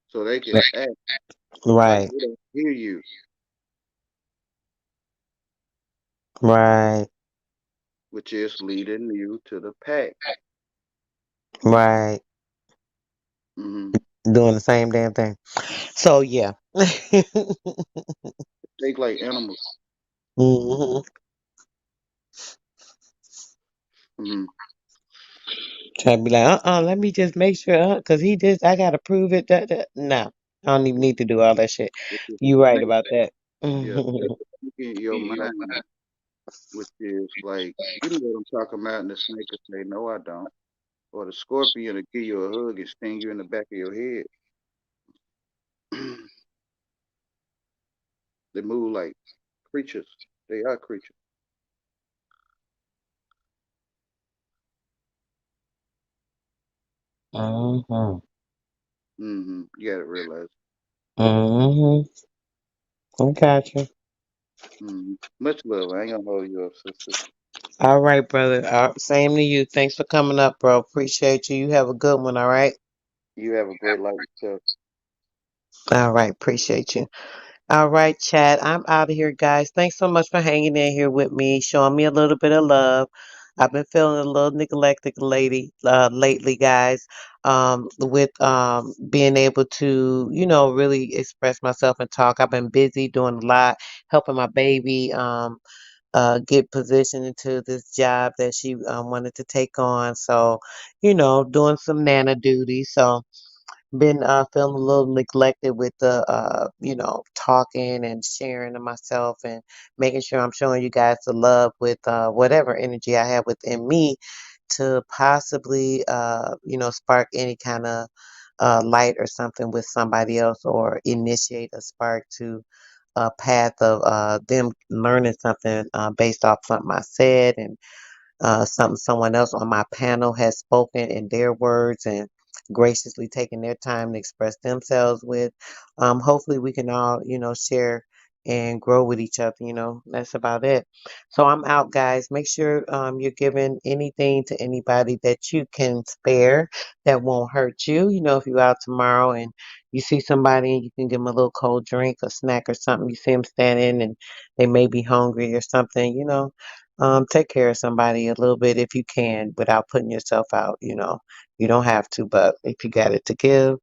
so they can act like Right, they don't hear you, right, which is leading you to the pack. right. Hmm. Doing the same damn thing. So yeah. Think like animals. hmm Hmm. Try to be like, let me just make sure, cause I gotta prove it. No, I don't even need to do all that shit. Which is You right think, about that. yeah, thinking in your mind, which is like, you know what I'm talking about, and the snake will say, no, I don't. Or the scorpion will give you a hug and sting you in the back of your head. They move like creatures. They are creatures. hmm You gotta realize. hmm I got you. Much love. I ain't gonna hold you up, sister. All right, brother. Same to you. Thanks for coming up, bro. Appreciate you. You have a good one. All right. You have a great life yourself. All right. Appreciate you. All right, Chad. I'm out of here, guys. Thanks so much for hanging in here with me, showing me a little bit of love. I've been feeling a little neglected lately, guys. With being able to, really express myself and talk. I've been busy doing a lot, helping my baby. Get positioned into this job that she wanted to take on. So, doing some nana duty. So, been feeling a little neglected with the, talking and sharing of myself and making sure I'm showing you guys the love with whatever energy I have within me to possibly, spark any kind of light or something with somebody else or initiate a spark to a path of them learning something based off something I said and something someone else on my panel has spoken in their words and graciously taking their time to express themselves with. Hopefully, we can all, share and grow with each other. That's about it. So I'm out, guys. Make sure you're giving anything to anybody that you can spare that won't hurt you. If you're out tomorrow and you see somebody and you can give them a little cold drink, a snack, or something, you see them standing and they may be hungry or something, take care of somebody a little bit if you can without putting yourself out. You don't have to, but if you got it to give,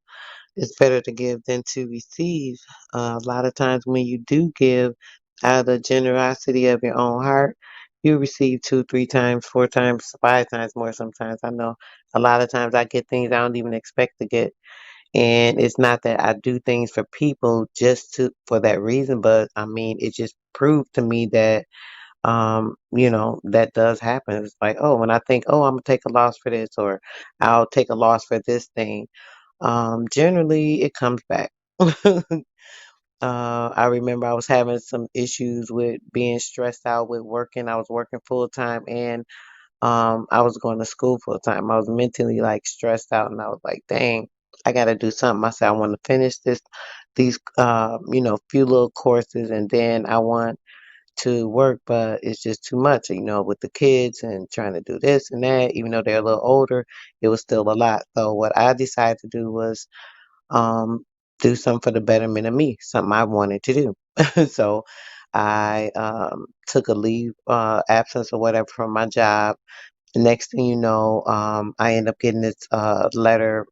It's better to give than to receive. A lot of times when you do give out of the generosity of your own heart, you receive two, three times, four times, five times more sometimes. I know a lot of times I get things I don't even expect to get. And it's not that I do things for people just to for that reason, but I mean it just proved to me that that does happen. It's like, oh, when I think, oh, I'm gonna take a loss for this or I'll take a loss for this thing, generally it comes back. I remember I was having some issues with being stressed out with working. I was working full time and I was going to school full time. I was mentally like stressed out and I was like, dang, I gotta do something. I said I want to finish these few little courses and then I want to work, but it's just too much, with the kids and trying to do this and that, even though they're a little older, it was still a lot. So what I decided to do was um, do something for the betterment of me, something I wanted to do. So I took a leave, absence or whatever from my job. The next thing you know, I end up getting this letter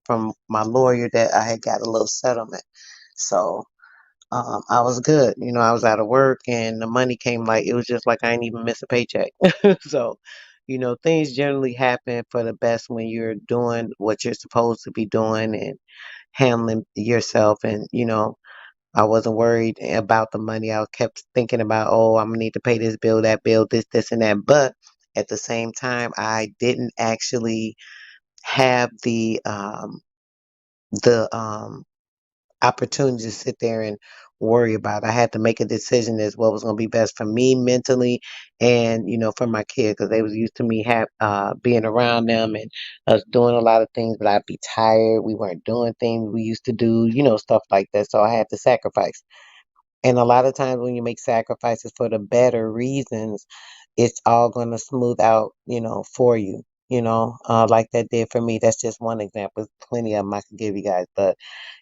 from my lawyer that I had got a little settlement. So I was good. I was out of work and the money came like it was just like I didn't even miss a paycheck. So, things generally happen for the best when you're doing what you're supposed to be doing and handling yourself. And, I wasn't worried about the money. I kept thinking about, oh, I'm gonna need to pay this bill, that bill, this, and that. But at the same time, I didn't actually have the opportunity to sit there and worry about. I had to make a decision as what was going to be best for me mentally and, for my kids because they was used to me being around them and us doing a lot of things, but I'd be tired. We weren't doing things we used to do, stuff like that. So I had to sacrifice. And a lot of times when you make sacrifices for the better reasons, it's all going to smooth out, for you, like that did for me. That's just one example. There's plenty of them I could give you guys. But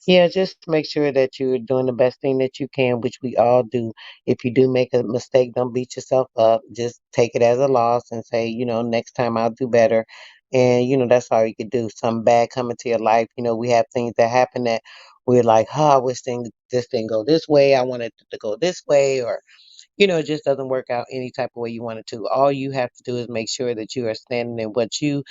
yeah, just make sure that you're doing the best thing that you can, which we all do. If you do make a mistake, don't beat yourself up. Just take it as a loss and say, next time I'll do better. And, that's all you could do. Something bad come into your life. We have things that happen that we're like, oh, I wish this didn't go this way. I wanted it to go this way, or it just doesn't work out any type of way you want it to. All you have to do is make sure that you are standing in what you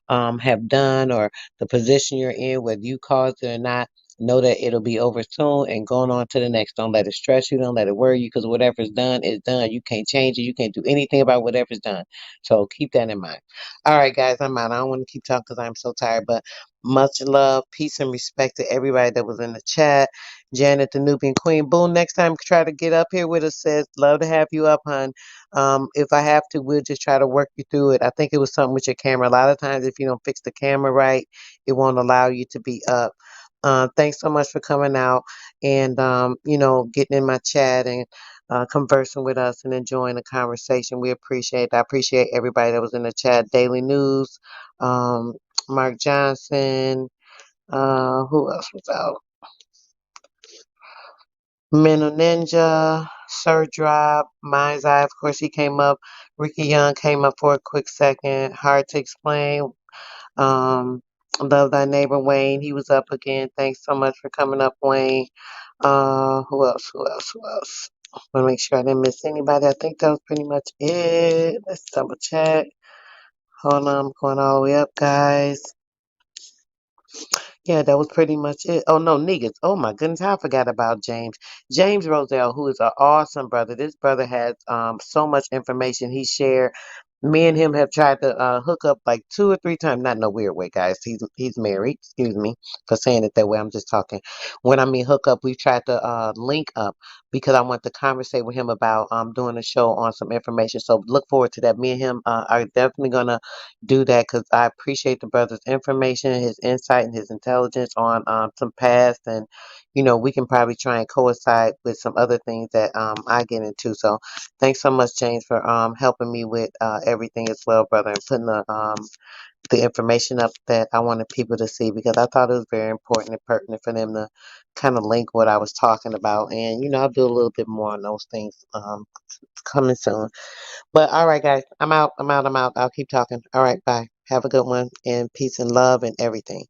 have done or the position you're in, whether you caused it or not. Know that it'll be over soon and going on to the next. Don't let it stress you. Don't let it worry you because whatever's done is done. You can't change it. You can't do anything about whatever's done. So keep that in mind. All right, guys, I'm out. I don't want to keep talking because I'm so tired, but much love, peace, and respect to everybody that was in the chat. Janet, the Nubian Queen. Boom, next time try to get up here with us, sis. Love to have you up, hun. If I have to, we'll just try to work you through it. I think it was something with your camera. A lot of times, if you don't fix the camera right, it won't allow you to be up. Thanks so much for coming out and, getting in my chat and conversing with us and enjoying the conversation. We appreciate it. I appreciate everybody that was in the chat. Daily News, um, Mark Johnson, who else was out? Mental Ninja, Sir Drop, Mind's Eye, of course, he came up. Ricky Young came up for a quick second. Hard to explain. Um, Love Thy Neighbor Wayne, he was up again. Thanks so much for coming up, Wayne. Who else? Who else? Who else? Want to make sure I didn't miss anybody. I think that was pretty much it. Let's double check. Hold on, I'm going all the way up, guys. Yeah, that was pretty much it. Oh no, niggas. Oh my goodness, I forgot about James. James Roselle, who is an awesome brother. This brother has so much information he shared. Me and him have tried to hook up like two or three times. Not in a weird way, guys. He's married. Excuse me for saying it that way. I'm just talking. When I mean hook up, we've tried to link up because I want to conversate with him about doing a show on some information. So look forward to that. Me and him are definitely gonna do that because I appreciate the brother's information, his insight, and his intelligence on some past. And, we can probably try and coincide with some other things that I get into. So thanks so much, James, for helping me with everything as well, brother, and putting the information up that I wanted people to see because I thought it was very important and pertinent for them to kind of link what I was talking about. And, I'll do a little bit more on those things coming soon. But all right, guys, I'm out. I'm out. I'm out. I'll keep talking. All right, bye. Have a good one and peace and love and everything.